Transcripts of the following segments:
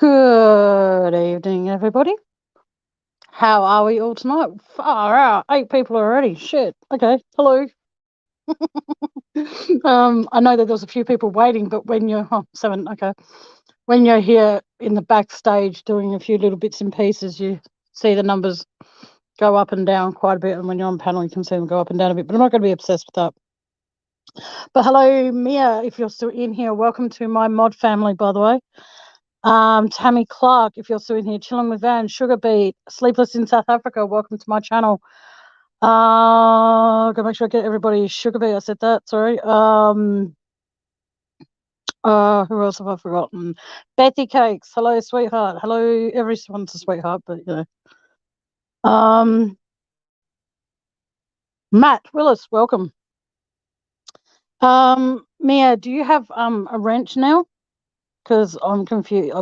Good evening, everybody. How are we all tonight? Far out. 8 people already. Shit. Okay. Hello. I know that there's a few people waiting, but when you're 7, okay. When you're here in the backstage doing a few little bits and pieces, you see the numbers go up and down quite a bit, and when you're on panel, you can see them go up and down a bit. But I'm not going to be obsessed with that. But hello, Mia, if you're still in here, welcome to my mod family, by the way. Tammy Clark, if you're still in here, chilling with Van, Sugar Beat, Sleepless in South Africa, welcome to my channel. Gotta make sure I get everybody. Sugar Beat, I said that, sorry. Who else have I forgotten? Betty Cakes, hello, sweetheart. Hello, everyone's a sweetheart, but you know. Matt Willis, welcome. Mia, do you have a wrench now? Because I'm confused.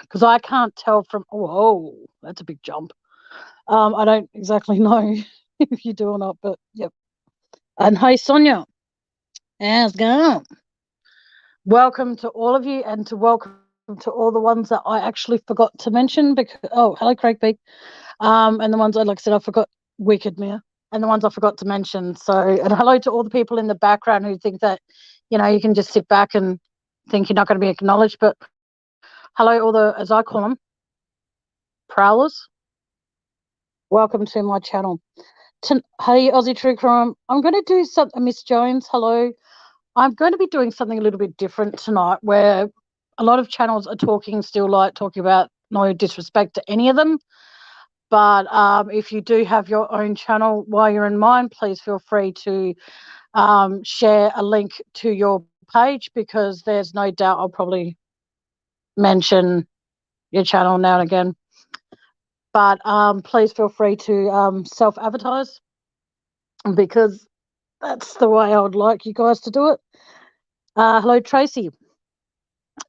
Because I can't tell from. Oh, that's a big jump. I don't exactly know if you do or not, but yep. And hey, Sonia, how's it going? Welcome to all of you, and welcome to all the ones that I actually forgot to mention. Because hello, Craig B. And the ones like I said, I forgot. Wicked Mia, and the ones I forgot to mention. So, and hello to all the people in the background who think that, you can just sit back and think you're not going to be acknowledged. But hello, all the, as I call them, prowlers. Welcome to my channel. Hey, Aussie True Crime. I'm going to do something. Miss Jones, hello. I'm going to be doing something a little bit different tonight, where a lot of channels are talking about no disrespect to any of them. But if you do have your own channel while you're in mine, please feel free to share a link to your page, because there's no doubt I'll probably mention your channel now and again. But please feel free to self-advertise, because that's the way I would like you guys to do it. Hello, Tracy.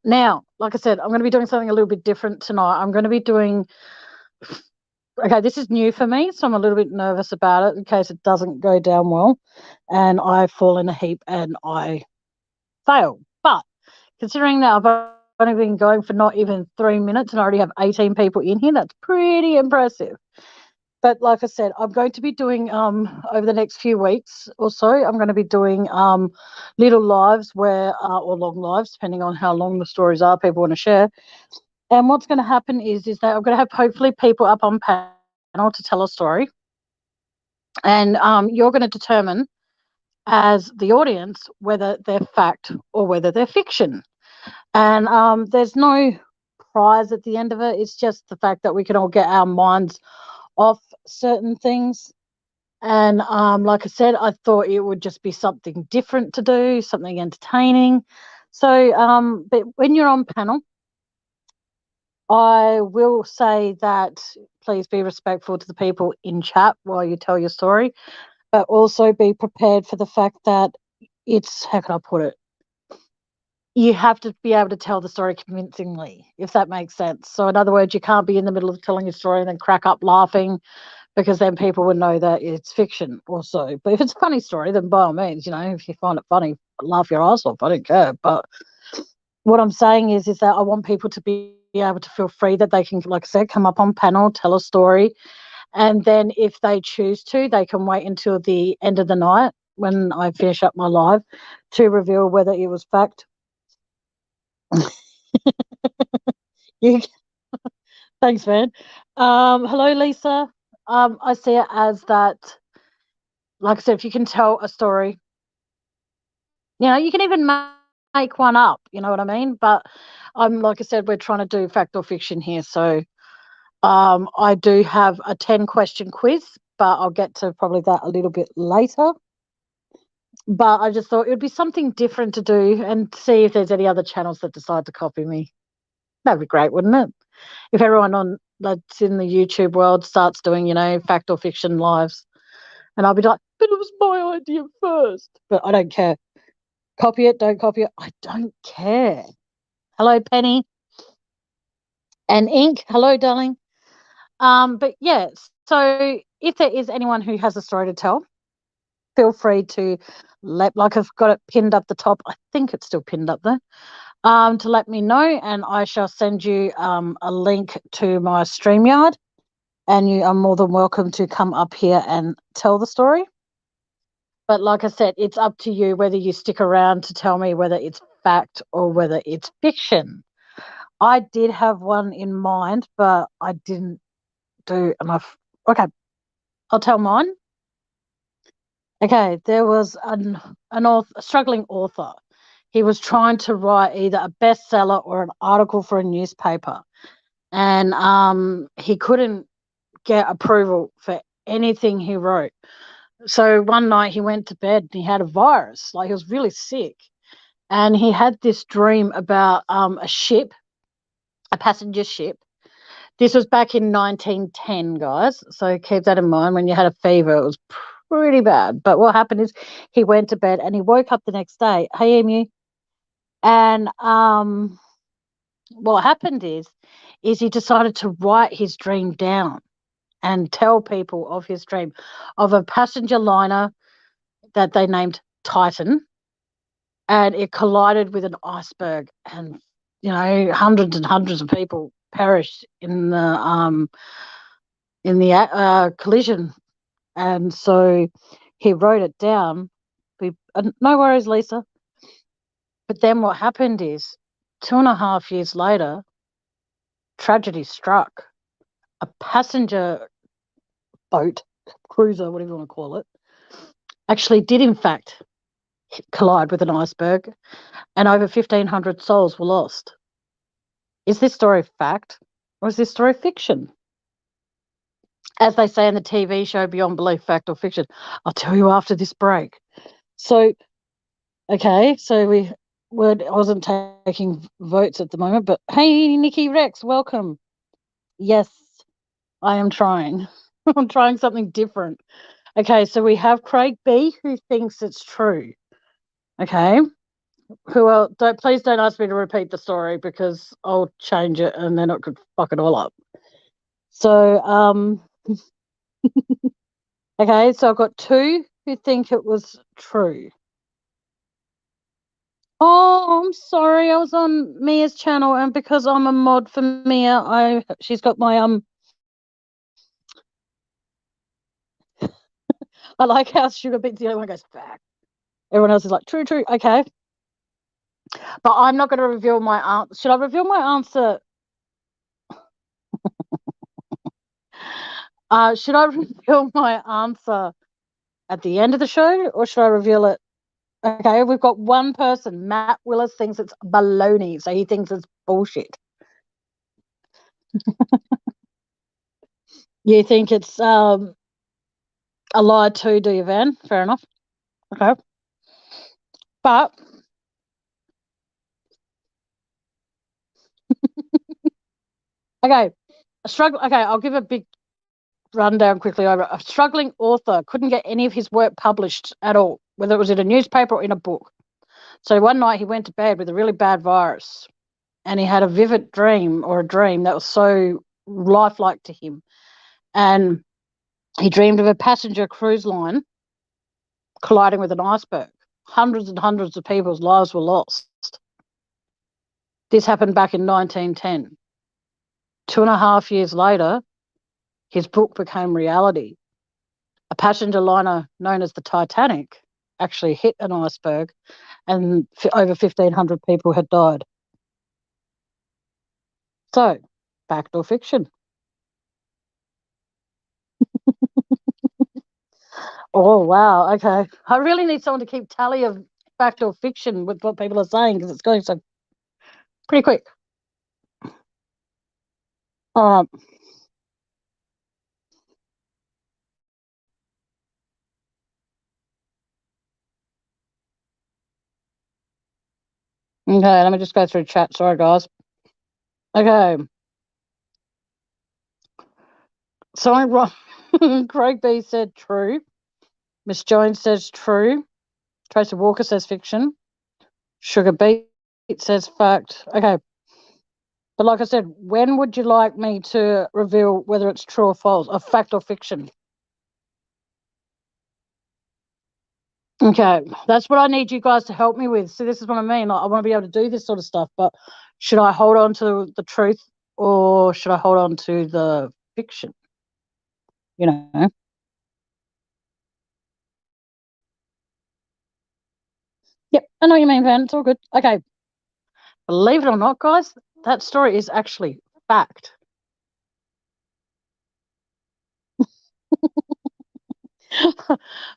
Now, like I said, I'm going to be doing something a little bit different tonight. I'm going to be doing... Okay, this is new for me, so I'm a little bit nervous about it in case it doesn't go down well and I fall in a heap and I fail. But considering that I've only been going for not even 3 minutes and I already have 18 people in here, that's pretty impressive. But like I said, I'm going to be doing over the next few weeks or so, I'm going to be doing little lives or long lives, depending on how long the stories are people want to share. And what's going to happen is that I'm going to have hopefully people up on panel to tell a story. And you're going to determine as the audience whether they're fact or whether they're fiction. And there's no prize at the end of it. It's just the fact that we can all get our minds off certain things. And like I said, I thought it would just be something different to do, something entertaining. So, but when you're on panel, I will say that please be respectful to the people in chat while you tell your story, but also be prepared for the fact that it's, how can I put it? You have to be able to tell the story convincingly, if that makes sense. So in other words, you can't be in the middle of telling your story and then crack up laughing, because then people would know that it's fiction also. But if it's a funny story, then by all means, if you find it funny, laugh your ass off. I don't care. But what I'm saying is that I want people to be able to feel free that they can, like I said, come up on panel, tell a story. And then if they choose to, they can wait until the end of the night when I finish up my live to reveal whether it was fact. Thanks, man. Hello, Lisa. I see it as that, like I said, if you can tell a story, you can even make one up, you know what I mean? But like I said, we're trying to do fact or fiction here. So I do have a 10-question quiz, but I'll get to probably that a little bit later. But I just thought it would be something different to do and see if there's any other channels that decide to copy me. That'd be great, wouldn't it? If everyone that's in the YouTube world starts doing, fact or fiction lives. And I'll be like, but it was my idea first. But I don't care. Copy it, don't copy it. I don't care. Hello, Penny. And Ink. Hello, darling. But yeah, so if there is anyone who has a story to tell, feel free to like I've got it pinned up the top. I think it's still pinned up there. to let me know, and I shall send you a link to my StreamYard, and you are more than welcome to come up here and tell the story. But like I said, it's up to you whether you stick around to tell me whether it's fact or whether it's fiction. I did have one in mind, but I didn't do enough. Okay, I'll tell mine. Okay, there was a struggling author. He was trying to write either a bestseller or an article for a newspaper, and he couldn't get approval for anything he wrote. So one night he went to bed and he had a virus, like he was really sick, and he had this dream about a ship, a passenger ship. This was back in 1910, guys. So keep that in mind. When you had a fever, it was pretty bad. But what happened is he went to bed and he woke up the next day. Hey, Emu. And what happened is he decided to write his dream down and tell people of his dream of a passenger liner that they named Titan, and it collided with an iceberg, and hundreds and hundreds of people perished in the collision. And so he wrote it down. No worries, Lisa. But then what happened is 2.5 years later, tragedy struck. A passenger boat, cruiser, whatever you want to call it, actually did in fact collide with an iceberg, and over 1,500 souls were lost. Is this story fact or is this story fiction? As they say in the TV show Beyond Belief, fact or fiction. I'll tell you after this break. So, okay, so I wasn't taking votes at the moment, but hey, Nikki Rex, welcome. Yes, I am trying. I'm trying something different. Okay, so we have Craig B, who thinks it's true. Okay, please don't ask me to repeat the story because I'll change it and then it could fuck it all up. So, okay, so I've got 2 who think it was true. Oh, I'm sorry. I was on Mia's channel, and because I'm a mod for Mia, she's got my I like how Sugar Beat's the only one who goes back. Everyone else is like true, true. Okay, but I'm not going to reveal my answer. Should I reveal my answer? Should I reveal my answer at the end of the show, or should I reveal it? Okay, we've got one person. Matt Willis thinks it's baloney, so he thinks it's bullshit. You think it's a lie too, do you, Van? Fair enough. Okay, but okay, Okay, I'll give a big rundown quickly over. A struggling author couldn't get any of his work published at all, whether it was in a newspaper or in a book. So one night he went to bed with a really bad virus, and he had a vivid dream, or a dream that was so lifelike to him. And he dreamed of a passenger cruise line colliding with an iceberg. Hundreds and hundreds of people's lives were lost. This happened back in 1910. 2.5 years later, his book became reality. A passenger liner known as the Titanic actually hit an iceberg, and over 1,500 people had died. So, fact or fiction? Oh, wow. Okay. I really need someone to keep tally of fact or fiction with what people are saying because it's going so pretty quick. All right. Okay, let me just go through chat. Sorry, guys. Okay. So Craig B said true. Miss Jones says true. Tracy Walker says fiction. Sugar Beat says fact. Okay. But like I said, when would you like me to reveal whether it's true or false, a fact or fiction? Okay, that's what I need you guys to help me with. So this is what I mean. Like, I want to be able to do this sort of stuff, but should I hold on to the truth or should I hold on to the fiction? You know? Yep, I know what you mean, Van. It's all good. Okay, believe it or not, guys, that story is actually fact.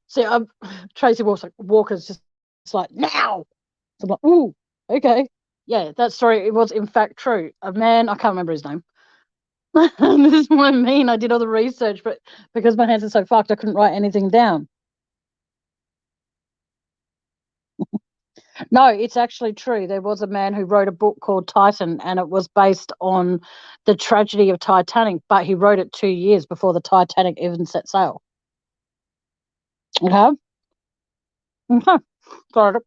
See, Tracy Walker's just like, now. So I'm like, ooh, okay. Yeah, that story, it was in fact true. A man, I can't remember his name. This is what I mean. I did all the research, but because my hands are so fucked, I couldn't write anything down. No, it's actually true. There was a man who wrote a book called Titan, and it was based on the tragedy of Titanic, but he wrote it 2 years before the Titanic even set sail. Okay. Okay. Sorry.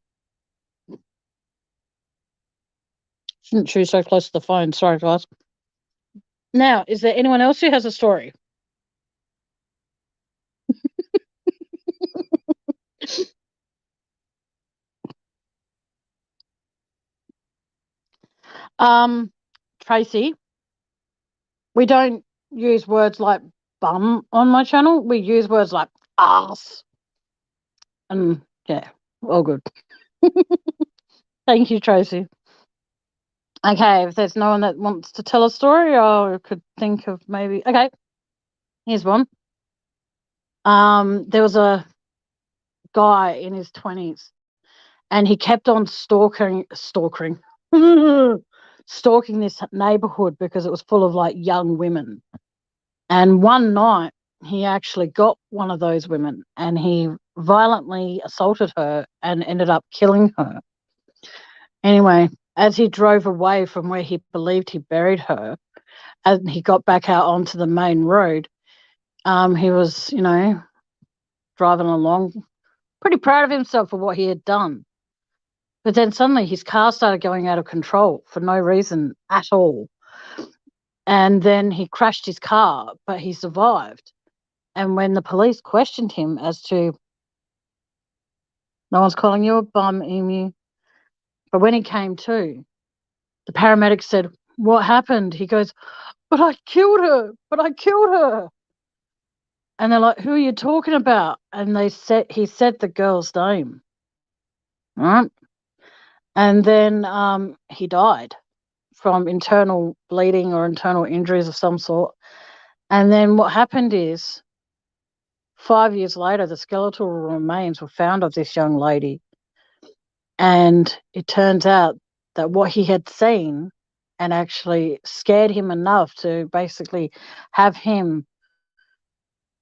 Shouldn't chew so close to the phone. Sorry, guys. Now, is there anyone else who has a story? Um, Tracy, we don't use words like bum on my channel. We use words like ass. And yeah, all good. Thank you, Tracy. Okay, if there's no one that wants to tell a story, I could think of maybe. Okay, here's one. There was a guy in his 20s, and he kept on stalking this neighborhood because it was full of like young women. And one night, he actually got one of those women, and he violently assaulted her and ended up killing her. Anyway, as he drove away from where he believed he buried her, and he got back out onto the main road, he was, driving along, pretty proud of himself for what he had done. But then suddenly his car started going out of control for no reason at all. And then he crashed his car, but he survived. And when the police questioned him as to, no one's calling you a bum, Emu, but when he came to, the paramedics said, what happened? He goes, but I killed her, but I killed her. And they're like, who are you talking about? And he said the girl's name. Right. And then he died from internal bleeding or internal injuries of some sort. And then what happened is 5 years later, the skeletal remains were found of this young lady. And it turns out that what he had seen and actually scared him enough to basically have him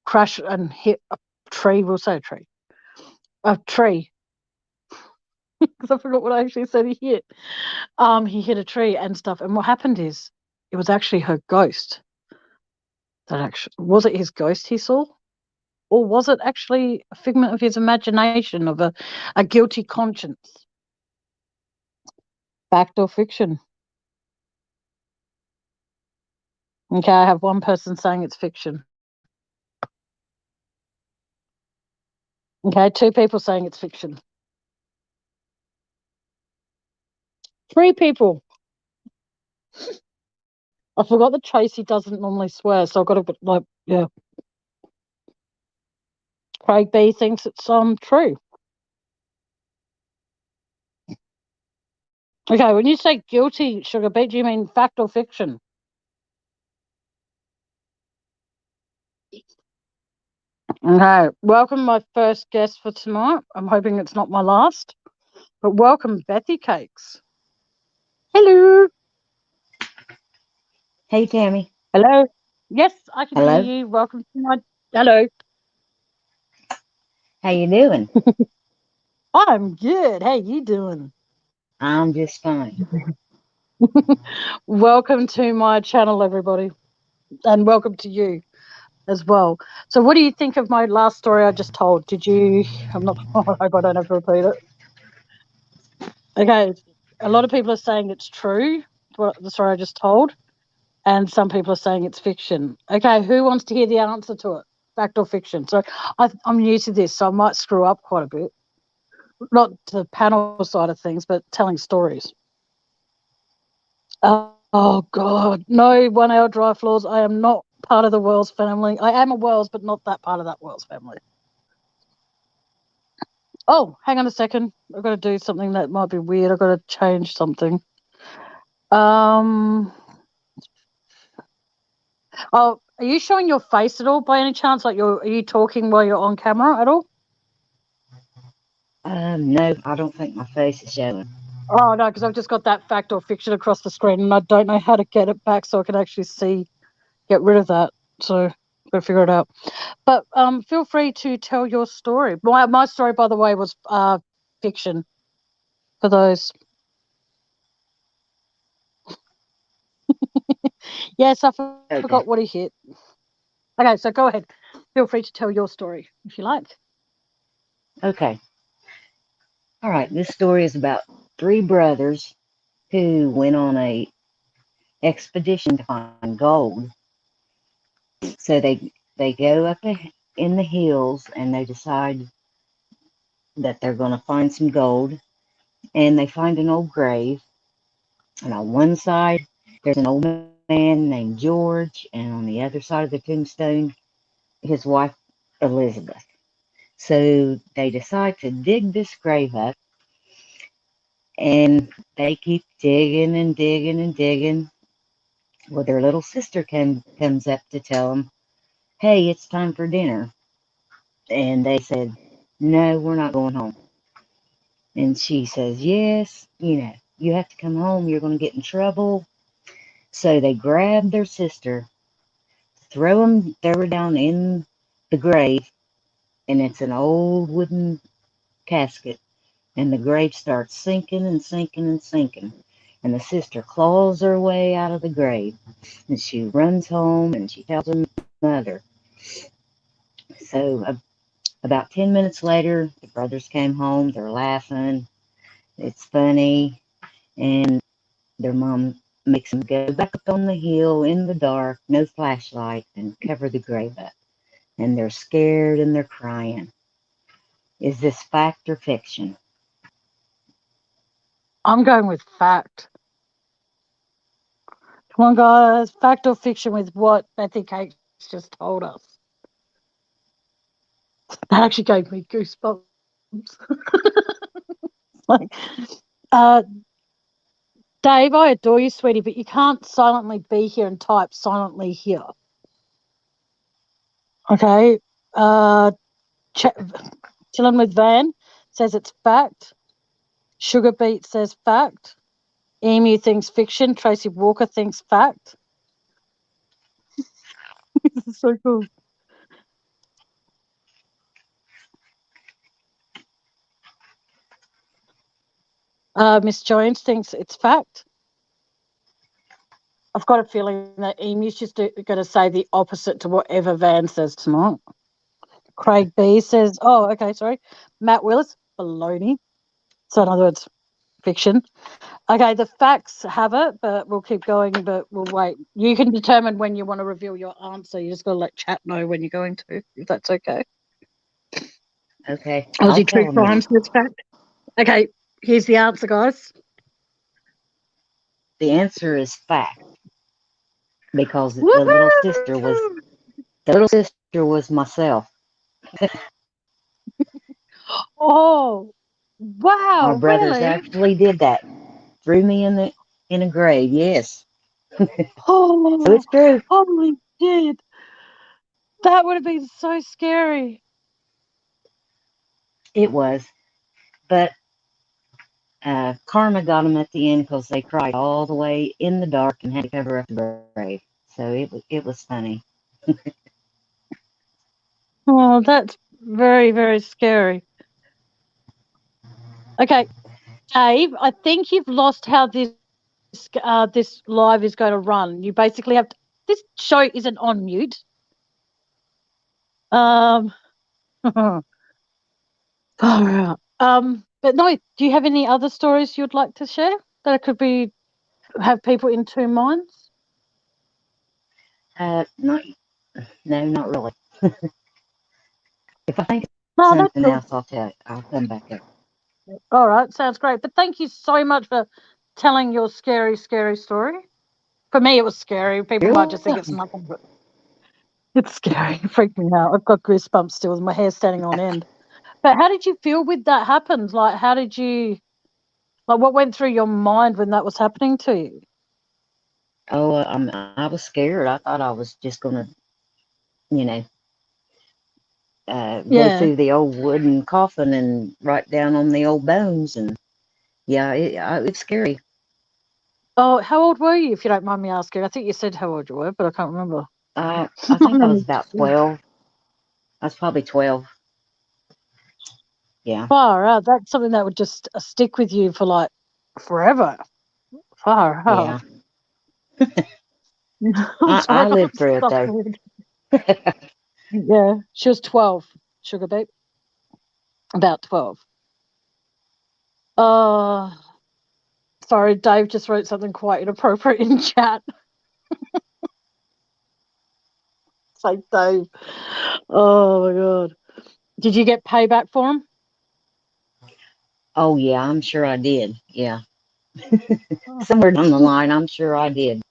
crash and hit a tree. We'll say a tree, because I forgot what I actually said he hit. He hit a tree and stuff. And what happened is it was actually her ghost. That actually was it his ghost he saw? Or was it actually a figment of his imagination of a guilty conscience? Fact or fiction? Okay, I have one person saying it's fiction. Okay, two people saying it's fiction. Three people. I forgot that Tracy doesn't normally swear, so I've got to yeah. Craig B thinks it's true. Okay, when you say guilty, Sugar Beet, do you mean fact or fiction? Okay, welcome my first guest for tonight. I'm hoping it's not my last, but welcome Bethy Cakes. Hello. Hey, Tammy. Hello. Yes, I can hear Hello. you. Welcome to my. Hello. How you doing? I'm good. How you doing? I'm just fine. Welcome to my channel, everybody, and welcome to you as well. So, what do you think of my last story I just told? Did you? I'm not. I hope I don't have to repeat it. Okay, a lot of people are saying it's true. What the story I just told, and some people are saying it's fiction. Okay, who wants to hear the answer to it? Fact or fiction? So, I'm new to this, so I might screw up quite a bit. not the panel side of things, but telling stories. Oh God, no 1 hour drive floors. I am not part of the Wells family. I am a Wells, but not that part of that Wells family. Oh, hang on a second. I've got to do something that might be weird. I've got to change something. Um. Oh, are you showing your face at all by any chance? Like are you talking while you're on camera at all? No, I don't think my face is showing. Oh no, because I've just got that fact or fiction across the screen, and I don't know how to get it back so I can actually get rid of that. So I've got to figure it out. But feel free to tell your story. My story, by the way, was fiction. For those, yes, I Okay. forgot what he hit. Okay, so go ahead. Feel free to tell your story if you like. Okay. All right. This story is about three brothers who went on a expedition to find gold. So they go up in the hills and they decide that they're going to find some gold, and they find an old grave. And on one side there's an old man named George, and on the other side of the tombstone his wife Elizabeth. So they decide to dig this grave up, and they keep digging and digging and digging. Well, their little sister comes up to tell them, "Hey, it's time for dinner." And they said, "No, we're not going home." And she says, "Yes, you have to come home. You're going to get in trouble." So they grab their sister, throw her down in the grave, and it's an old wooden casket. And the grave starts sinking and sinking and sinking. And the sister claws her way out of the grave. And she runs home and she tells her mother. So about 10 minutes later, the brothers came home. They're laughing. It's funny. And their mom makes them go back up on the hill in the dark, no flashlight, and cover the grave up. And they're scared and they're crying. Is this fact or fiction? I'm going with fact. Come on, guys. Fact or fiction with what Bethy Cakes just told us. That actually gave me goosebumps. Like, uh, Dave, I adore you, sweetie, but you can't silently be here and type silently here. Okay. Ch- Chilling with Van says it's fact. Sugar Beet says fact. Emu thinks fiction. Tracy Walker thinks fact. This is so cool. Miss Jones thinks it's fact. I've got a feeling that Emu's just going to say the opposite to whatever Van says tonight. Craig B says, oh, okay, sorry. Matt Willis, baloney. So, in other words, fiction. Okay, the facts have it, but we'll keep going, but we'll wait. You can determine when you want to reveal your answer. You just got to let chat know when you're going to, if that's okay. Okay, I'll Aussie tell True them Crime now. says fact. Okay, here's the answer, guys. The answer is fact, because Woohoo! the little sister was myself. Oh, My wow, brothers really? actually did that. Threw me in a grave. Yes. So Oh, it's true. holy shit. That would have been so scary. It was. But karma got them at the end because they cried all the way in the dark and had to cover up the grave. So it was funny. Oh, that's very, very scary. Okay, Dave, I think you've lost how this live is going to run. You basically have to. This show isn't on mute. Um, but no. Do you have any other stories you'd like to share that could be have people in two minds? Not no, not really. If I think of No, that's something cool. else, I'll tell you. I'll come back up. All right, sounds great. But thank you so much for telling your scary, scary story. For me, it was scary. People You're might just think welcome. it's nothing, but it's scary. It freaked me out. I've got goosebumps still with my hair standing on end. But how did you feel with that happened? Like, how did you, like, what went through your mind when that was happening to you? Oh, I was scared. I thought I was just gonna, you know, go Yeah. through the old wooden coffin and right down on the old bones, and yeah, it's scary. Oh, how old were you, if you don't mind me asking? I think you said how old you were, but I can't remember. I My think I was memory's about shit. 12. I was probably 12. Yeah, Far out. That's something that would just stick with you for like forever. Far out. yeah. I'm I sorry, I'm lived through it though. suffering. Yeah, she was 12, sugar babe. About 12. Uh, sorry, Dave just wrote something quite inappropriate in chat. It's like, Dave. Oh my God. Did you get payback for him? Oh yeah, I'm sure I did. Yeah, Oh, somewhere down the line, I'm sure I did.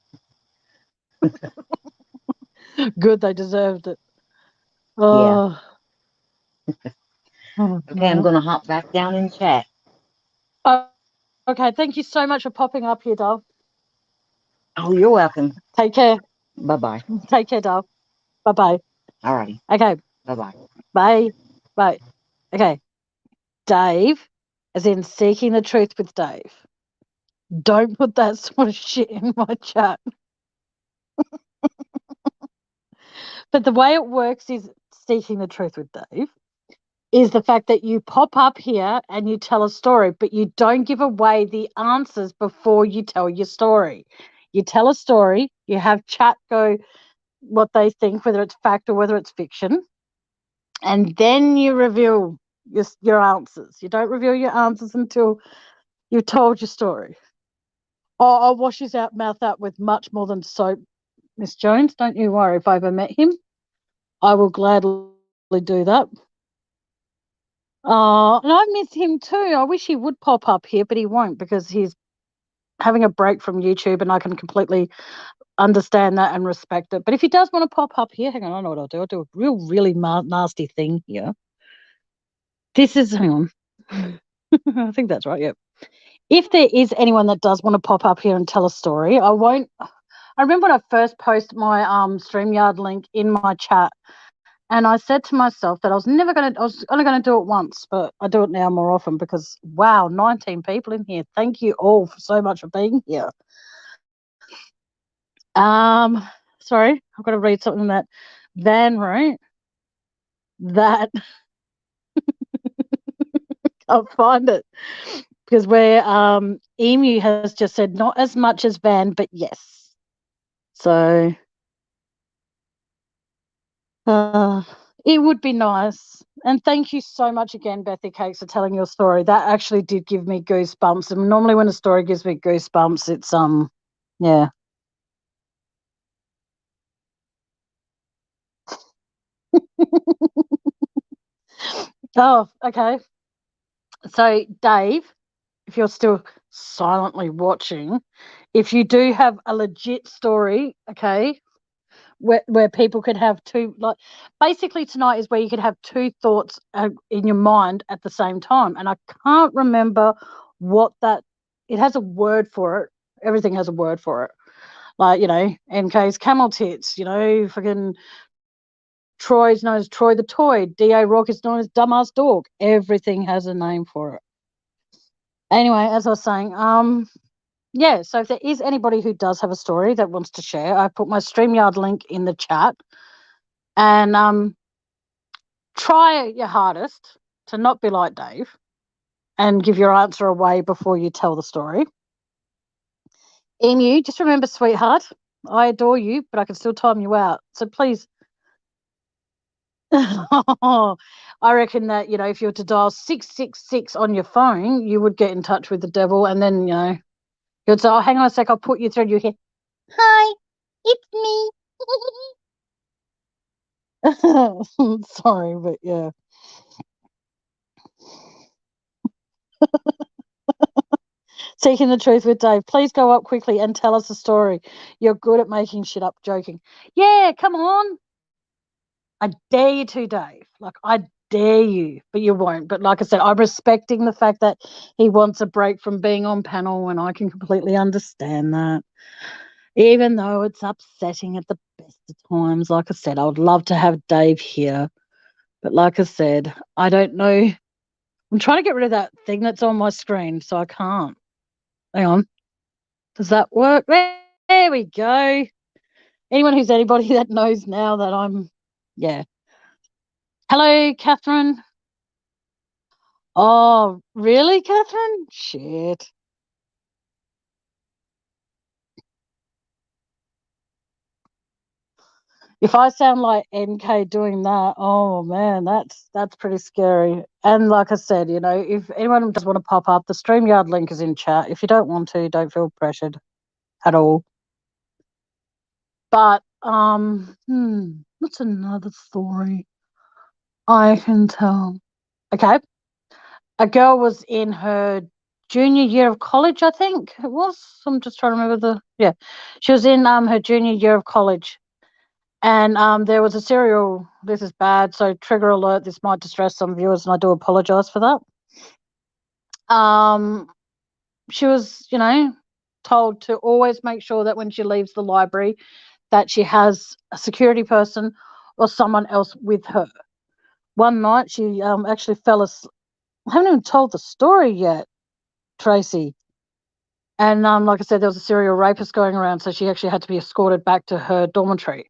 good, they deserved it. Yeah. Oh, oh Okay, I'm no. gonna hop back down and chat. Oh, okay, thank you so much for popping up here, Dove. Oh, you're welcome. Take care. Bye bye. Take care, Dove. Bye bye. Alrighty. Okay, Bye bye. bye. Bye. Okay, Dave, as in seeking the truth with Dave. Don't put that sort of shit in my chat. But the way it works is seeking the truth with Dave is the fact that you pop up here and you tell a story, but you don't give away the answers before you tell your story. You tell a story, you have chat go what they think, whether it's fact or whether it's fiction, and then you reveal your answers. You don't reveal your answers until you've told your story. Oh, I'll wash his mouth out with much more than soap, Miss Jones. Don't you worry. If I ever met him, I will gladly do that. And I miss him too. I wish he would pop up here, but he won't because he's having a break from YouTube, and I can completely understand that and respect it. But if he does want to pop up here, hang on, I know what I'll do. I'll do a really nasty thing here. This is, hang on. I think that's right. Yep. If there is anyone that does want to pop up here and tell a story, I won't. I remember when I first posted my StreamYard link in my chat, and I said to myself that I was never going to. I was only going to do it once, but I do it now more often because wow, 19 people in here. Thank you all so much for being here. Sorry, I've got to read something that Van wrote. That I'll find it because where Emu has just said not as much as Van, but yes. So uh, it would be nice. And thank you so much again, Bethy Cakes, for telling your story. That actually did give me goosebumps. And normally when a story gives me goosebumps, it's yeah. Oh, okay. So Dave, if you're still silently watching, if you do have a legit story, okay, where people could have two, like, basically tonight is where you could have two thoughts in your mind at the same time, and I can't remember what that. It has a word for it. Everything has a word for it. Like, MK's camel tits. Fucking Troy's known as Troy the Toy. Da Rock is known as Dumbass Dog. Everything has a name for it. Anyway, as I was saying, yeah, so if there is anybody who does have a story that wants to share, I put my StreamYard link in the chat, and try your hardest to not be like Dave and give your answer away before you tell the story. Emu, just remember, sweetheart, I adore you, but I can still time you out. So please, I reckon that, if you were to dial 666 on your phone, you would get in touch with the devil, and then, you'd say, oh, hang on a sec, I'll put you through, and you hear, hi, it's me. Sorry, but yeah. Seeking the truth with Dave. Please go up quickly and tell us a story. You're good at making shit up, joking. Yeah, come on. I dare you to, Dave. Like, I dare you, but you won't. But like I said, I'm respecting the fact that he wants a break from being on panel, and I can completely understand that. Even though it's upsetting at the best of times. Like I said, I would love to have Dave here. But like I said, I don't know. I'm trying to get rid of that thing that's on my screen, so I can't. Hang on. Does that work? There we go. Anyone who's anybody that knows now that I'm, yeah. Hello, Catherine. Oh, really, Catherine? Shit. If I sound like NK doing that, oh man, that's pretty scary. And like I said, if anyone does want to pop up, the StreamYard link is in chat. If you don't want to, don't feel pressured at all. But what's another story I can tell? Okay. A girl was in her junior year of college, I think it was. I'm just trying to remember she was in her junior year of college. And there was a serial, this is bad, so trigger alert, this might distress some viewers, and I do apologize for that. She was, told to always make sure that when she leaves the library that she has a security person or someone else with her. One night she actually fell asleep. I haven't even told the story yet, Tracy. And like I said, there was a serial rapist going around, so she actually had to be escorted back to her dormitory.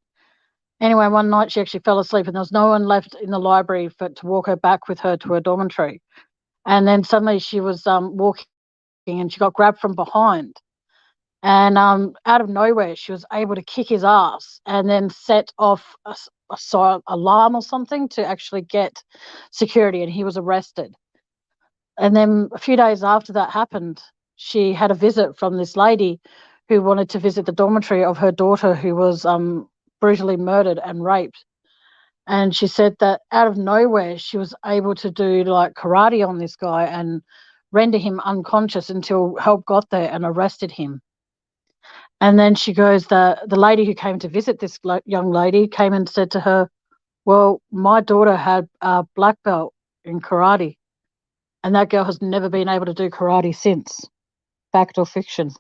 Anyway, one night she actually fell asleep and there was no one left in the library to walk her back with her to her dormitory. And then suddenly she was walking and she got grabbed from behind. And out of nowhere, she was able to kick his ass and then set off a alarm or something to actually get security, and he was arrested. And then a few days after that happened, she had a visit from this lady who wanted to visit the dormitory of her daughter who was brutally murdered and raped. And she said that out of nowhere, she was able to do like karate on this guy and render him unconscious until help got there and arrested him. And then she goes, the lady who came to visit this young lady came and said to her, well, my daughter had a black belt in karate, and that girl has never been able to do karate since. Fact or fiction?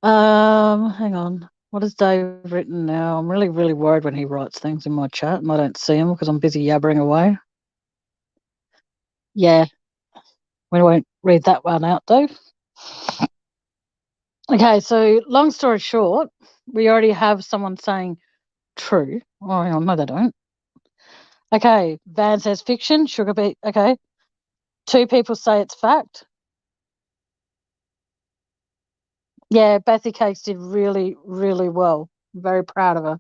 Hang on. What has Dave written now? I'm really, really worried when he writes things in my chat and I don't see them because I'm busy yabbering away. Yeah, we won't read that one out, Dave. Okay, so long story short, we already have someone saying true. Oh, hang on, no, they don't. Okay, Van says fiction, sugar beet. Okay, two people say it's fact. Yeah, Bethy Cakes did really, really well. I'm very proud of her.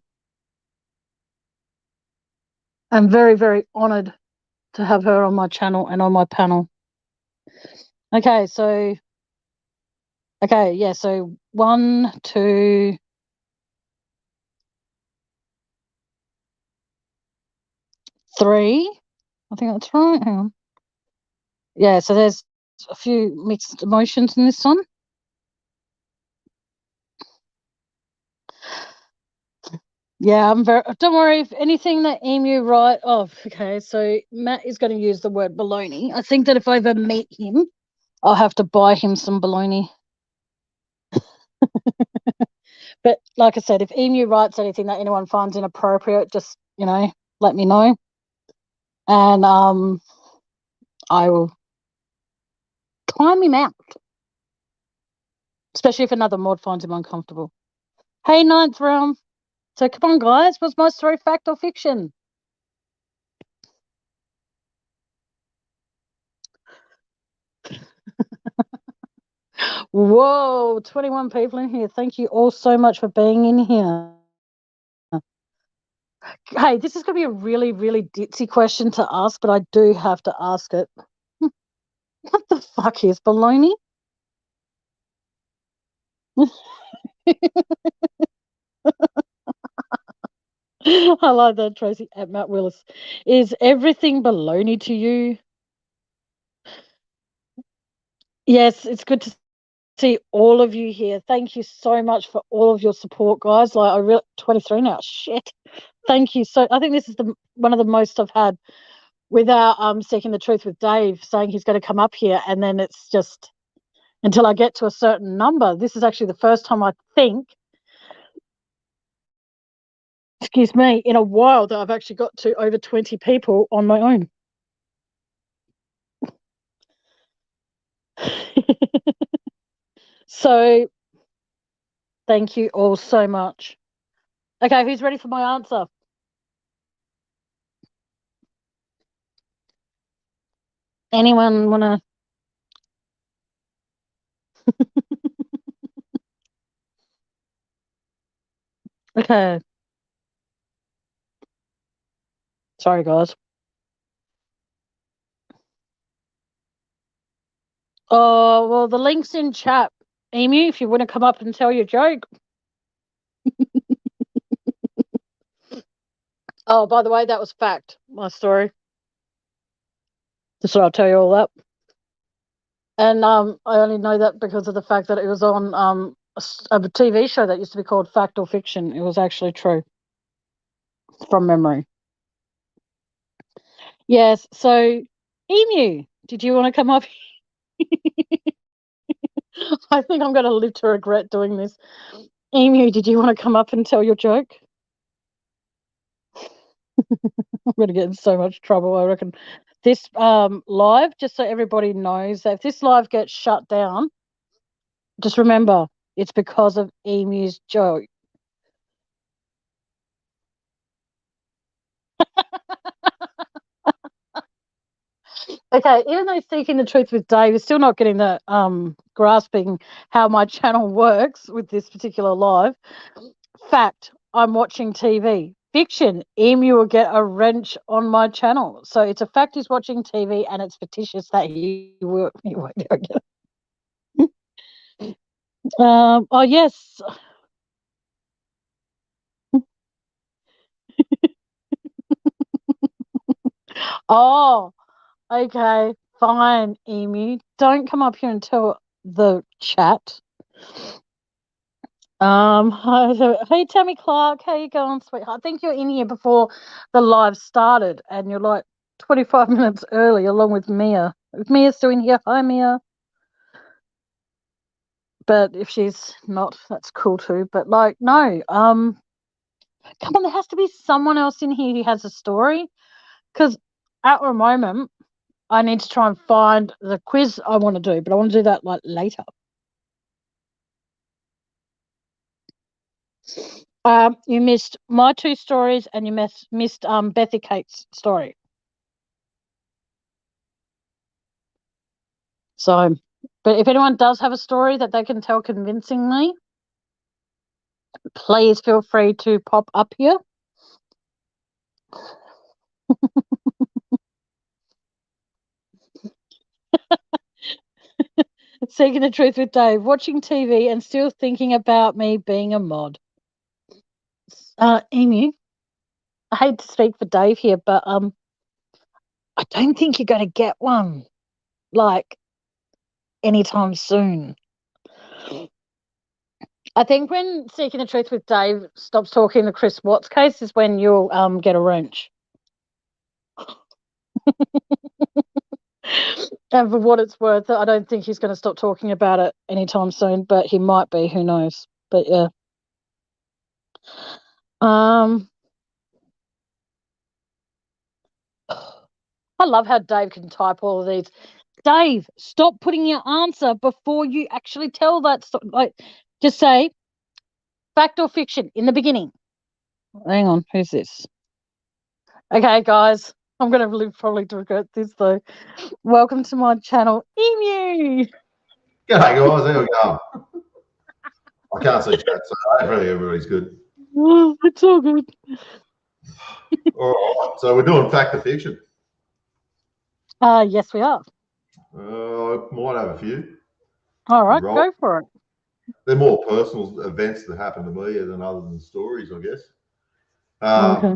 I'm very, very honoured to have her on my channel and on my panel. Okay, so so 1, 2, 3. I think that's right. Hang on. Yeah, so there's a few mixed emotions in this one. Yeah, I'm very. Don't worry if anything that Emu write. Oh, okay. So Matt is going to use the word baloney. I think that if I ever meet him, I'll have to buy him some baloney. But like I said, if Emu writes anything that anyone finds inappropriate, just let me know, and I will climb him out. Especially if another mod finds him uncomfortable. Hey, Ninth Realm. So come on, guys. Was my story fact or fiction? Whoa, 21 people in here. Thank you all so much for being in here. Hey, this is going to be a really, really ditzy question to ask, but I do have to ask it. What the fuck is baloney? I like that, Tracy. At Matt Willis. Is everything baloney to you? Yes, it's good to see all of you here. Thank you so much for all of your support, guys. Like, I really 23 now. Shit. Thank you. So I think this is one of the most I've had without Seeking the Truth with Dave saying he's going to come up here, and then it's just until I get to a certain number. This is actually the first time I think, excuse me, in a while that I've actually got to over 20 people on my own. So thank you all so much. Okay, who's ready for my answer? Anyone want to? Okay. Sorry, guys. Oh, well, the link's in chat. Emu, if you want to come up and tell your joke. Oh, by the way, that was fact, my story. Just thought I'll tell you all that. And I only know that because of the fact that it was on a TV show that used to be called Fact or Fiction. It was actually true from memory. Yes. So, Emu, did you want to come up? I think I'm going to live to regret doing this. Emu, did you want to come up and tell your joke? I'm going to get in so much trouble, I reckon. This live, just so everybody knows, that if this live gets shut down, just remember it's because of Emu's joke. Okay, even though Seeking the Truth with Dave is still not getting the grasping how my channel works with this particular live. Fact, I'm watching TV. Fiction, Emu will get a wrench on my channel. So it's a fact he's watching TV, and it's fictitious that he won't do it. Oh yes. Oh, okay, fine, Emu. Don't come up here and tell the chat. Hey Tammy Clark, how you going, sweetheart? I think you're in here before the live started, and you're like 25 minutes early, along with Mia. If Mia's still in here, hi Mia. But if she's not, that's cool too. But like, no, come on, there has to be someone else in here who has a story, because at the moment I need to try and find the quiz I want to do, but I want to do that like later. You missed my two stories, and you missed Bethy Kate's story. So, but if anyone does have a story that they can tell convincingly, please feel free to pop up here. Seeking the Truth with Dave, watching TV and still thinking about me being a mod. Emu, I hate to speak for Dave here, but I don't think you're going to get one like anytime soon. I think when Seeking the Truth with Dave stops talking the Chris Watts case is when you'll get a wrench. And for what it's worth, I don't think he's going to stop talking about it anytime soon, but he might be. Who knows? But yeah. I love how Dave can type all of these. Dave, stop putting your answer before you actually tell that. Like, just say fact or fiction in the beginning. Hang on, who's this? Okay, guys, I'm going to live probably to regret this though. Welcome to my channel, Emu. G'day guys, how we going? I can't see chat, so hopefully everybody's good. Oh, it's all good. All right, so we're doing fact or fiction. Yes, we are. I might have a few. All right, go for it. They're more personal events that happen to me than other than stories, I guess. Okay.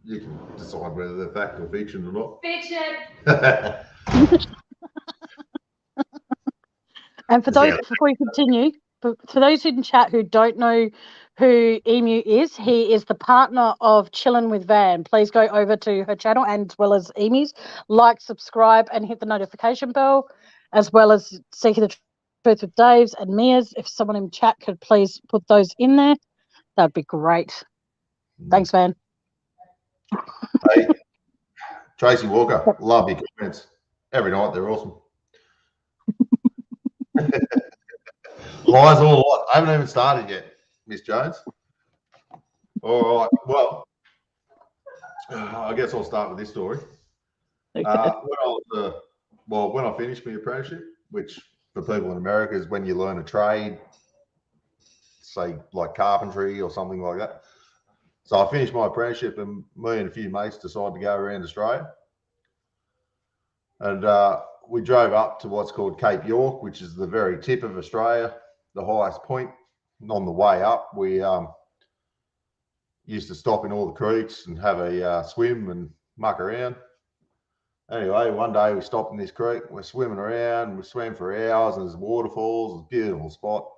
You can decide whether they're fact or fiction or not. Fiction. And for those, before you continue, for those in chat who don't know who Emu is, he is the partner of Chillin' with Van. Please go over to her channel and as well as Emu's. Like, subscribe, and hit the notification bell, as well as Seeking the Truth with Dave's and Mia's. If someone in chat could please put those in there, that'd be great. Thanks, Van. Hey, Tracy Walker, love your comments. Every night they're awesome. Lies all lies. I haven't even started yet, Miss Jones. All right. Well, I guess I'll start with this story. Okay. When I finished my apprenticeship, which for people in America is when you learn a trade, say like carpentry or something like that. So I finished my apprenticeship, and me and a few mates decided to go around Australia. And we drove up to what's called Cape York, which is the very tip of Australia, the highest point. And on the way up, we used to stop in all the creeks and have a swim and muck around. Anyway, one day we stopped in this creek. We're swimming around. We swam for hours, and there's waterfalls. It's a beautiful spot.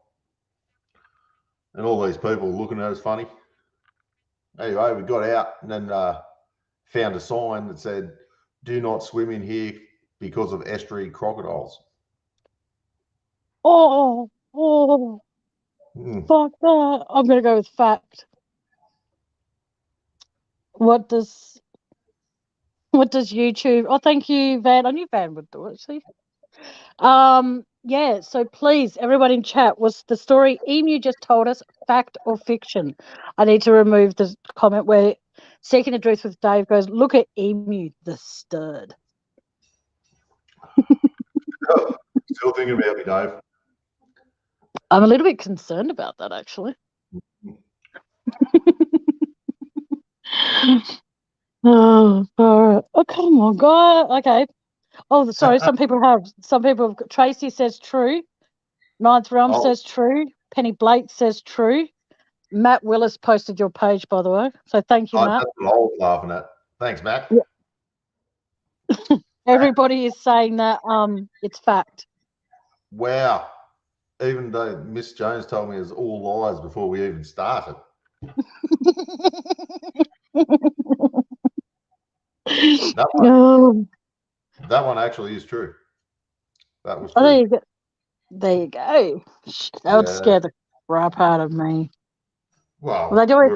And all these people looking at us funny. Anyway, we got out and then found a sign that said, "Do not swim in here because of estuary crocodiles." Oh, Mm. fuck that. I'm going to go with fact. What does YouTube? Oh, thank you, Van. I knew Van would do it. See. Yeah. So please, everyone in chat, was the story Emu just told us fact or fiction? I need to remove the comment where Seeking the Truth with Dave goes, "Look at Emu, the stud." Still thinking about me, Dave. I'm a little bit concerned about that, actually. Oh, all right. Oh, come on, God. Okay. Oh, sorry. Some people have. Tracy says true. Ninth Realm says true. Penny Blake says true. Matt Willis posted your page, by the way. So thank you, Matt. That's what I was laughing at. Thanks, Matt. Yeah. Everybody is saying that it's fact. Wow. Even though Miss Jones told me it was all lies before we even started. That one actually is true. That was true. Oh, there you go. That would scare the crap out of me. Well, they do it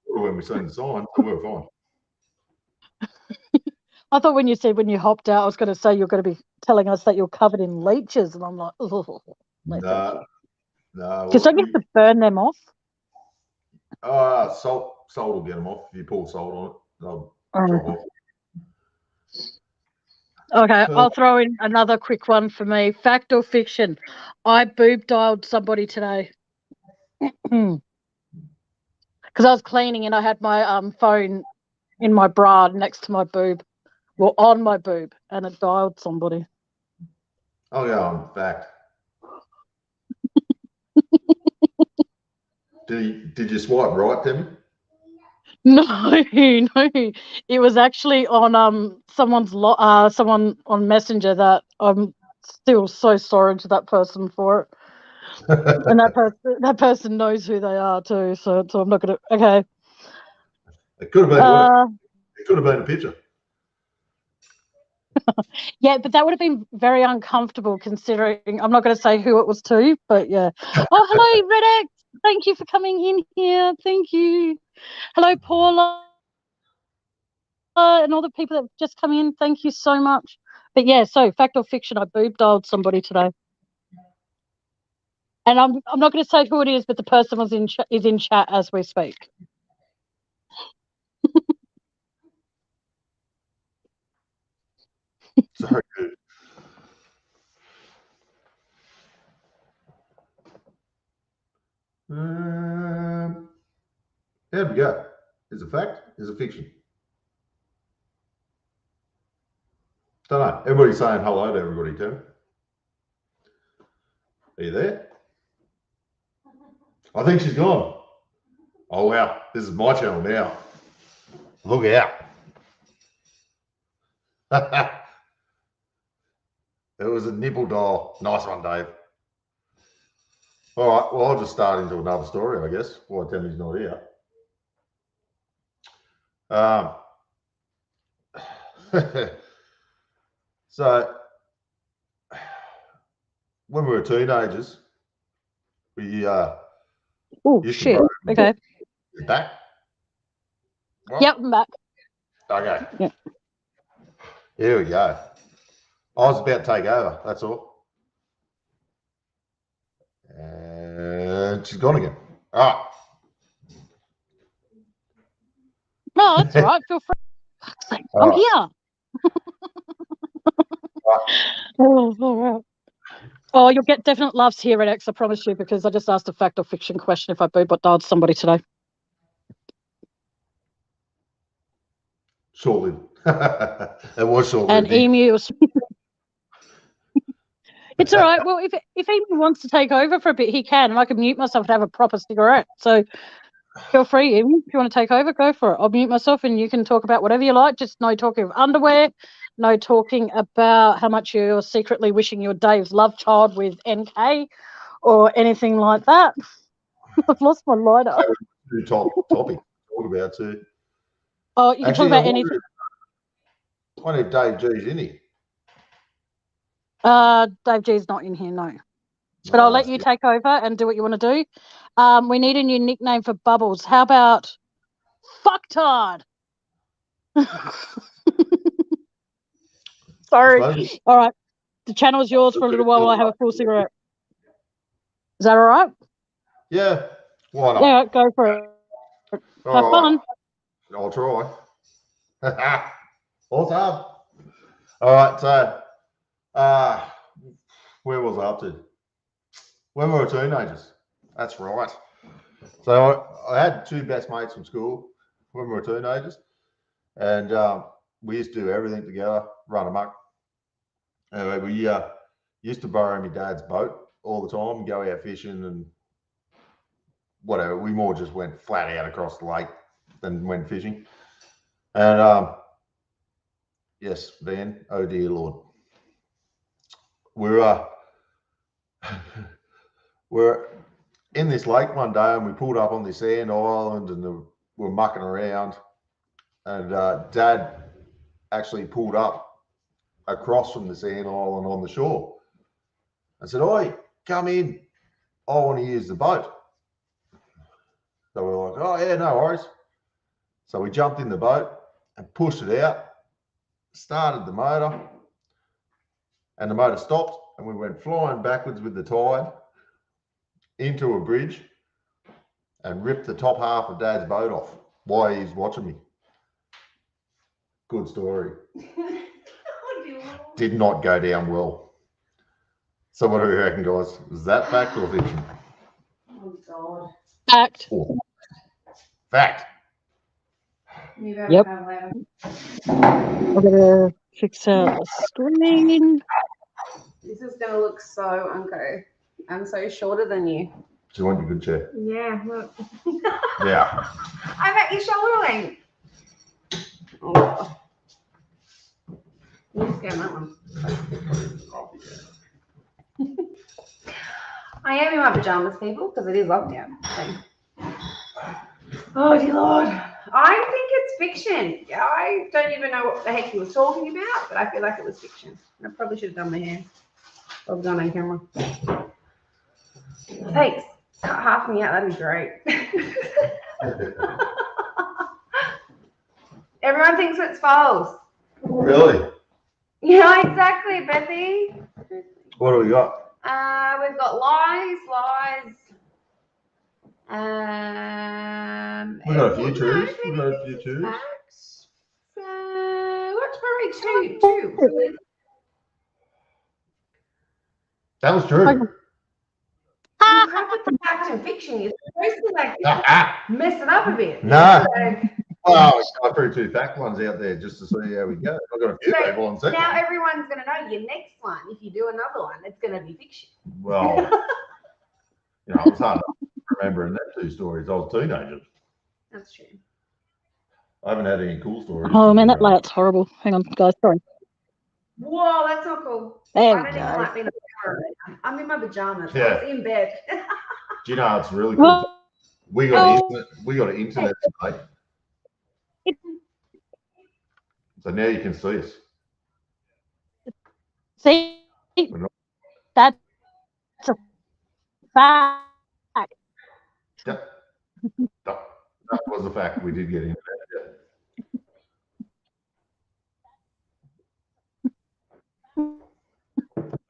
when we seen the sign, so we're fine. I thought when you said when you hopped out, I was going to say you're going to be telling us that you're covered in leeches, and I'm like, oh, no. Because don't you have to burn them off? Salt will get them off. If you pour salt on it, they'll drop off. Okay, I'll throw in another quick one for me. Fact or fiction? I boob dialed somebody today. Because I was cleaning and I had my phone in my bra next to my boob. Well, on my boob, and it dialed somebody. Oh, yeah, in fact. Did you swipe right, Tim? No. It was actually on someone on Messenger that I'm still so sorry to that person for it. And that person knows who they are too, so I'm not gonna. Okay. It could have been worse. It could have been a picture. Yeah, but that would have been very uncomfortable considering I'm not going to say who it was to, but yeah. Oh, hello, Red X. Thank you for coming in here. Thank you. Hello, Paula, and all the people that have just come in. Thank you so much. But yeah, so fact or fiction, I boob dialed somebody today. And I'm not going to say who it is, but the person is in chat as we speak. Sorry, good. There we go. Is it fact? Is it fiction? Don't know. Everybody's saying hello to everybody, Tim. Are you there? I think she's gone. Oh, wow. This is my channel now. Look out. It was a nipple doll. Nice one, Dave. All right. Well, I'll just start into another story, I guess, while Timmy's not here. So, when we were teenagers, we Oh, used to shit. borrow. Okay. You back? What? Yep, I'm back. Okay. Yep. Here we go. I was about to take over, that's all. And she's gone again. All right. No, that's all right. Feel free. Fuck's sake, All I'm right. here. Oh, all right. Oh, you'll get definite laughs here at X, I promise you, because I just asked a fact or fiction question if I but dialed somebody today. Shortly. It was shortly. And Emu was... It's all right. Well, if Emu wants to take over for a bit, he can, and I can mute myself and have a proper cigarette. So feel free, Emu. If you want to take over, go for it. I'll mute myself and you can talk about whatever you like. Just no talking of underwear, no talking about how much you're secretly wishing you're Dave's love child with NK or anything like that. I've lost my lighter. Two topic to talk about too. Oh, you can talk about anything. I wonder if Dave G's in here. Dave G's not in here, no. But I'll let you take over and do what you want to do. We need a new nickname for Bubbles. How about Fucktard? Sorry. All right. The channel is yours for a little while I have a full cigarette. Is that all right? Yeah. Why not? Yeah, go for it. Have fun. I'll try. Awesome. All right. So, where was I up to? When we were teenagers. That's right. So I had two best mates from school when we were teenagers, and we used to do everything together, run amok. Anyway, we used to borrow my dad's boat all the time, go out fishing and whatever. We more just went flat out across the lake than went fishing. And yes, Van, oh dear Lord. We're in this lake one day and we pulled up on this sand island and we're mucking around. And Dad actually pulled up across from the sand island on the shore. I said, "Oi, come in. I want to use the boat." So we're like, "Oh, yeah, no worries." So we jumped in the boat and pushed it out, started the motor, and the motor stopped, and we went flying backwards with the tide into a bridge and ripped the top half of Dad's boat off while he's watching me. Good story. Did not go down well. So what do you reckon, guys? Is that fact or fiction? Oh, God. Fact. Oh. Fact. Yep. I'm going to fix out the screen. This is going to look so unco. I'm so shorter than you. Do you want your good chair? Yeah, look. Yeah. I'm at your shoulder length. Oh. You just get that one. I am in my pajamas, people, because it is lockdown. So. Oh, dear Lord. I think it's fiction. I don't even know what the heck he was talking about, but I feel like it was fiction. I probably should have done my hair. I was on camera. Thanks. Cut half of me out. That'd be great. Everyone thinks it's false. Really? Yeah, exactly, Bethy. What do we got? We've got lies. We got a few truths. We got a few truths. Facts. What's probably two? That was true. You crap with the fact and fiction. You're supposed to mess it up a bit. No. So, Well, I threw two fact ones out there just to see how we go. I've got a few people on second. Now everyone's going to know your next one. If you do another one, it's going to be fiction. Well, it's hard remembering that two stories. I was a teenager. That's true. I haven't had any cool stories. Oh man, that layout's horrible. Hang on, guys. Sorry. Whoa, that's not cool. There I we don't even go. like being a right now. I'm in my pajamas. Yeah. I was in bed. Do you know it's really cool? Well, We got internet today, so now you can see us. see, We're not- that's a fact. Yep. That was a fact. We did get internet. Yeah.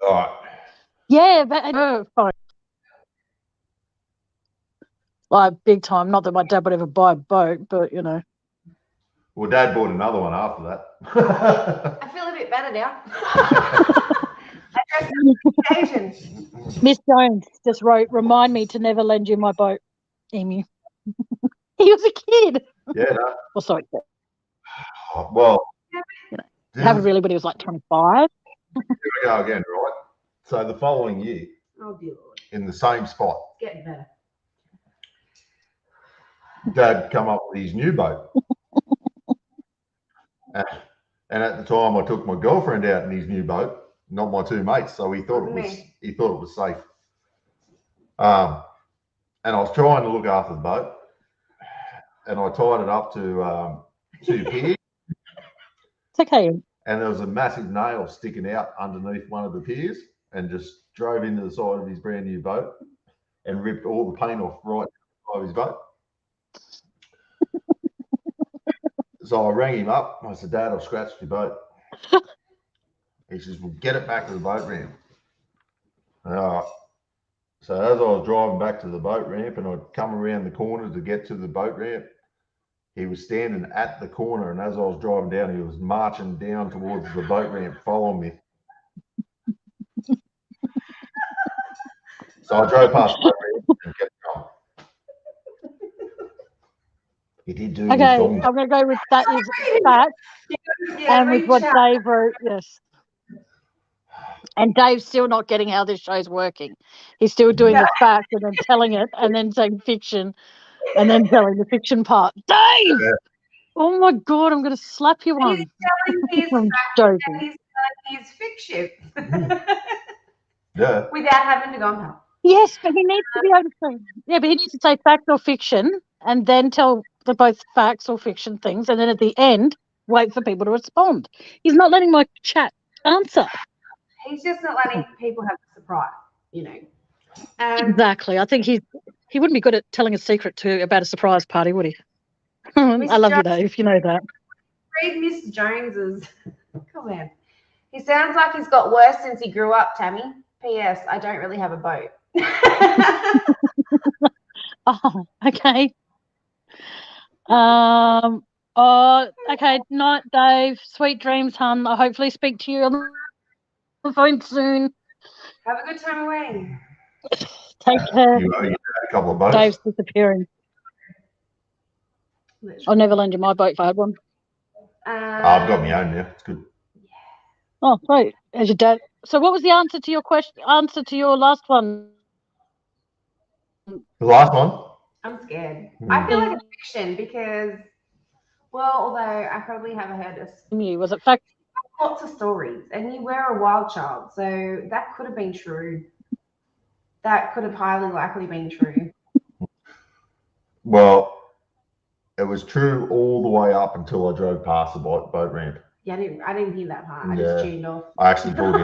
All right. Yeah, but fine. Like big time. Not that my dad would ever buy a boat, but you know. Well, Dad bought another one after that. I feel a bit better now. I dressed up occasions. Miss Jones just wrote, "Remind me to never lend you my boat, Emu." He was a kid. Yeah. No. Well, sorry. Well, Haven't really, but he was like 25. Here we go again, right? So the following year, Oh dear Lord. in the same spot, It's getting better. Dad come up with his new boat. And at the time, I took my girlfriend out in his new boat, not my two mates. So he thought it was safe. And I was trying to look after the boat, and I tied it up to two piers. It's okay. And there was a massive nail sticking out underneath one of the piers, and just drove into the side of his brand new boat and ripped all the paint off right of his boat. So I rang him up. I said, "Dad, I've scratched your boat." He says, "Well, get it back to the boat ramp." So as I was driving back to the boat ramp and I'd come around the corner to get to the boat ramp, he was standing at the corner, and as I was driving down, he was marching down towards the boat ramp, following me. So I drove past the boat ramp and kept going. He did do Okay, his thing. I'm going to go with that is fact. Yeah, And with what reach out. Dave wrote, yes. And Dave's still not getting how this show's working. He's still doing the fact and then telling it and then saying fiction and then telling the fiction part. Dave! Yeah. Oh my God, I'm going to slap you He's one. telling his I'm fact joking. and he's telling his fiction. Yeah. Without having to go on help. Yes, but he needs to be able to say, yeah, but he needs to say fact or fiction and then tell the both facts or fiction things. And then at the end, wait for people to respond. He's not letting my chat answer. He's just not letting people have a surprise, you know. Exactly. I think he wouldn't be good at telling a secret about a surprise party, would he? I love you, Dave. You know that. Read Miss Jones's comment. He sounds like he's got worse since he grew up, Tammy. P.S. I don't really have a boat. Oh, okay. Okay. Night, Dave. Sweet dreams, hun. I'll hopefully speak to you on the phone soon. Have a good time away. Take care. You had a couple of boats. Dave's disappearing. I'll never lend you my boat if I had one. I've got my own now. It's good. Oh, great. As your dad. So, what was the answer to your question? Answer to your last one? The last one? I'm scared. I feel like it's fiction because, well, although I probably haven't heard this. Was it fact? Lots of stories, and you were a wild child, so that could have been true. That could have highly likely been true. Well, it was true all the way up until I drove past the boat ramp. Yeah, I didn't hear that part. I just tuned off. I actually pulled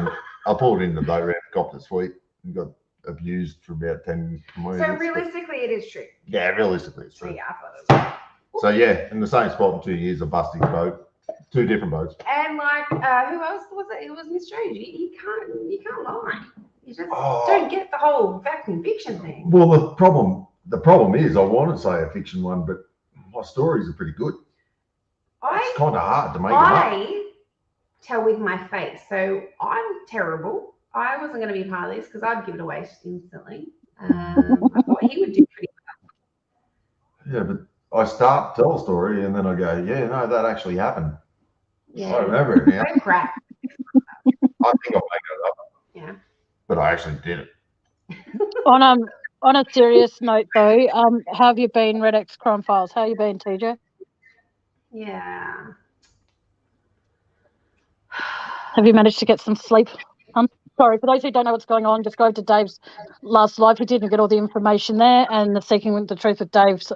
in the boat ramp, got the suite, and got abused for about 10 minutes. So realistically, it is true. Yeah, realistically, it's true. Yeah, I thought it was. So yeah, in the same spot in 2 years, I busted his boat. 2 different boats. And like, who else was it? It was Miss Jones. You can't lie. You just don't get the whole fact and fiction thing. Well, the problem is I want to say a fiction one, but my stories are pretty good. It's kind of hard to make them up. I tell with my face, so I'm terrible. I wasn't going to be part of this because I'd give it away instantly. I thought he would do pretty well. Yeah, but I start to tell a story and then I go, yeah, no, that actually happened. Yeah. I remember it now. Don't crap. I think I'll make it up. Yeah. But I actually did it. On on a serious note, though, how have you been, Red X Crime Files? How you been, TJ? Yeah. Have you managed to get some sleep? Sorry, for those who don't know what's going on, just go to Dave's last live he did and get all the information there. And the Seeking the Truth with Dave's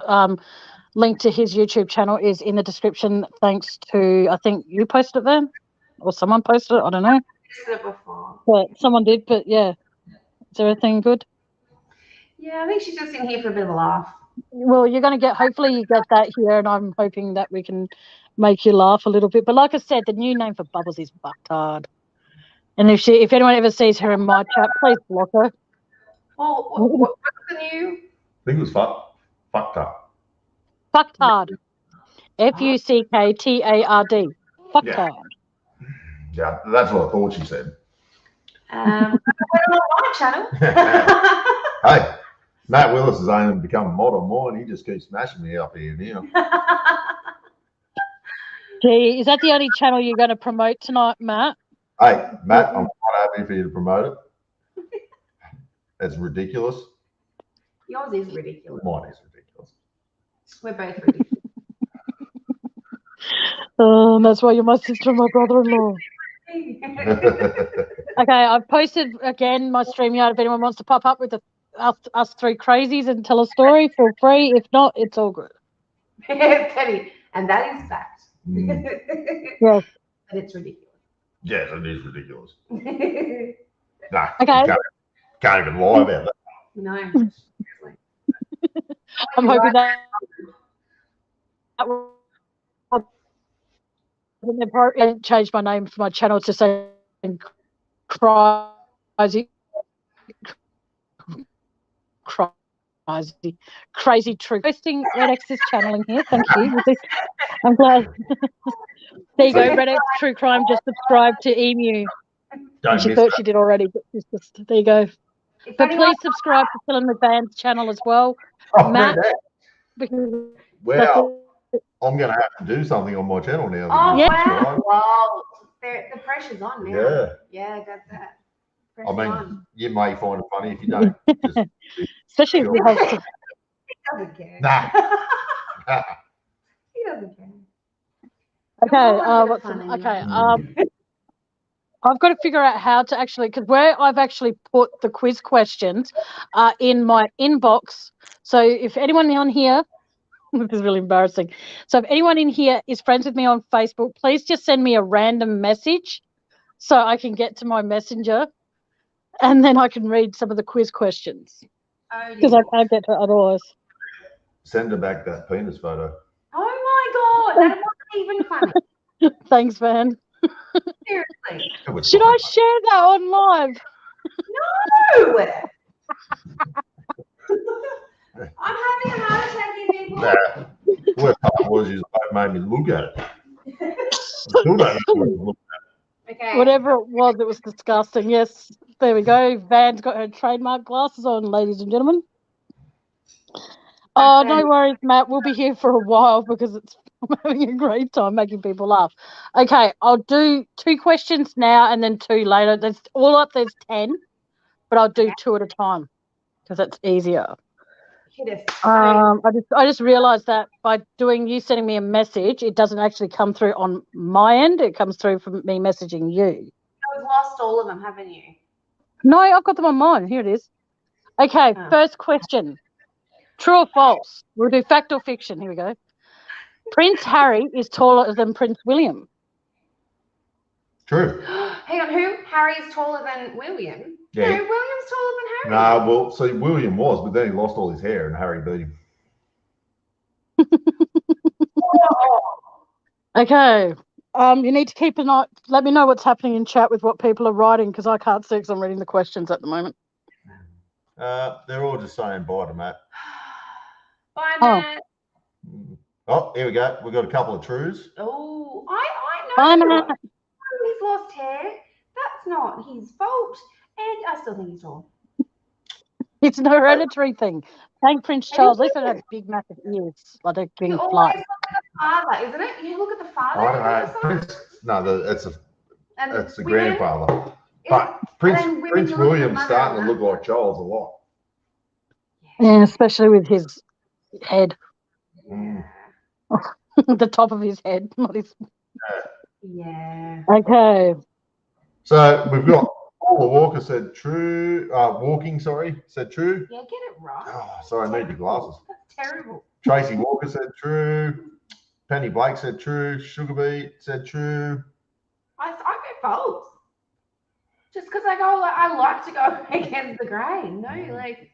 link to his YouTube channel is in the description. Thanks to, I think you posted it there, or someone posted it. I don't know. I've listed it before. But someone did. But yeah, is everything good? Yeah, I think she's just in here for a bit of a laugh. Well, you're going to get. Hopefully, you get that here, and I'm hoping that we can make you laugh a little bit. But like I said, the new name for Bubbles is Bucktard. And if anyone ever sees her in my chat, please block her. Well, what's the new? I think it was fucked up. Fucktard. Fucktard. Fucktard. Yeah, that's what I thought she said. On my channel. Hey, Matt Willis has only become a mod on more, and he just keeps smashing me up here and here. Gee, is that the only channel you're going to promote tonight, Matt? Hey, Matt, I'm quite happy for you to promote it. It's ridiculous. Yours is ridiculous. Mine is ridiculous. We're both ridiculous. That's why you're my sister and my brother-in-law. Okay, I've posted again my StreamYard. If anyone wants to pop up with us three crazies and tell a story, feel free. If not, it's all good. Penny, and that is fact. Yes. But it's ridiculous. Yes, it is ridiculous. No. Nah, Okay. you can't even lie about that. I'm hoping that I changed my name for my channel to say crazy true. Posting Red X's channeling here. Thank you. I'm glad. There you go. Red X True Crime just subscribed to Emu. She thought she did already, but she's just there you go. But please subscribe to Still in the Band's channel as well, Matt. Because well, I'm going to have to do something on my channel now. Oh, yeah. Wow. The pressure's on now. Yeah, that's that. I mean, you may find it funny if you don't. Especially if you have to. He doesn't care. Nah. He doesn't care. Okay. I've got to figure out how to actually, because where I've actually put the quiz questions in my inbox. So if anyone on here, this is really embarrassing. So if anyone in here is friends with me on Facebook, please just send me a random message so I can get to my messenger and then I can read some of the quiz questions. Because I can't get to it otherwise. Send her back that penis photo. Oh my God, that wasn't even funny. Thanks, Van. Seriously. Should I share that on live? No! I'm having a heart attack here, people. Nah. The worst part was you made me look at it. Still don't know what to look at. Okay. Whatever it was disgusting. Yes, there we go. Van's got her trademark glasses on, ladies and gentlemen. Oh, no worries, Matt. We'll be here for a while because I'm having a great time making people laugh. Okay, I'll do 2 questions now and then 2 later. There's 10, but I'll do 2 at a time because that's easier. I just realised that by you sending me a message, it doesn't actually come through on my end. It comes through from me messaging you. You've lost all of them, haven't you? No, I've got them on mine. Here it is. Okay, First question. True or false? We'll do fact or fiction. Here we go. Prince Harry is taller than Prince William. True. Hang on, who? Harry is taller than William? Yeah. No, William's taller than Harry. Nah, well, see, William was, but then he lost all his hair and Harry beat him. Okay. You need to keep an eye. Let me know what's happening in chat with what people are writing because I can't see because I'm reading the questions at the moment. They're all just saying bye to Matt. Bye, Matt. Oh, here we go. We've got a couple of trues. Oh, I know. Bye, Matt. He's lost hair. That's not his fault. And I still think he's tall. It's an hereditary thing. Thank Prince Charles. At least I have big, massive ears. Like a king fly. Look at the father, isn't it? You look at the father. I don't know. It's the grandfather. But Prince William's starting to look like Charles a lot. Yeah. Yeah, especially with his head, Mm. the top of his head, not his. Yeah. Okay. So we've got Paula Walker said true. Walking, sorry, said true. Yeah, get it right. Oh, sorry, I need your glasses. That's terrible. Tracy Walker said true. Penny Blake said true. Sugarbeat said true. I go false. Just because I like to go against the grain. No, like.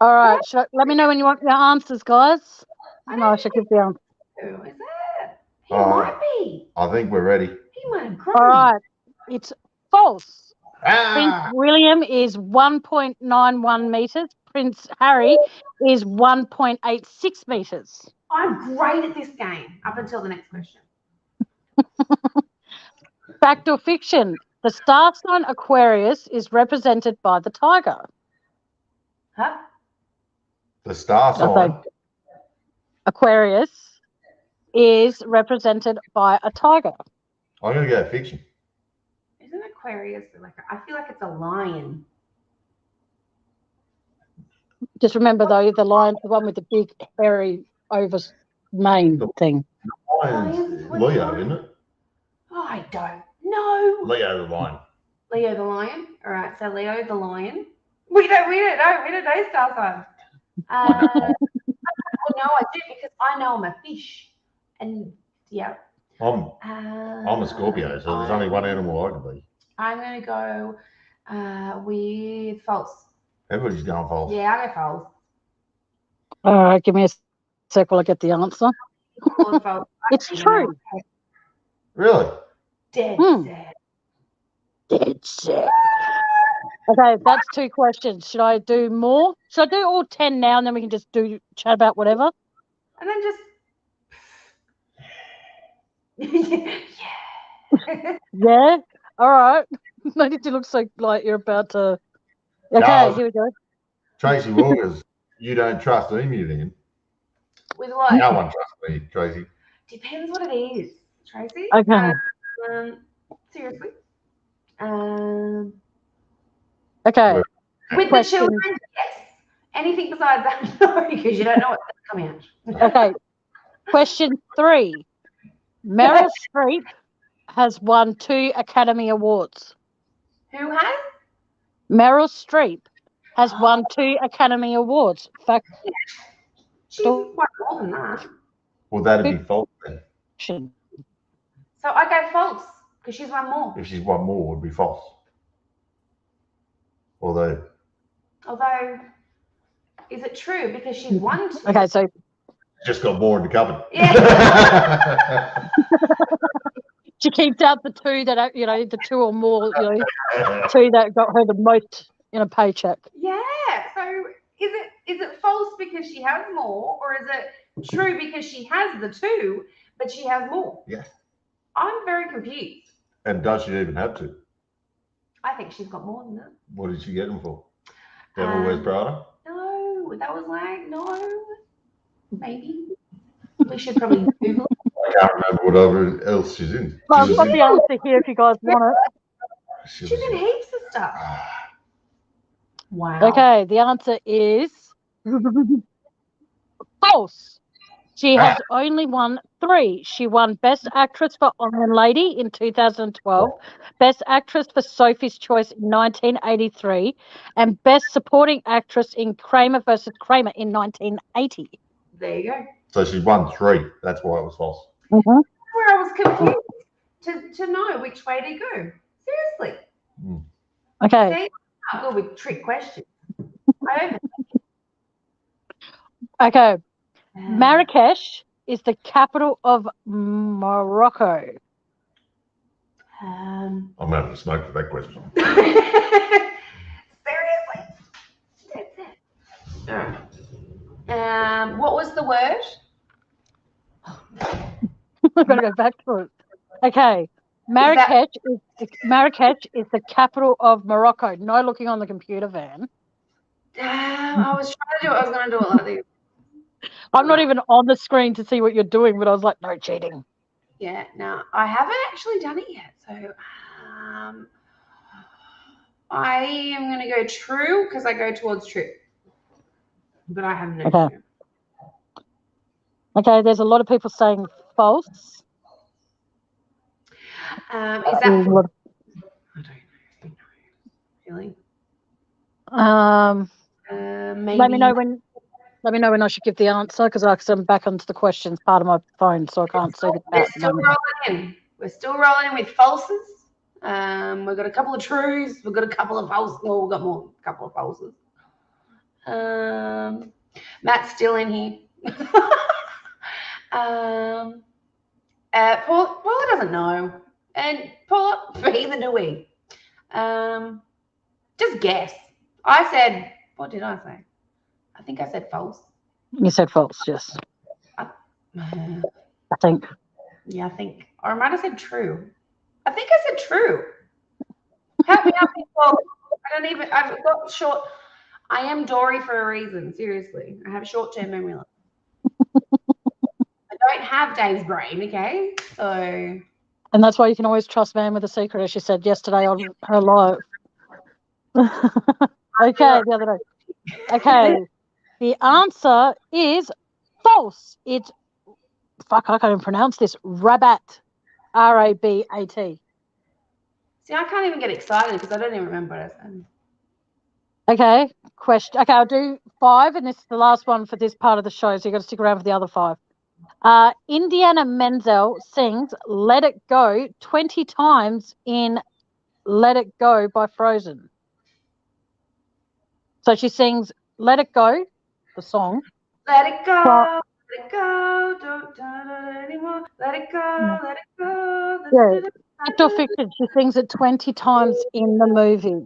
All right. Let me know when you want your answers, guys. I And I should give the answer. don't know. Is it? He might be. I think we're ready. He might have grown. All right. It's false. Prince Ah! William is 1.91 meters. Prince Harry is 1.86 meters. I'm great at this game up until the next question. Fact or fiction? The star sign Aquarius is represented by the tiger. Huh? The star sign. Aquarius is represented by a tiger. I'm going to go fiction. Isn't Aquarius like? I feel like it's a lion. Just remember though, the lion, the one with the big hairy over mane thing. Lion's Leo, isn't it? Oh, I don't know. Leo the lion. Leo the lion. All right, so Leo the lion. We don't know star signs. Well, no, I do because I know I'm a fish, and yeah. I'm a Scorpio, so there's only one animal I can be. I'm gonna go with false. Everybody's going false. Yeah, I go false. All right, give me a sec while I get the answer. False. It's true. Really? Dead set. Dead set. Okay, that's 2 questions. Should I do more? Should I do all 10 now and then we can just chat about whatever? And then just Yeah? All right. No need to look so like you're about to. Okay, here we go. Tracy Walker's You Don't Trust Emu then. With what? No one trusts me, Tracy. Depends what it is, Tracy. Okay. Seriously. Okay. With the children, yes. Anything besides that, no, because you don't know what's coming out. Okay. Question 3. Meryl Streep has won 2 Academy Awards. Who has? Meryl Streep has won 2 Academy Awards. Fact. She's won more than that. Well, that'd be false then. So I go false because she's won more. If she's won more, it would be false. Although, is it true because she's won 2? Okay, so just got more in the cupboard. Yeah. she keeps out the 2 that are, the 2 or more, 2 that got her the most in a paycheck. Yeah. So is it false because she has more, or is it true because she has the 2, but she has more? Yeah. I'm very confused. And does she even have to? I think she's got more than that. What did she get them for? Devil Wears Prada? No, that was like, no. Maybe. We should probably Google it. I can't remember whatever else she's in. Well, I've got the answer here if you guys want it. She's in heaps of stuff. Wow. Okay, the answer is false. She has only won 3. She won Best Actress for Iron Lady in 2012, Best Actress for Sophie's Choice in 1983, and Best Supporting Actress in Kramer versus Kramer in 1980. There you go. So she's won 3. That's why it was false. Mm-hmm. Where I was confused to know which way to go. Seriously. Okay. See, I'm good with trick questions. Okay. Marrakesh is the capital of Morocco. I'm having a smoke for that question. Seriously? That's it. What was the word? I've got to go back to it. Okay. Marrakesh is the capital of Morocco. No looking on the computer, Van. I was trying to do it. I was going to do it like this. I'm not even on the screen to see what you're doing, but I was like, no cheating. Yeah, no, I haven't actually done it yet. So I am going to go true because I go towards true. but I have no Okay. idea. Okay, there's a lot of people saying false. Is that? I don't know. Really? Maybe. Let me know when I should give the answer, because I'm back onto the questions part of my phone, so I can't see the chat. We're still rolling in. We're still rolling in with falses. We've got a couple of trues. We've got a couple of falses. Well, we've got more. A couple of falses. Matt's still in here. Paula doesn't know, and Paula, neither do we. Just guess. I said, what did I say? I think I said false. You said false, yes. I think. Yeah, I think. Or I might have said true. I think I said true. Help me out, people. I've got short. I am Dory for a reason, seriously. I have short-term memory loss. I don't have Dave's brain, okay? So. And that's why you can always trust Man with a Secret, as she said yesterday on her live. Okay, the other day. Okay, the answer is false. It's, fuck, I can't even pronounce this. Rabat. R-A-B-A-T. See, I can't even get excited because I don't even remember what I said. Okay, question. Okay, I'll do 5, and this is the last one for this part of the show, so you've got to stick around for the other 5. Indiana Menzel sings Let It Go 20 times in Let It Go by Frozen. So she sings Let It Go, the song. Let it go, let it go, don't do it anymore. Let it go, let it go. Yeah, fact or fiction, she sings it 20 times in the movie.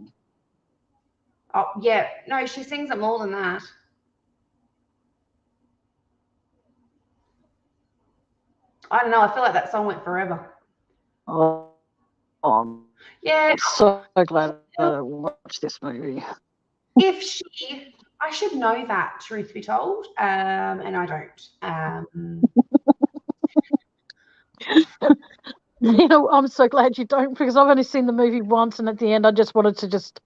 Oh, yeah. No, she sings it more than that. I don't know. I feel like that song went forever. Oh, yeah. I'm so glad I watched this movie. I should know that, truth be told, and I don't. You know, I'm so glad you don't, because I've only seen the movie once, and at the end I just wanted to just.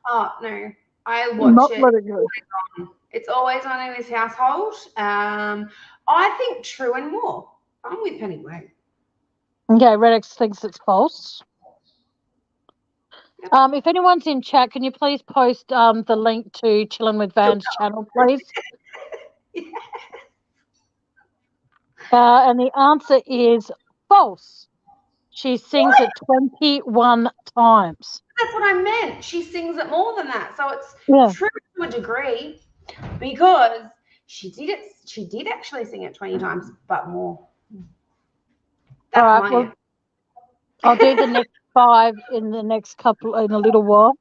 Oh no, I watch not it. Let It Go. It's always on in this household. I think true and more. I'm with Penny Black. Okay, Redex thinks it's false. If anyone's in chat, can you please post the link to Chillin' with Van's channel, please? Yeah. And the answer is false. She sings it 21 times. That's what I meant. She sings it more than that. So it's true to a degree, because she did actually sing it 20 times, but more. That's all right, well, I'll do the next 5 in a little while.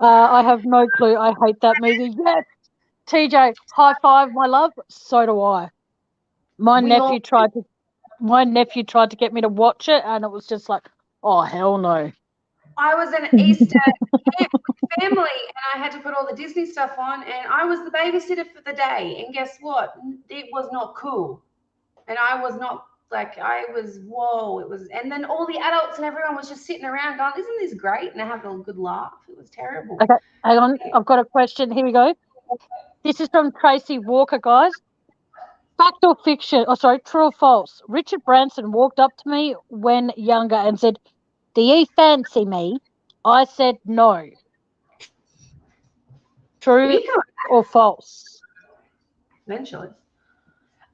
I have no clue. I hate that movie. Yes, TJ, high five, my love. So do I. My nephew tried to get me to watch it, and it was just like, oh hell no. I was in Easter camp with family, and I had to put all the Disney stuff on, and I was the babysitter for the day. And guess what? It was not cool, and I was not. Whoa, it was, and then all the adults and everyone was just sitting around going, isn't this great? And I had a good laugh. It was terrible. Okay, hang on. I've got a question. Here we go. This is from Tracy Walker, guys. Fact or fiction? Oh, sorry, true or false? Richard Branson walked up to me when younger and said, do you fancy me? I said no. True or false? Eventually.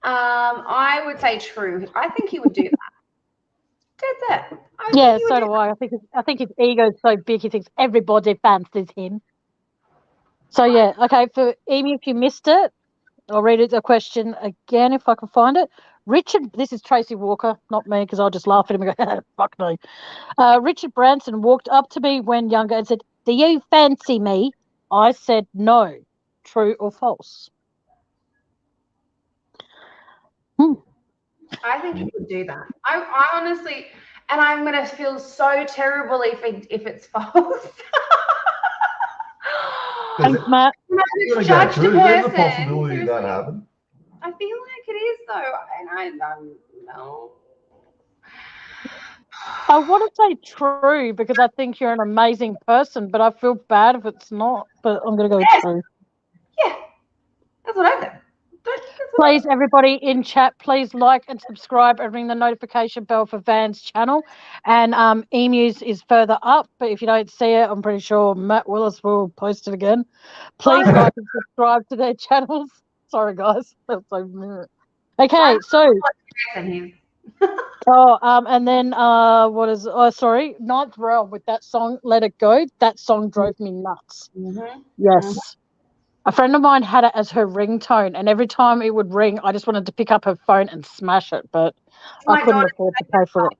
I would say true. I think he would do that. Did that? Yeah, so do I. I think his ego is so big he thinks everybody fancies him. So yeah, okay. For Amy, if you missed it, I'll read the question again if I can find it. This is Tracy Walker, not me, because I'll just laugh at him and go, fuck no. Richard Branson walked up to me when younger and said, do you fancy me? I said no. True or false? I think he would do that. I honestly, and I'm going to feel so terrible if it's false. Thanks, Matt. There's a possibility that happened. I feel like it is, though, and I don't know. I want to say true because I think you're an amazing person, but I feel bad if it's not. But I'm going to go with true. Yeah. That's what I said. Don't you think that's what Please, everybody in chat, please like and subscribe and ring the notification bell for Van's channel. And Emu's is further up, but if you don't see it, I'm pretty sure Matt Willis will post it again. Please like and subscribe to their channels. Sorry, guys. That's so okay, so him? and then sorry, Ninth Realm with that song Let It Go. That song drove me nuts. Mm-hmm. Yes. A friend of mine had it as her ringtone, and every time it would ring, I just wanted to pick up her phone and smash it, but I couldn't afford to pay for it.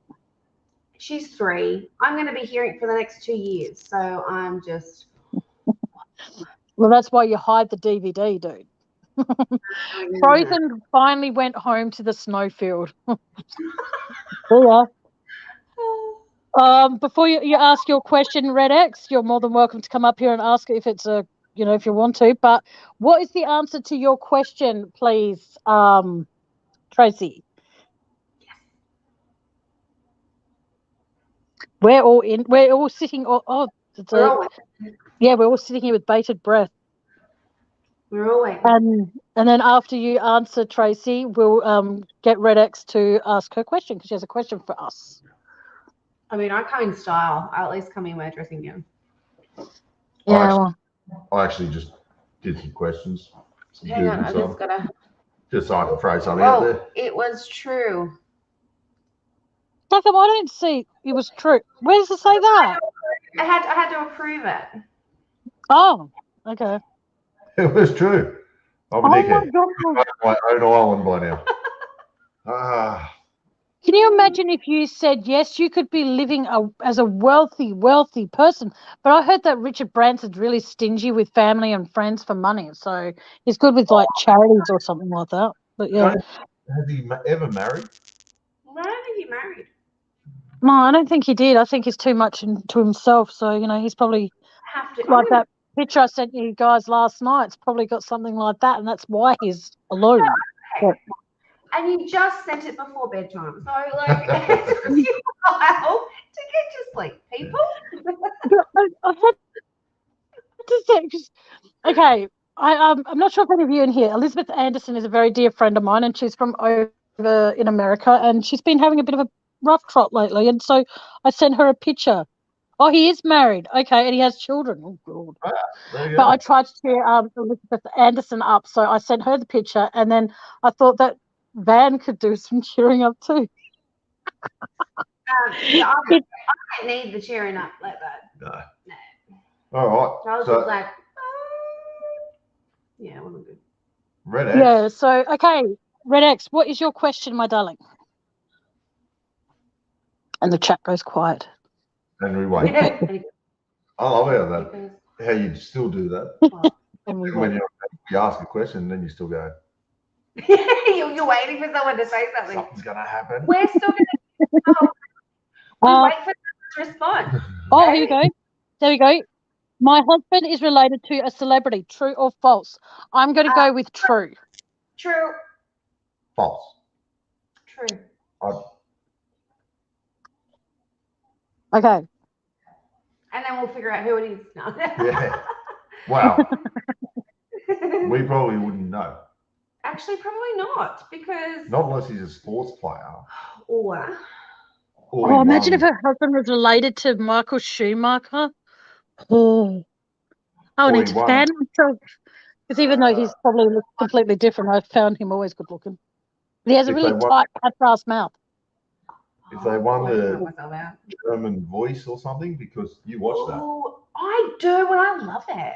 She's 3. I'm going to be hearing it for the next 2 years, so I'm just. Well, that's why you hide the DVD, dude. Frozen finally went home to the snowfield. Yeah. Before you ask your question, Red X, you're more than welcome to come up here and ask if it's if you want to. But what is the answer to your question, please, Tracy? We're all sitting. Yeah, we're all sitting here with bated breath. We're all waiting. And then after you answer, Tracy, we'll get Red X to ask her question because she has a question for us. I mean, I come in style. I'll at least come in my dressing gown. Yeah. I actually just did some questions. Hang on, I just gotta. Just so I can throw something out there. It was true. How come I don't see it was true? Where does it say that? I had to approve it. Oh, okay. It was true. I'm a dickhead. My own island by now. Can you imagine if you said yes, you could be living as a wealthy person? But I heard that Richard Branson's really stingy with family and friends for money, so he's good with like charities or something like that. But yeah, has he ever married? I don't think he married. No, I don't think he did. I think he's too much into himself. So he's probably like that picture I sent you guys last night. It's probably got something like that, and that's why he's alone. Okay. And you just sent it before bedtime, so like it took you a while to get to sleep, people. I had to say, okay. I'm not sure if any of you in here. Elizabeth Anderson is a very dear friend of mine, and she's from over in America, and she's been having a bit of a rough trot lately. And so I sent her a picture. Oh, he is married. Okay, and he has children. Oh, God. But I tried to cheer Elizabeth Anderson up, so I sent her the picture, and then I thought that Van could do some cheering up too. I don't need the cheering up like that. No. All right. I was just like, yeah, it wasn't good. Red X. Yeah, so, okay, Red X, what is your question, my darling? And the chat goes quiet. And we wait. I love how you still do that. When you ask a question, then you still go. You're waiting for someone to say something. Something's going to happen. We're still going to wait for someone to respond. Oh, here we go. There we go. My husband is related to a celebrity. True or false? I'm going to go with true. True. False. True. Okay. And then we'll figure out who it is. No. Yeah. Wow. We probably wouldn't know. Actually, probably not, because not unless he's a sports player. Or imagine if her husband was related to Michael Schumacher. Oh, I would need to fan myself. Because even though he's probably completely different, I found him always good looking. But he has a really tight, cat's mouth. If they won the German Voice or something, because you watch that. I do, and I love it.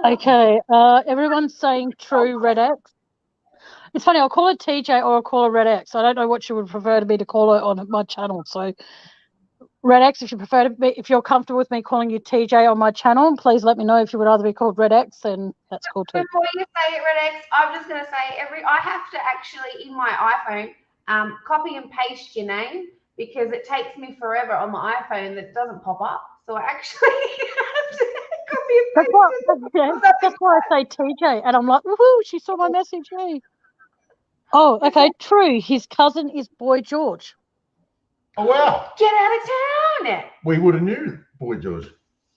Okay, everyone's saying true, Red X. It's funny, I'll call her TJ or I'll call her Red X. I don't know what you would prefer to me to call her on my channel. So, Red X, if you prefer to be, if you're comfortable with me calling you TJ on my channel, please let me know. If you would rather be called Red X, then that's cool too. Before you say it, Red X, I'm just going to say I have to actually, in my iPhone, copy and paste your name because it takes me forever on my iPhone that doesn't pop up. So I actually have to copy and paste. That's why I say TJ, and I'm like, woohoo! She saw my message. Hey. Oh, okay, true. His cousin is Boy George. Oh wow! Get out of town! We would have knew Boy George.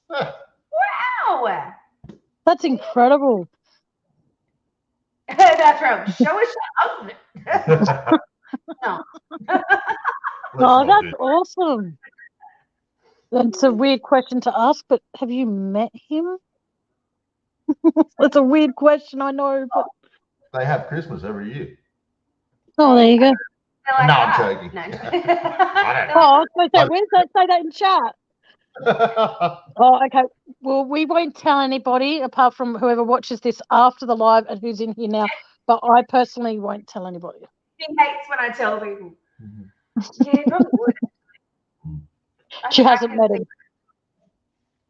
Wow! That's incredible. That's right. Show us your husband. No. Oh, that's awesome. That's a weird question to ask, but have you met him? That's a weird question, I know, but They have Christmas every year. there you go. They're like, No, I'm ah. joking. No. I Oh, I was going to say, where's that? Say that in chat. don't. Oh, okay. Well, we won't tell anybody apart from whoever watches this after the live and who's in here now. But I personally won't tell anybody. He hates when I tell people. Yeah, he probably would. She hasn't met him.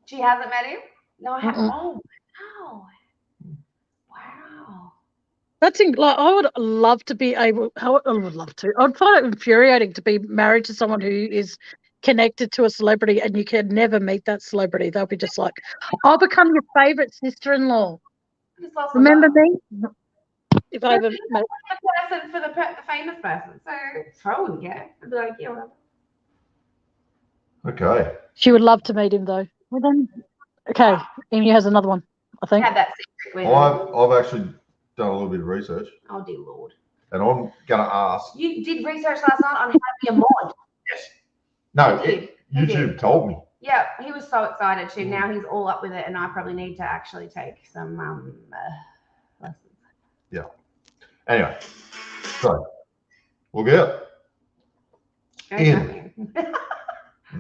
She hasn't met him? No, I haven't. Mm-mm. Oh, wow. Wow. That's like I would love to be able. I would love to. I'd find it infuriating to be married to someone who is connected to a celebrity and you can never meet that celebrity. They'll be just like, "I'll become your favorite sister-in-law." Just lost Remember the me? If I ever met. person for the famous person. So I wouldn't care. I'd be like, yeah, whatever. Okay. She would love to meet him though. Well then, okay. Amy has another one, I think. Had that secret. I've actually done a little bit of research, Oh dear Lord. and I'm going to ask. You did research last night on how to be a mod. Yes. No, He did. He YouTube did. told me. Yeah, he was so excited too. Now he's all up with it, and I probably need to actually take some lessons. Yeah. Anyway, so we'll get in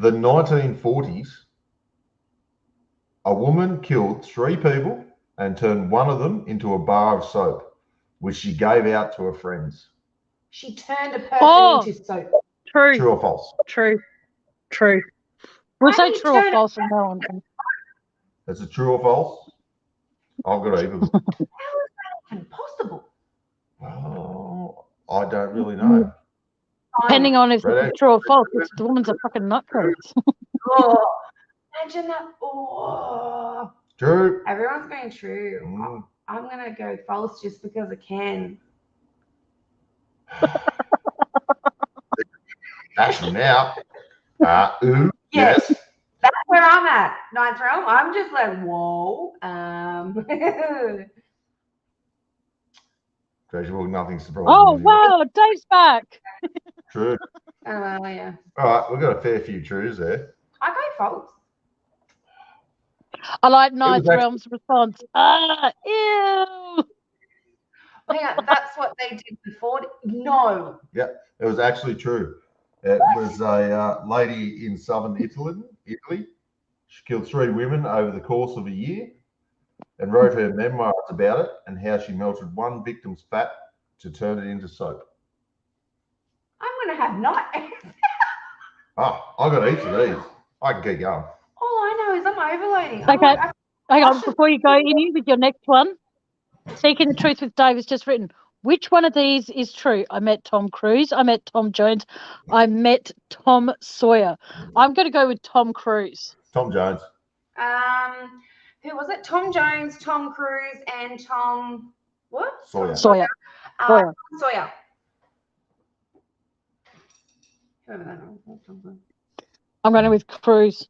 the 1940s. A woman killed 3 people and turned one of them into a bar of soap, which she gave out to her friends. She turned a person into soap. True. True or false? True. We'll say true or false from now on. Is it true or false? I've got either. How is that even possible? Oh, I don't really know. Depending on if it's true or false, if the woman's a fucking nutcase. Oh, imagine that. Oh. True. Everyone's going true. I'm going to go false just because I can. Actually, now. Yes. That's where I'm at. Ninth realm. I'm just like, whoa. Gradual, nothing surprising. Oh, wow. Dave's back. True. Yeah. All right, we've got a fair few trues there. I go false. I like Ninth Realm's response. Ew. Hang on, that's what they did before. No. Yeah, it was actually true. It was a lady in southern Italy. She killed 3 women over the course of a year and wrote her memoirs about it and how she melted one victim's fat to turn it into soap. I'm going to have not. I got heaps of these. I can keep going. All I know is I'm overloading. Okay, hang on. Before you go in with your next one, Seeking the Truth with Dave has just written, which one of these is true? I met Tom Cruise. I met Tom Jones. I met Tom Sawyer. I'm going to go with Tom Cruise. Tom Jones. Who was it? Tom Jones, Tom Cruise, and Tom what? Sawyer. Sawyer. Sawyer. I'm going with Cruise.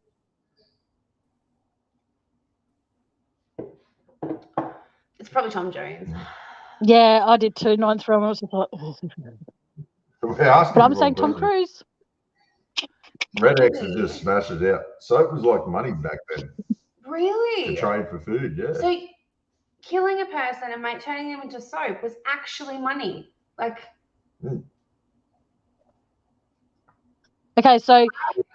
It's probably Tom Jones. Yeah, I did too. Ninth Realm. I was just like, oh. But I'm saying Tom Cruise. Red X has just smashed it out. Soap was like money back then. Really? To trade for food, yeah. So killing a person and turning them into soap was actually money. Like. Okay, so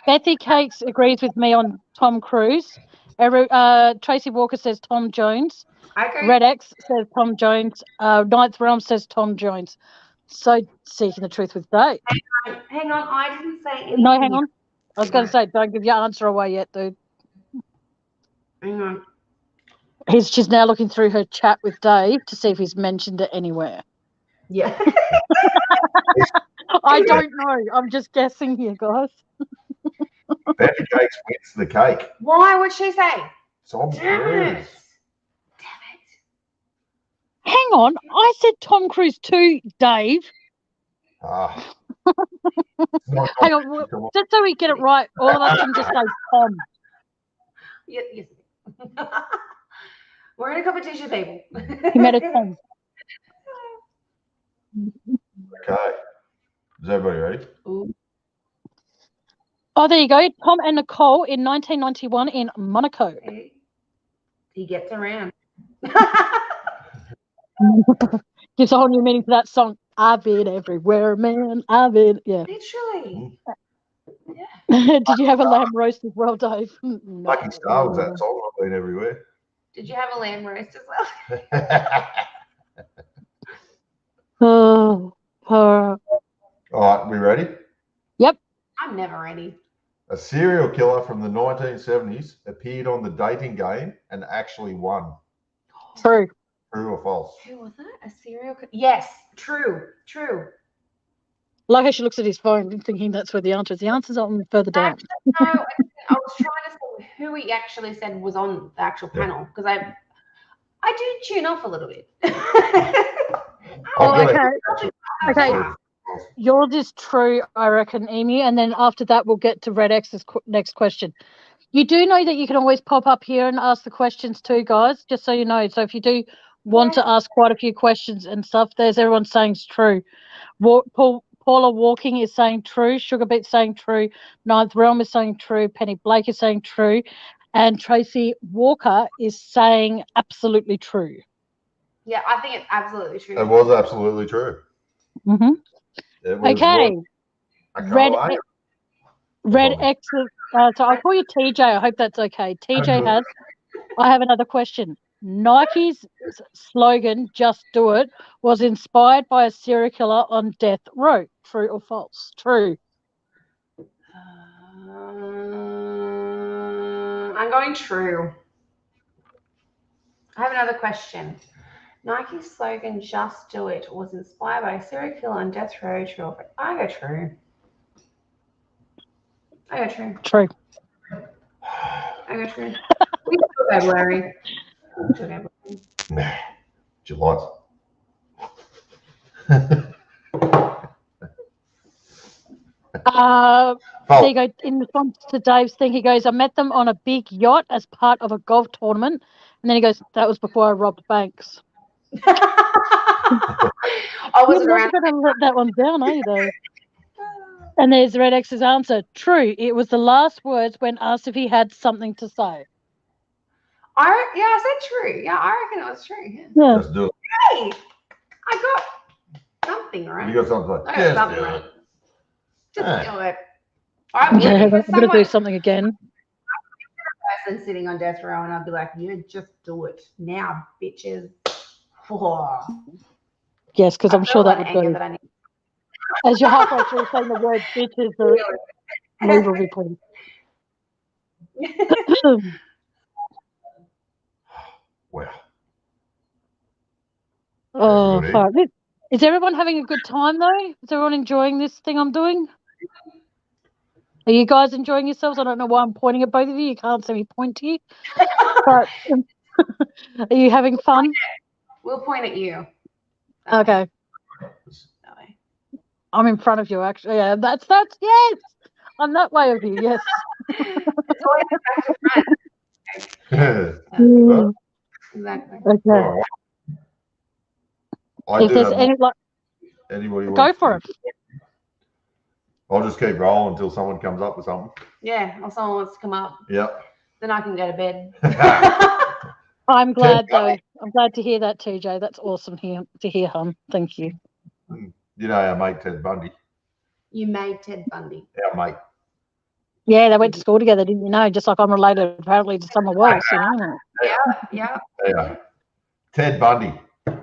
Bethy Cakes agrees with me on Tom Cruise. Tracy Walker says Tom Jones. Okay. Red X says Tom Jones. Ninth Realm says Tom Jones. So Seeking the Truth with Dave. Hang on. I didn't say anything. No, hang on. I was going to say, don't give your answer away yet, dude. Hang on. She's now looking through her chat with Dave to see if he's mentioned it anywhere. Yeah. I don't know. I'm just guessing here, guys. Betty Cakes wins the cake. Why would she say? Tom Cruise. Damn it. Hang on. I said Tom Cruise too, Dave. Hang on. Just so we get it right, all of us can just say Tom. Yes. We're in a competition, people. You met a Tom. Okay. Is everybody ready? Ooh. Oh, there you go. Tom and Nicole in 1991 in Monaco. He gets around. Gives a whole new meaning to that song. I've been everywhere, man. I've been, yeah. Literally. Did you have a lamb roast as well, Dave? No. Lucky Star was that song. I've been everywhere. Did you have a lamb roast as well? Oh, All right, we ready? yep. I'm never ready. A serial killer from the 1970s appeared on the dating game and actually won. True. True or false? Who was that? A serial killer? Yes. True. Like how she looks at his phone thinking that's where the answer is. The answer's on further down. Actually, no, I was trying to say who he actually said was on the actual panel because I do tune off a little bit. Oh, okay. Okay. Yours is true, I reckon, Amy. And then after that, we'll get to Red X's next question. You do know that you can always pop up here and ask the questions too, guys, just so you know. So if you do want to ask quite a few questions and stuff, there's everyone saying it's true. Paula Walking is saying true. Sugar Beat's saying true. Ninth Realm is saying true. Penny Blake is saying true. And Tracy Walker is saying absolutely true. Yeah, I think it's absolutely true. It was absolutely true. Mm-hmm. Okay. Red X. So I'll call you TJ. I hope that's okay. TJ has. I have another question. Nike's slogan, "Just Do It," was inspired by a serial killer on death row. True or false? True. I'm going true. I have another question. Nike's slogan, "Just Do It," was inspired by a serial killer on death row. True or false? I go true. True. We still February. July. There you go. In response to Dave's thing, he goes, "I met them on a big yacht as part of a golf tournament," and then he goes, "That was before I robbed banks." I wasn't You're around. never going to let that one down, are you, though? And there's Red X's answer. True. It was the last words when asked if he had something to say. I said true. Yeah, I reckon it was true. Yeah. Just do it. Hey, I got something right. You got something to say. I got something right. Just do it. All right, Okay, I'm going to do something again. Person sitting on death row, and I'd be like, "You just do it now, bitches." Oh. Yes, because I'm sure that would go. That As you're halfway through saying the word bitches, leave a report. Well. Oh, fuck. Is everyone having a good time, though? Is everyone enjoying this thing I'm doing? Are you guys enjoying yourselves? I don't know why I'm pointing at both of you. You can't see me point to you. But are you having fun? We'll point at you. Okay. I'm in front of you, actually. Yeah, that's yes. I'm that way of you, yes. It's always back to front. Exactly. Okay. Right. If there's anybody go for it. I'll just keep rolling until someone comes up with something. Yeah, or someone wants to come up. Yep. Then I can go to bed. I'm glad, though. I'm glad to hear that, TJ. That's awesome to hear, hon. Thank you. You know our mate Ted Bundy. You made Ted Bundy. Our mate. Yeah, they went to school together, didn't you know? Just like I'm related apparently to someone else, you know. Yeah. Ted Bundy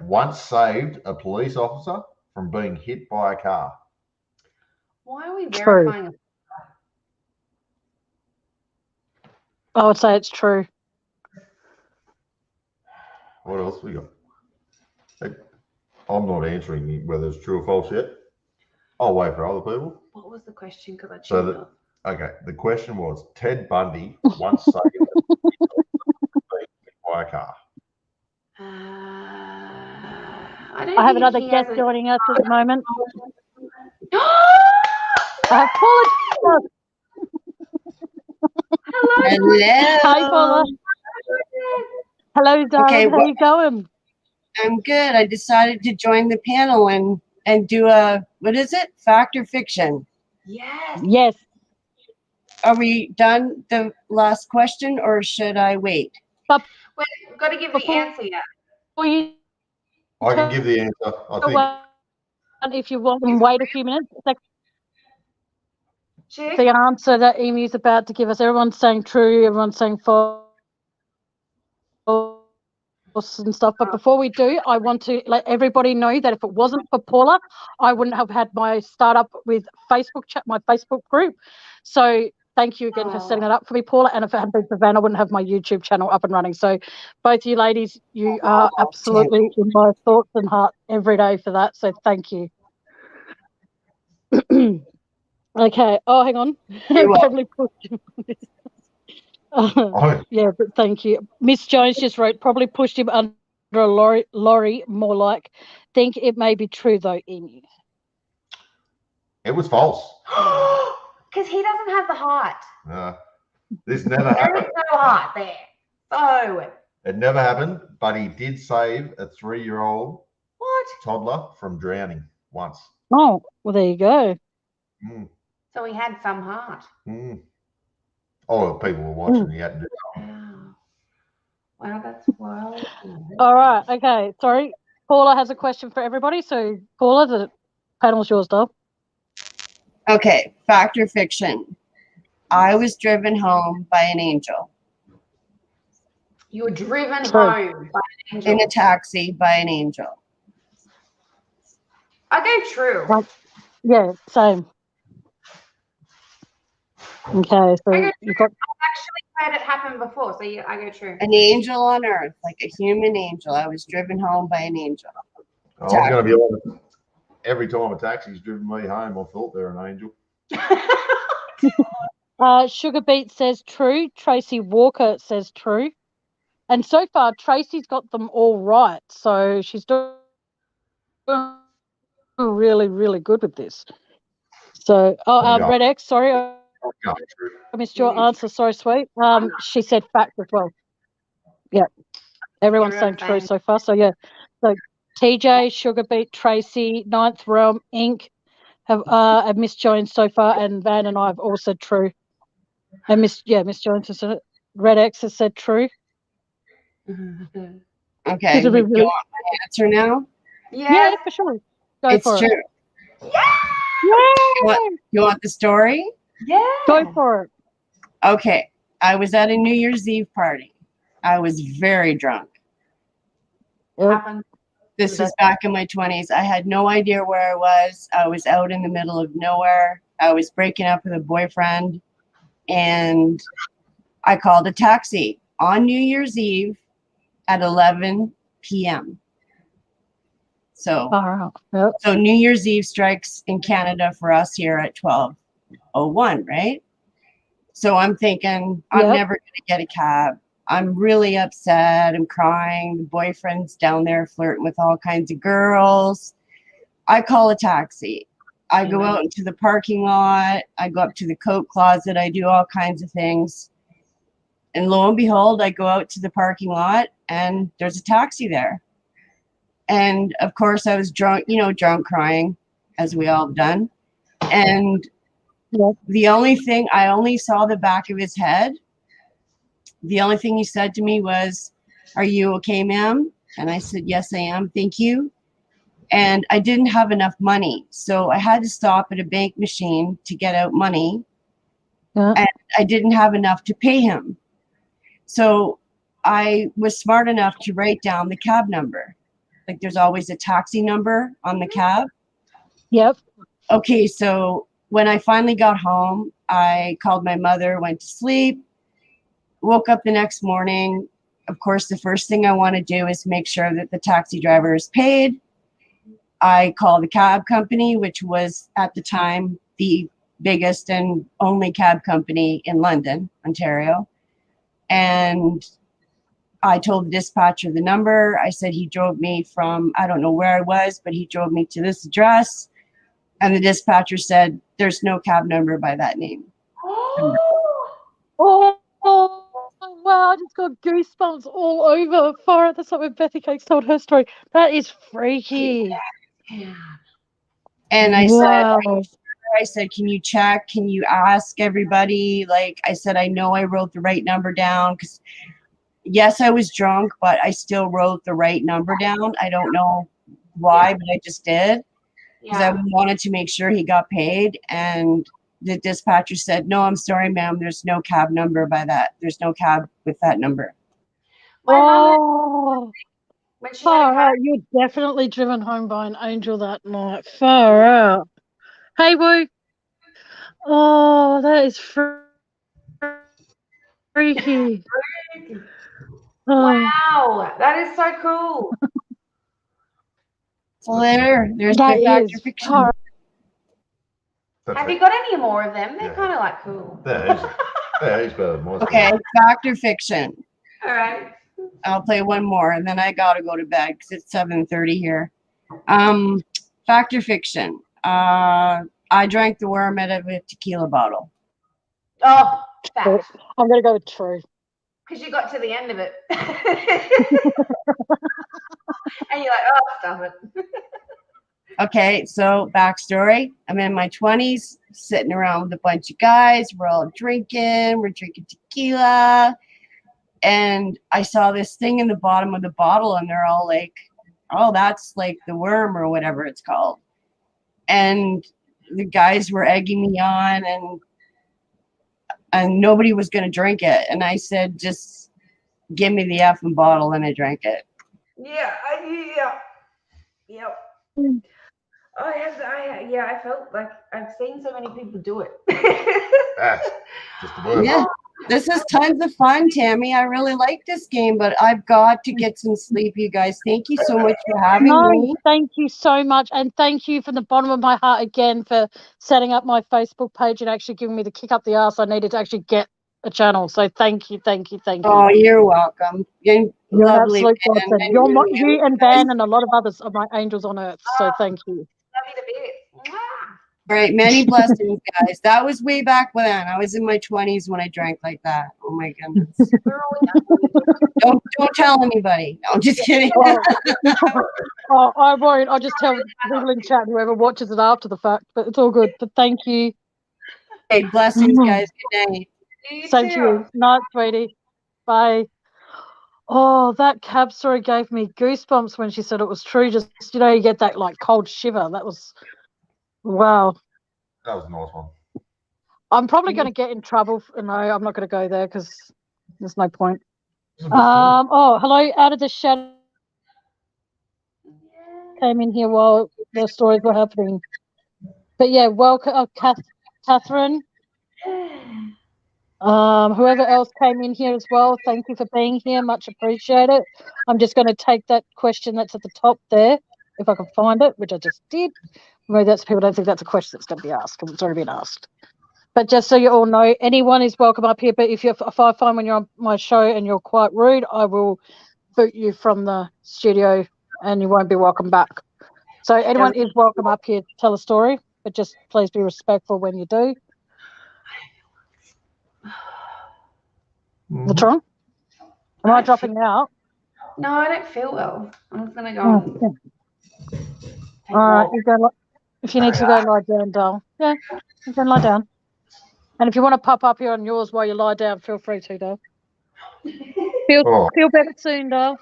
once saved a police officer from being hit by a car. Why are we verifying? I would say it's true. What else we got? I'm not answering whether it's true or false yet. I'll wait for other people. What was the question? Because I checked off. Okay, the question was Ted Bundy once saved a police officer from being hit by a car. I have another guest joining us at the moment. Paula. Hello. Hi, Paula. Hello, darling. Okay, how you going? I'm good. I decided to join the panel and and do a, what is it? Fact or fiction? Yes. Yes. Are we done the last question or should I wait? But We've got to give the before answer yet. you I can give the answer. I think if you want, and wait a few minutes. It's like Chick? the answer that Amy's about to give us. Everyone's saying true. Everyone's saying false and stuff. But before we do, I want to let everybody know that if it wasn't for Paula, I wouldn't have had my startup with Facebook chat, my Facebook group. So thank you again for setting that up for me, Paula. And if it hadn't been for Van, I wouldn't have my YouTube channel up and running. So both you ladies, you are absolutely in my thoughts and heart every day for that. So thank you. Okay. Oh, hang on. Probably pushed him. Yeah, but thank you. Miss Jones just wrote, probably pushed him under a lorry, more like. Think it may be true though, Emu. it was false. Because he doesn't have the heart. This never There happened. is no heart there. So. It never happened, but he did save a 3-year-old What? toddler from drowning once. Oh, well, there you go. Mm, So he had some heart. mm. Oh, people were watching. He had to do it. Wow. Wow, that's wild. All right. Okay. Sorry. Paula has a question for everybody. So, Paula, the panel's yours, doll. Okay, fact or fiction? I was driven home by an angel. You were driven True. home by an angel. In a taxi by an angel. I go true. Well, yeah, same. Okay, so you've got. I've actually had it happen before, so yeah, I go true. An angel on earth, like a human angel. I was driven home by an angel. I'm going to be honest. Every time a taxi's driven me home, I thought they're an angel. Sugar Beet says true. Tracy Walker says true. And so far, Tracy's got them all right. So she's doing really, really good with this. So, Red X, sorry, I missed your answer. Sorry, sweet. She said fact as well. Yeah, everyone's saying true so far. So yeah, so TJ, Sugar Beet, Tracy, Ninth Realm, Inc. have Miss Jones so far, and Van and I have all said true. And Miss Jones has said it. Red X has said true. Okay, you want my answer now? Yeah, for sure. Go it's for true. it. Yeah! You want the story? Yeah. Go for it. Okay, I was at a New Year's Eve party. I was very drunk. Yep. This was back in my 20s. I had no idea where I was. I was out in the middle of nowhere. I was breaking up with a boyfriend, and I called a taxi on New Year's Eve at 11 p.m. So, so New Year's Eve strikes in Canada for us here at 12:01, right? So I'm thinking, I'm never going to get a cab. I'm really upset. I'm crying. The boyfriend's down there flirting with all kinds of girls. I call a taxi. I go out into the parking lot. I go up to the coat closet. I do all kinds of things. And lo and behold, I go out to the parking lot and there's a taxi there. And of course I was drunk, drunk crying, as we all have done. And the only thing, I only saw the back of his head. The only thing he said to me was, "Are you okay, ma'am?" And I said, "Yes, I am. Thank you." And I didn't have enough money. So I had to stop at a bank machine to get out money. And I didn't have enough to pay him. So I was smart enough to write down the cab number. Like there's always a taxi number on the cab. Yep. Okay, so when I finally got home, I called my mother, went to sleep, woke up the next morning. Of course, the first thing I want to do is make sure that the taxi driver is paid. I called the cab company, which was at the time the biggest and only cab company in London, Ontario. And I told the dispatcher the number. I said he drove me from, I don't know where I was, but he drove me to this address. And the dispatcher said, there's no cab number by that name. Oh, wow, I just got goosebumps all over. Far at the top when Bethy Cakes told her story. That is freaky. Yeah. And I Wow. said, can you check? Can you ask everybody? Like I said, I know I wrote the right number down because yes, I was drunk, but I still wrote the right number down. I don't know why, but I just did because I Yeah. wanted to make sure he got paid. And the dispatcher said, "No, I'm sorry, ma'am. There's no cab number by that. There's no cab with that number." My mum, Oh, when she had a far car, out. You're definitely driven home by an angel that night. Far out. Hey, Woo. Oh, that is freaky. Oh, wow, that is so cool. So there's that my fact or is fiction. far. That's Have it. you got any more of them? They're Yeah. kind of like cool. Yeah, he's better than my Okay, story. fact or fiction. All right. I'll play one more, and then I gotta go to bed because it's 7:30 here. Fact or fiction. I drank the worm out of a tequila bottle. Oh, fact. I'm going to go with true. Because you got to the end of it. And you're like, oh, stop it. Okay, so backstory. I'm in my 20s, sitting around with a bunch of guys. We're all drinking. We're drinking tequila. And I saw this thing in the bottom of the bottle, and they're all like, oh, that's like the worm or whatever it's called. And the guys were egging me on, and nobody was going to drink it. And I said, just give me the effing bottle, and I drank it. Yeah, yep. Mm. I felt like I've seen so many people do it. That's just the worm. Yeah, this is tons of fun, Tammy. I really like this game, but I've got to get some sleep, you guys. Thank you so much for having No, me. thank you so much. And thank you from the bottom of my heart again for setting up my Facebook page and actually giving me the kick up the ass I needed to actually get a channel. So thank you, thank you, thank you. Oh, you're welcome. You're You're an lovely, absolute man. godsend. And You're you you and guys. Van and a lot of others are my angels on earth. So thank you. Love you to bits. Mwah. All right, many blessings, guys. That was way back when. I was in my 20s when I drank like that. Oh my goodness. We're all Don't tell anybody. No, I'm just kidding. Oh, I won't. I'll just tell people in chat, whoever watches it after the fact. But it's all good. But thank you. Okay, blessings, guys. Good night. You Same to too. you. Night, sweetie. Bye. Oh, that cab story gave me goosebumps when she said it was true. Just, you get that like cold shiver. That was, wow. That was a nice one. I'm probably going to get in trouble. No, I'm not going to go there because there's no point. It's a bit funny. Oh, hello, out of the shadow. Came in here while the stories were happening. But yeah, welcome, Catherine. Whoever else came in here as well, thank you for being here. Much appreciated. I'm just going to take that question that's at the top there, if I can find it, which I just did. Maybe that's people don't think that's a question that's going to be asked, because it's already been asked. But just so you all know, anyone is welcome up here. But if I find when you're on my show and you're quite rude, I will boot you from the studio and you won't be welcome back. So anyone is welcome up here to tell a story, but just please be respectful when you do. What's wrong? Am I dropping out? No, I don't feel well. I'm just gonna go. Oh, Take all right, a you go. If you need to go lie down, doll. Yeah, you can lie down. And if you want to pop up here on yours while you lie down, feel free to, doll. Oh, Feel better soon, doll.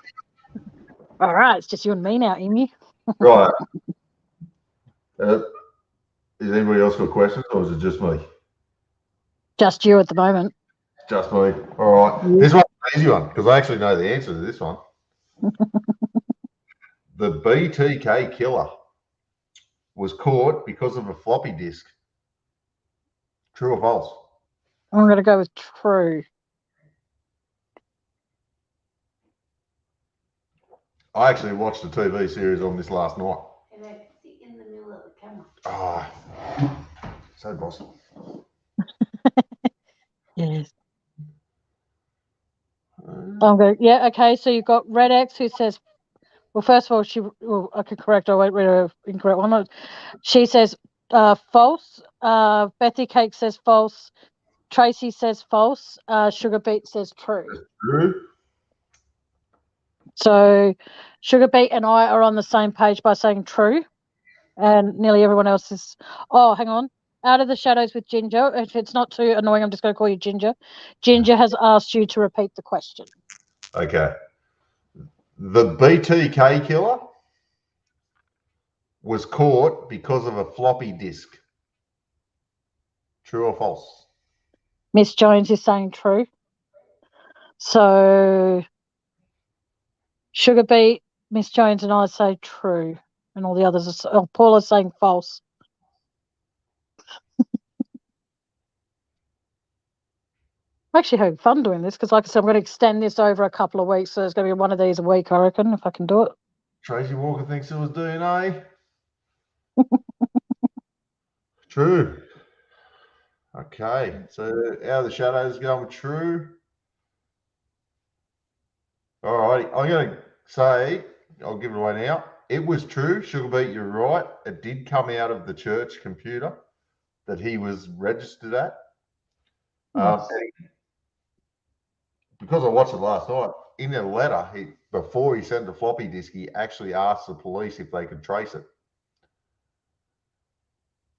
All right, it's just you and me now, Amy. right. Has anybody else got questions, or is it just me? Just you at the moment. Just me. All right. Yeah. This one's an easy one because I actually know the answer to this one. The BTK killer was caught because of a floppy disk. True or false? I'm going to go with true. I actually watched a TV series on this last night. Can I sit in the middle of the camera? Ah, so bossy. Yes. I'm going. Yeah. Okay. So you've got Red X who says, well, first of all, I could correct. I won't read her incorrect one. She says false. Bethy Cake says false. Tracy says false. Sugar Beet says true. True. So Sugar Beet and I are on the same page by saying true. and nearly everyone else is. Oh, hang on. Out of the Shadows with Ginger. If it's not too annoying, I'm just going to call you Ginger. Ginger has asked you to repeat the question. Okay. The BTK killer was caught because of a floppy disk. True or false? Miss Jones is saying true. So Sugar Beet, Miss Jones, and I say true, and all the others are. Oh, Paula's saying false. I'm actually having fun doing this because, like I said, I'm going to extend this over a couple of weeks. So there's going to be one of these a week, I reckon, if I can do it. Tracy Walker thinks it was DNA. True. Okay, so Out of the Shadows going true. All right, I'm going to say, I'll give it away now. It was true, Sugar Beet, you're right. It did come out of the church computer that he was registered at. Yes. Because I watched it last night, in a letter, before he sent the floppy disk, he actually asked the police if they could trace it.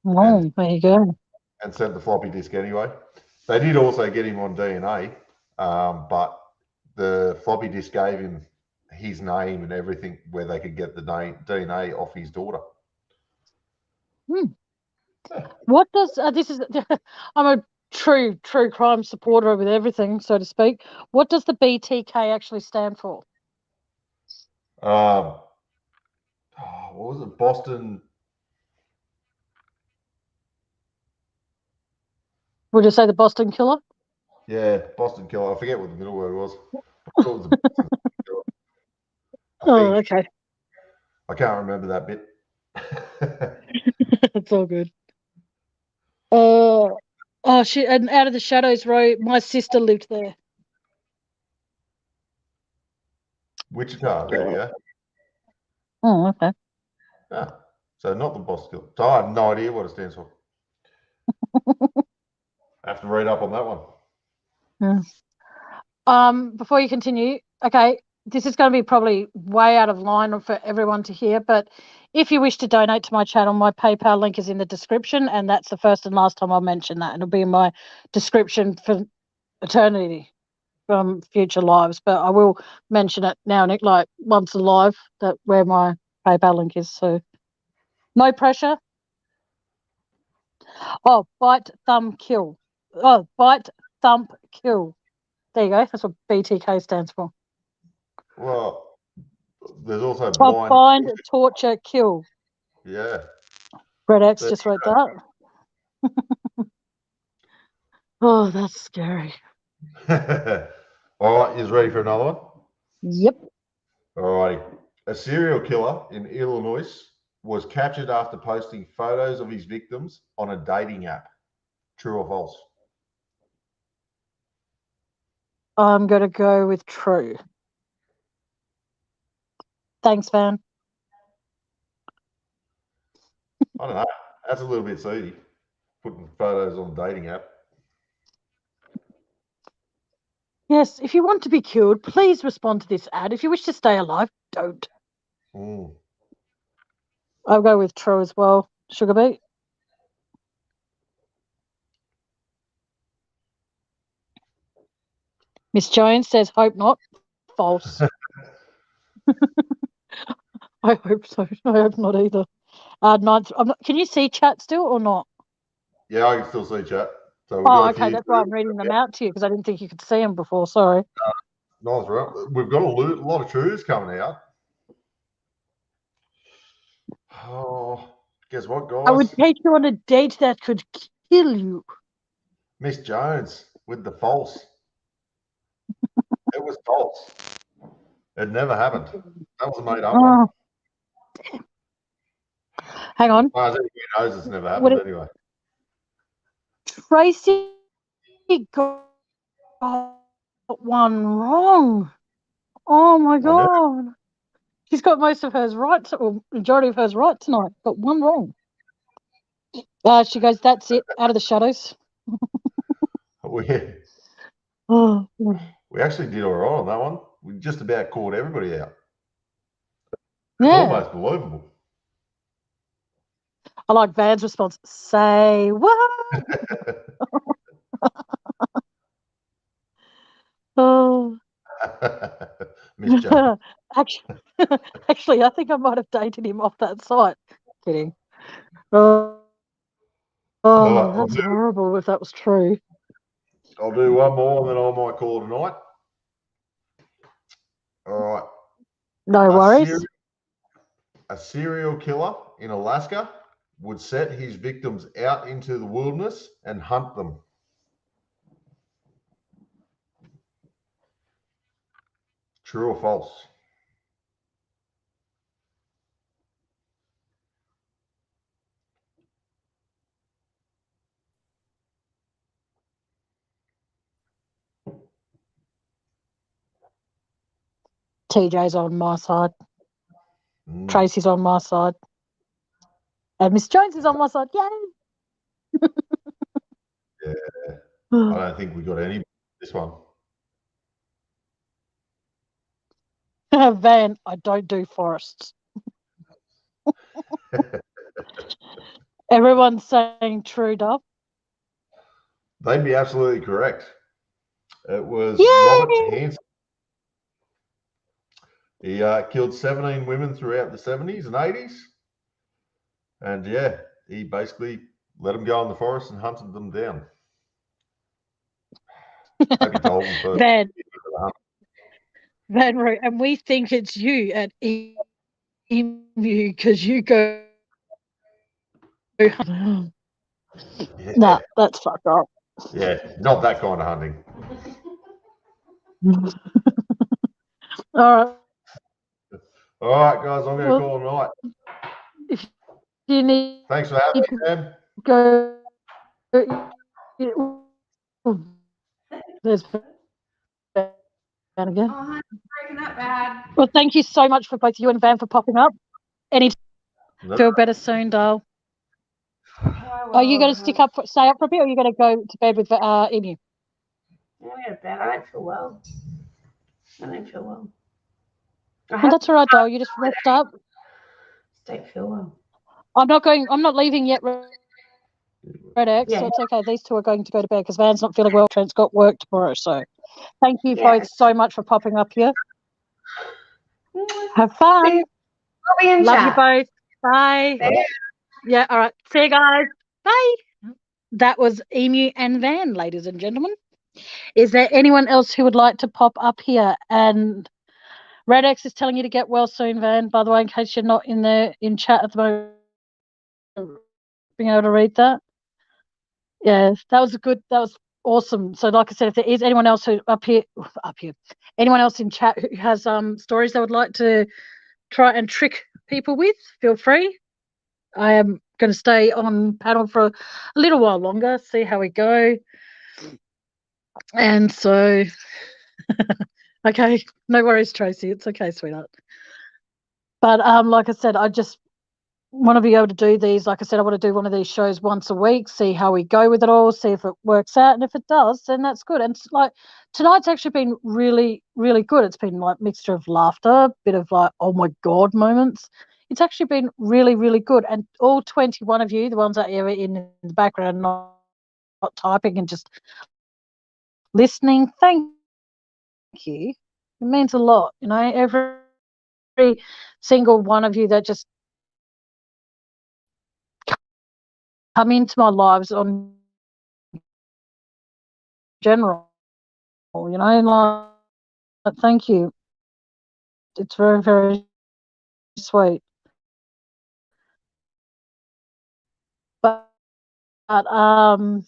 Oh, there you go. And sent the floppy disk anyway. They did also get him on DNA, but the floppy disk gave him his name and everything where they could get the DNA off his daughter. What does this is? I'm a true crime supporter with everything, so to speak. What does the BTK actually stand for? What was it? Boston. Would you say the Boston Killer? Yeah, Boston Killer. I forget what the middle word was. I thought it was the Boston Killer. Oh, okay. I can't remember that bit. It's all good. She and Out of the Shadows Row. My sister lived there. Wichita. There we go. Oh, okay. Ah, so not the Boston Killer. So I have no idea what it stands for. I have to read up on that one. Before you continue, okay, this is going to be probably way out of line for everyone to hear, but if you wish to donate to my channel, my PayPal link is in the description, and that's the first and last time I'll mention that. It'll be in my description for eternity from future lives, but I will mention it now, Nick, like once alive, that where my PayPal link is. So no pressure. Oh, bite, thumb, kill. Oh, bite, thump, kill. There you go. That's what BTK stands for. Well, there's also Oh, find, torture, kill. Yeah. Brett X just wrote that. Oh, that's scary. All right, you ready for another one? Yep. All righty. A serial killer in Illinois was captured after posting photos of his victims on a dating app. True or false? I'm going to go with true. Thanks, Van. I don't know. That's a little bit seedy, putting photos on a dating app. Yes, if you want to be cured, please respond to this ad. If you wish to stay alive, don't. I'll go with true as well. Sugar Beet. Miss Jones says, hope not. False. I hope so. I hope not either. Can you see chat still or not? Yeah, I can still see chat. So okay. That's why I'm reading them out to you, because I didn't think you could see them before. Sorry. Nice, right? We've got a lot of truths coming out. Oh, guess what, guys? I would take you on a date that could kill you. Miss Jones with the false. It was false. It never happened. That was a made up one. Hang on. As far as everybody knows, it's never happened anyway. Tracy got one wrong. Oh my god. She's got most of hers right, or majority of hers right tonight. Got one wrong. She goes, that's it, Out of the Shadows. We actually did all right on that one. We just about caught everybody out. It's almost believable. I like Van's response. Say what? Oh. Miss Joe. Actually, I think I might have dated him off that site. Kidding. Oh, All right, that's horrible if that was true. I'll do one more and then I might call it a night. All right. No worries. A serial killer in Alaska would set his victims out into the wilderness and hunt them. True or false? TJ's on my side. Mm, Tracy's on my side. And Miss Jones is on my side. Yay! yeah, I don't think we got any this one. Van, I don't do forests. Everyone's saying true, Dub. They'd be absolutely correct. It was Yay! Robert Hansen. He killed 17 women throughout the 70s and 80s. And yeah, he basically let them go in the forest and hunted them down. Hope you told them first. Van Root, and we think it's you at Emu because you go. Yeah. Nah, that's fucked up. Yeah, not that kind of hunting. All right. All right, guys, I'm going to call it a night. If you need Thanks for having me, Sam. go. There's Van again. Oh, honey, it's breaking up bad. Well, thank you so much for both you and Van for popping up. Nope. Feel better soon, Dale. Are you going to stay up for a bit, or are you going to go to bed with Emu? I'm going to bed. I don't feel well. Well, that's all right, Dale. You just rest up. Don't feel well. I'm not leaving yet, Red X, so it's okay. These two are going to go to bed because Van's not feeling well. Trent's got work tomorrow, so thank you both so much for popping up here. Have fun. I'll be in Love chat. you both. Bye. Yeah, all right. See you guys. Bye. That was Emu and Van, ladies and gentlemen. Is there anyone else who would like to pop up here? And Red X is telling you to get well soon, Van, by the way, in case you're not in chat at the moment, being able to read that. Yeah, that was awesome. So like I said, if there is anyone else who up here, anyone else in chat who has stories they would like to try and trick people with, feel free. I am going to stay on panel for a little while longer, see how we go. And so, okay, no worries, Tracy. It's okay, sweetheart. But like I said, I just want to be able to do these. Like I said, I want to do one of these shows once a week, see how we go with it all, see if it works out. And if it does, then that's good. And like tonight's actually been really, really good. It's been like mixture of laughter, bit of like, oh my God moments. It's actually been really, really good. And all 21 of you, the ones that are in the background, not typing and just listening, thank you. It means a lot. You know, every single one of you that just come into my lives on general, you know, like, thank you. It's very, very sweet. But I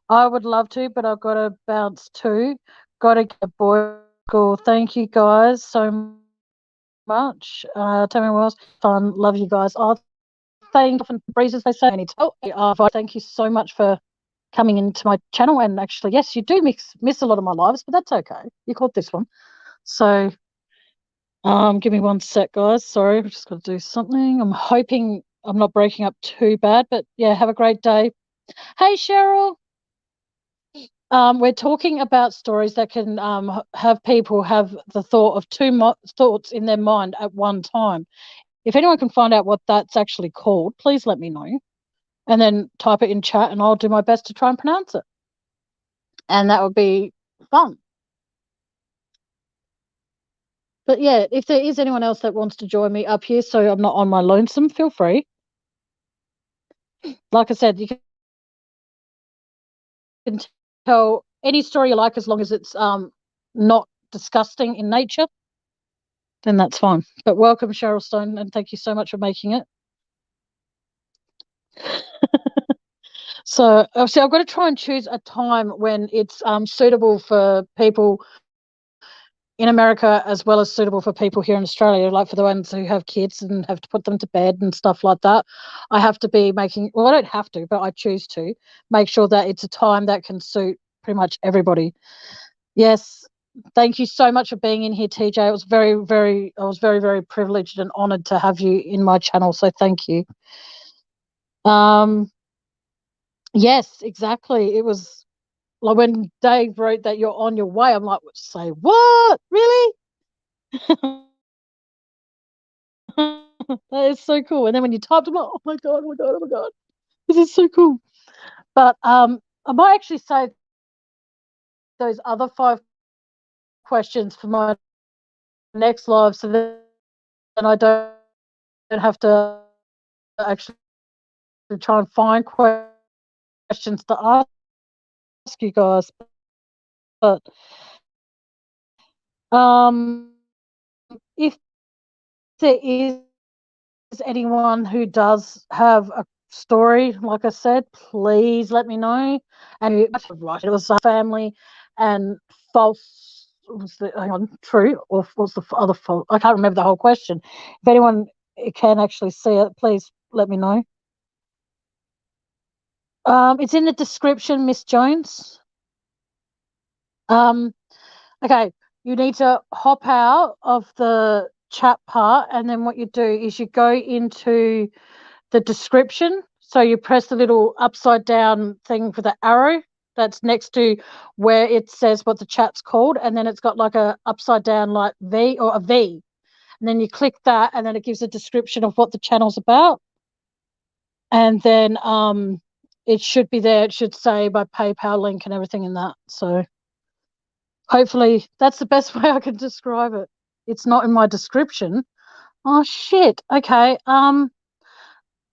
would love to, but I've got to bounce too. Got to get boy school. Thank you guys so much. Tell me what else. Fun. Love you guys. Oh, thank you. Breezes, they say. Thank you so much for coming into my channel. And actually, yes, you do miss a lot of my lives, but that's okay. You caught this one. So give me one sec, guys. Sorry, I've just got to do something. I'm hoping I'm not breaking up too bad, but yeah, have a great day. Hey, Cheryl. We're talking about stories that can have people have the thought of two thoughts in their mind at one time. If anyone can find out what that's actually called, please let me know. And then type it in chat and I'll do my best to try and pronounce it. And that would be fun. But yeah, if there is anyone else that wants to join me up here so I'm not on my lonesome, feel free. Like I said, you can tell any story you like as long as it's not disgusting in nature, then that's fine. But welcome, Cheryl Stone, and thank you so much for making it. So obviously I've got to try and choose a time when it's suitable for people in America as well as suitable for people here in Australia, like for the ones who have kids and have to put them to bed and stuff like that. I have to be making, well, I don't have to, but I choose to make sure that it's a time that can suit pretty much everybody. Yes. Thank you so much for being in here, TJ. I was very, very privileged and honoured to have you in my channel. So thank you. Yes, exactly. It was like when Dave wrote that you're on your way, I'm like, say what? Really? That is so cool. And then when you typed, I'm like, oh my god, this is so cool. But I might actually save those other 5 questions for my next live, so then I don't have to actually try and find questions to ask you guys. But if there is anyone who does have a story, like I said, please let me know. And it was a family and false. True or what's the other false? I can't remember the whole question. If anyone can actually see it, please let me know. It's in the description, Miss Jones. Okay, you need to hop out of the chat part, and then what you do is you go into the description. So you press the little upside down thing for the arrow that's next to where it says what the chat's called, and then it's got like a upside down like V or a V. And then you click that, and then it gives a description of what the channel's about. And then it should be there. It should say my PayPal link and everything in that. So hopefully that's the best way I can describe it. It's not in my description. Oh shit. Okay.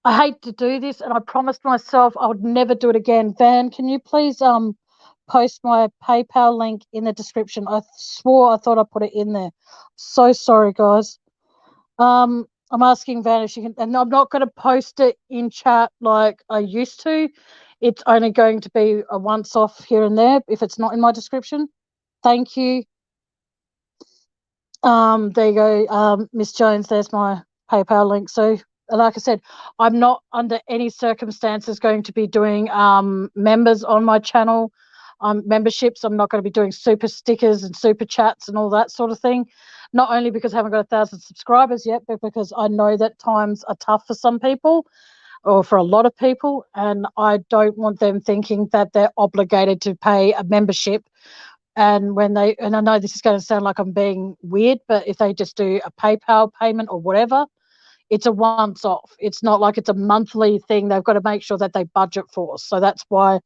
I hate to do this, and I promised myself I would never do it again. Van, can you please post my PayPal link in the description? I swore I thought I put it in there. So sorry, guys. I'm asking Van if she can, and I'm not going to post it in chat like I used to. It's only going to be a once-off here and there if it's not in my description. Thank you. There you go, Miss Jones. There's my PayPal link. So, like I said, I'm not under any circumstances going to be doing members on my channel, memberships. I'm not going to be doing super stickers and super chats and all that sort of thing. Not only because I haven't got 1,000 subscribers yet, but because I know that times are tough for some people or for a lot of people, and I don't want them thinking that they're obligated to pay a membership. And when they, and I know this is going to sound like I'm being weird, but if they just do a PayPal payment or whatever, it's a once off. It's not like it's a monthly thing. They've got to make sure that they budget for. So that's why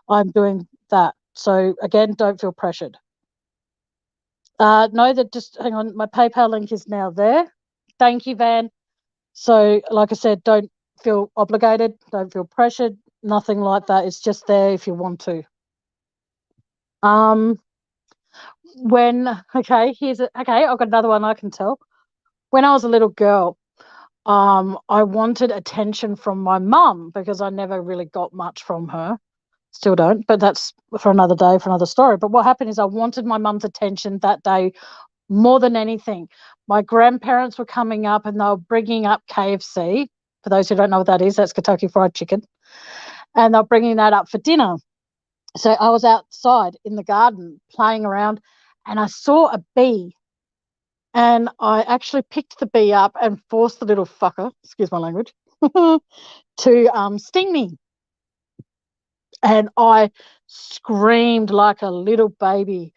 I'm doing that. So again, don't feel pressured. Know that, just hang on, my PayPal link is now there. Thank you, Van. So like I said, don't feel obligated. Don't feel pressured. Nothing like that. It's just there if you want to. Okay, I've got another one I can tell. When I was a little girl, I wanted attention from my mum because I never really got much from her. Still don't, but that's for another day, for another story. But what happened is I wanted my mum's attention that day more than anything. My grandparents were coming up and they were bringing up KFC. For those who don't know what that is, that's Kentucky Fried Chicken. And they're bringing that up for dinner. So I was outside in the garden playing around and I saw a bee. And I actually picked the bee up and forced the little fucker, excuse my language, to sting me. And I screamed like a little baby.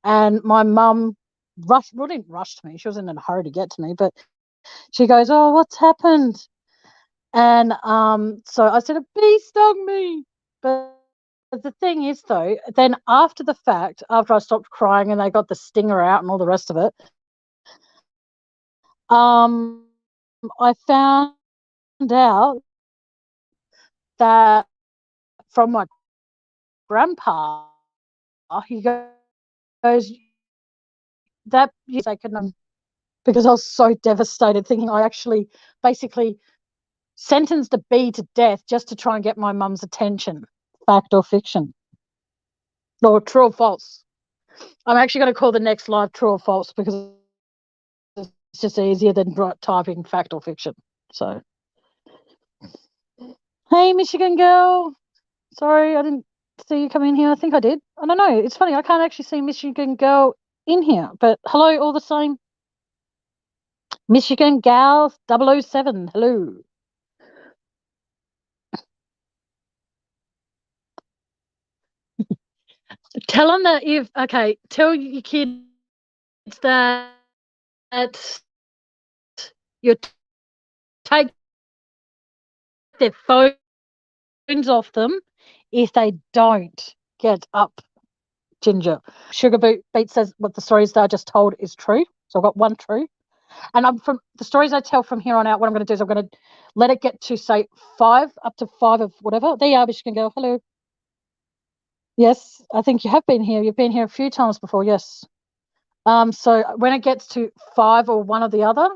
And my mum didn't rush to me. She was in a hurry to get to me, but She goes, "Oh, what's happened?" And so I said, "A bee stung me." But the thing is, though, then after the fact, after I stopped crying and they got the stinger out and all the rest of it, I found out that from my grandpa, he goes, that I couldn't, because I was so devastated, thinking I actually basically sentenced a bee to death just to try and get my mum's attention. Fact or fiction? Or true or false? I'm actually going to call the next live true or false because it's just easier than typing fact or fiction. So, hey, Michigan girl. Sorry, I didn't see you come in here. I think I did. I don't know. It's funny. I can't actually see Michigan girl in here, but hello all the same. Michigan gal 007. Hello. Tell them that tell your kids that you take their phones off them if they don't get up. Ginger. Sugar Beat says what the stories that I just told is true. So I've got one true. And I'm from the stories I tell from here on out, what I'm going to do is I'm going to let it get to, say, 5, up to 5 of whatever. There you are, Michigan girl. Hello. Yes, I think you have been here. You've been here a few times before, yes. So when it gets to 5 or one or the other,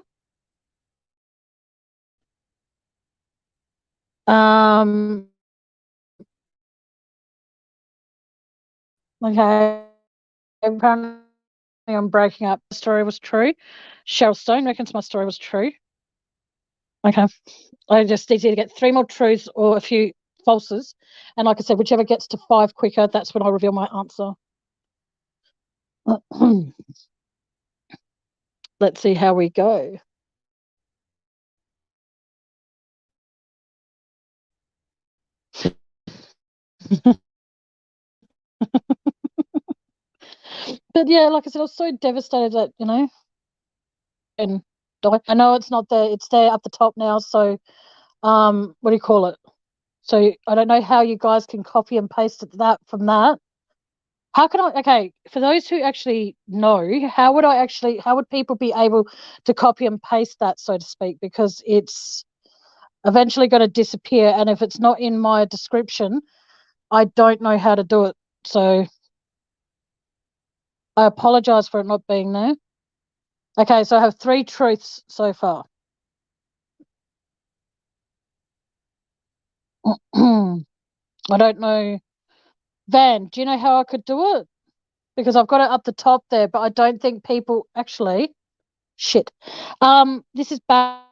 okay, apparently I'm breaking up. The story was true. Cheryl Stone reckons my story was true. Okay. I just need to get 3 more truths or a few falses. And like I said, whichever gets to 5 quicker, that's when I reveal my answer. Let's see how we go. But yeah, like I said, I was so devastated that, and I know it's not there, it's there at the top now. So, what do you call it? So I don't know how you guys can copy and paste that from that. How can I? Okay, for those who actually know, how would people be able to copy and paste that, so to speak? Because it's eventually going to disappear, and if it's not in my description, I don't know how to do it. So I apologize for it not being there. Okay, so I have 3 truths so far. I don't know. Van, do you know how I could do it? Because I've got it up the top there, but I don't think people actually. Shit. This is bad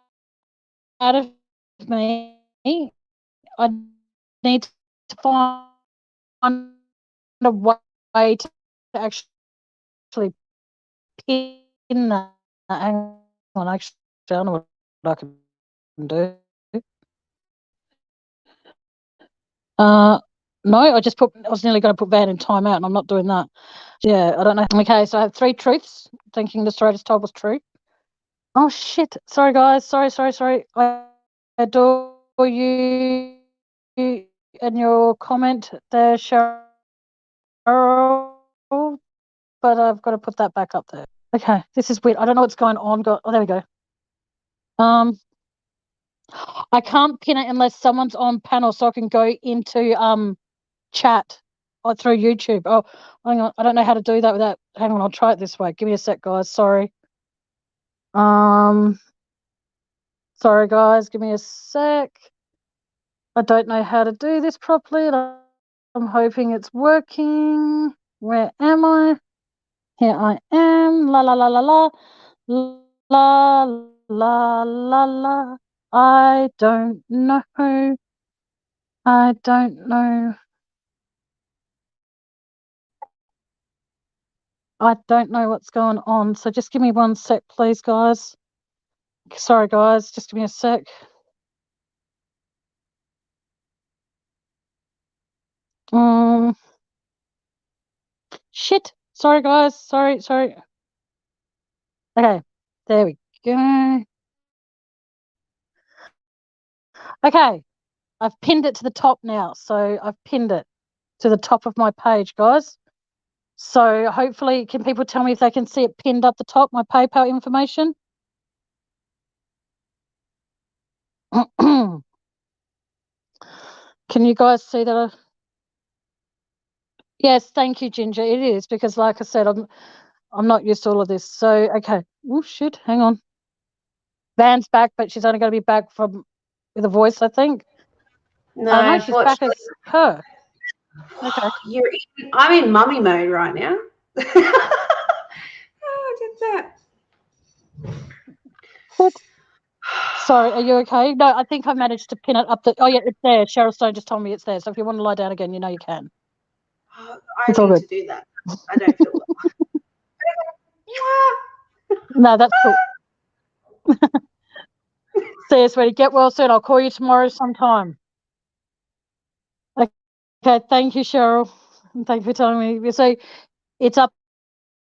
of me. I need to find a way to actually pin that. Hang on, actually, I don't know what I can do. No, I was nearly going to put Van in timeout, and I'm not doing that. Yeah, I don't know. Okay, so I have 3 truths, thinking the story I just told was true. Oh, shit. Sorry, guys. Sorry. I adore you and your comment there, Cheryl, but I've got to put that back up there. Okay, this is weird. I don't know what's going on. Oh, there we go. I can't pin it unless someone's on panel, so I can go into chat or through YouTube. Oh, hang on. I don't know how to do that without. Hang on, I'll try it this way. Give me a sec, guys. Sorry. Sorry, guys. Give me a sec. I don't know how to do this properly. I'm hoping it's working. Where am I? Here I am. La la la la la. La la la la. I don't know. I don't know. I don't know what's going on. So just give me 1 sec, please, guys. Sorry, guys. Just give me a sec. Shit. Sorry, guys. Sorry. Okay. There we go. Okay, I've pinned it to the top now. So I've pinned it to the top of my page, guys. So hopefully, can people tell me if they can see it pinned up the top, my PayPal information? Can you guys see that? Yes, thank you, Ginger. It is because, like I said, I'm not used to all of this. So okay. Oh shit! Hang on. Van's back, but she's only going to be back with a voice, I think. No, she's back as her. Okay. I'm in mummy mode right now. Oh, get that. What? Sorry, are you okay? No, I think I managed to pin it up. Oh yeah, it's there. Cheryl Stone just told me it's there. So if you want to lie down again, you know you can. I need to do that. I don't feel well. No, that's cool. See you, sweetie. Get well soon. I'll call you tomorrow sometime. Okay, thank you, Cheryl. And thank you for telling me. So it's up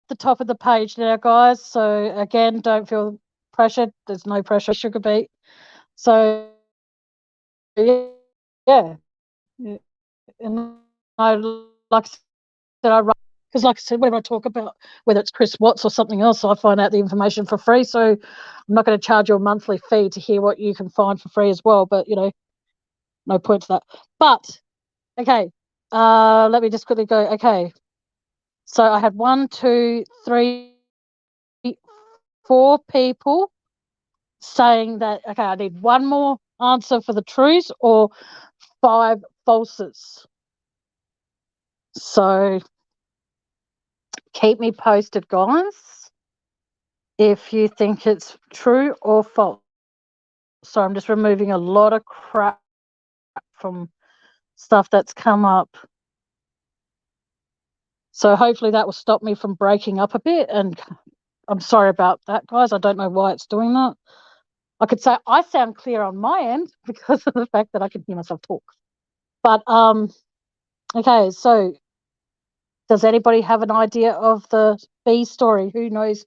the top of the page now, guys. So again, don't feel pressured. There's no pressure, sugar beet. So yeah. And I like I said, I write because, like I said, whenever I talk about whether it's Chris Watts or something else, I find out the information for free. So I'm not going to charge you a monthly fee to hear what you can find for free as well. But no point to that. But okay, let me just quickly go. Okay, so I had 1, 2, 3, 4 people saying that. Okay, I need one more answer for the truths or 5 falses. So keep me posted, guys, if you think it's true or false. So I'm just removing a lot of crap from stuff that's come up. So hopefully that will stop me from breaking up a bit. And I'm sorry about that, guys. I don't know why it's doing that. I could say I sound clear on my end because of the fact that I can hear myself talk. But okay, so does anybody have an idea of the bee story? Who knows?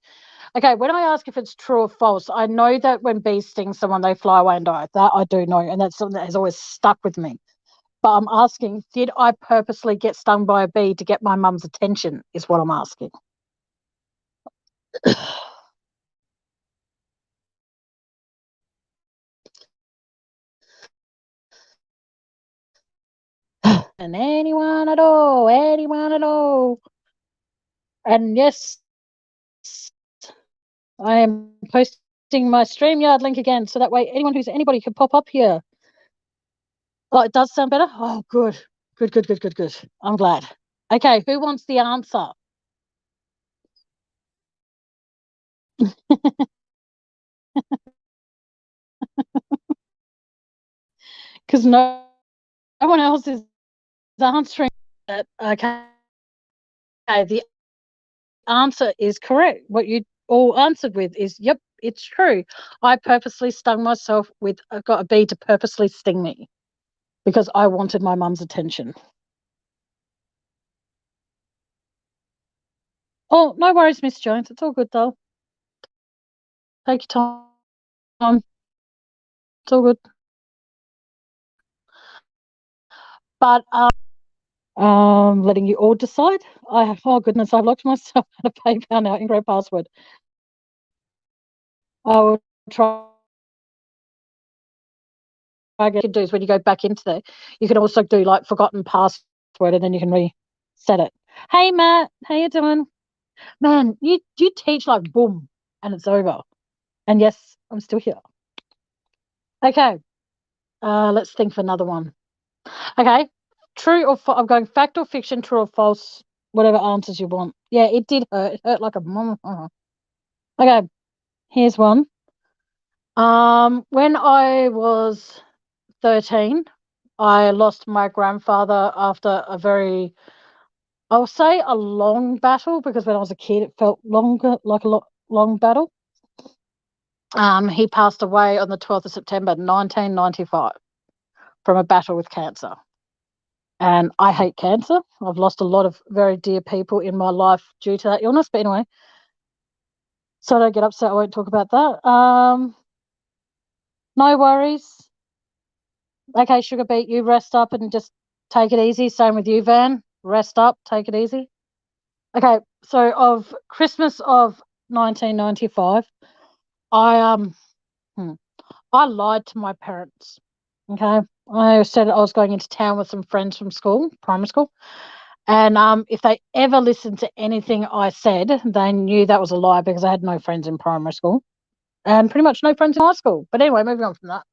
Okay, when I ask if it's true or false, I know that when bees sting someone, they fly away and die. That I do know, and that's something that has always stuck with me. But I'm asking, did I purposely get stung by a bee to get my mum's attention, is what I'm asking. And anyone at all. And yes, I am posting my StreamYard link again, so that way anybody can pop up here. Oh, it does sound better? Oh, good. Good. I'm glad. Okay, who wants the answer? Because no one else is answering that. Okay, the answer is correct. What you all answered with is, yep, it's true. I purposely stung myself got a bee to purposely sting me because I wanted my mum's attention. Oh, no worries, Miss Jones. It's all good, though. Take your time. It's all good. But letting you all decide. Oh goodness, I've locked myself out of PayPal now. Incorrect password. I will try. What you can do is when you go back into there, you can also do like forgotten password, and then you can reset it. Hey Matt, how you doing? Man, you teach like boom, and it's over. And yes, I'm still here. Okay, let's think of another one. Okay, true or false? I'm going fact or fiction, true or false, whatever answers you want. Yeah, it did hurt. It hurt like a mom. Okay, here's one. When I was 13, I lost my grandfather after I'll say a long battle, because when I was a kid, it felt longer, like a long battle. He passed away on the 12th of September, 1995, from a battle with cancer. And I hate cancer. I've lost a lot of very dear people in my life due to that illness. But anyway, so don't get upset. I won't talk about that. No worries. Okay, Sugar Beet, you rest up and just take it easy. Same with you, Van. Rest up, take it easy. Okay, so of Christmas of 1995, I hmm, I lied to my parents. Okay, I said I was going into town with some friends from school, primary school, and if they ever listened to anything I said, they knew that was a lie because I had no friends in primary school and pretty much no friends in high school. But anyway, moving on from that,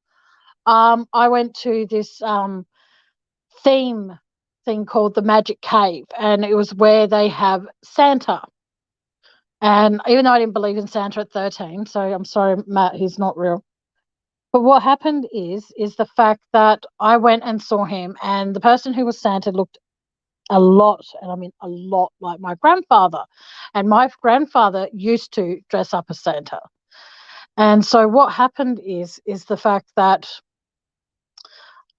I went to this theme thing called the Magic Cave, and it was where they have Santa. And even though I didn't believe in Santa at 13, so I'm sorry, Matt, he's not real. But what happened is the fact that I went and saw him, and the person who was Santa looked a lot, and I mean a lot, like my grandfather. And my grandfather used to dress up as Santa. And so what happened is the fact that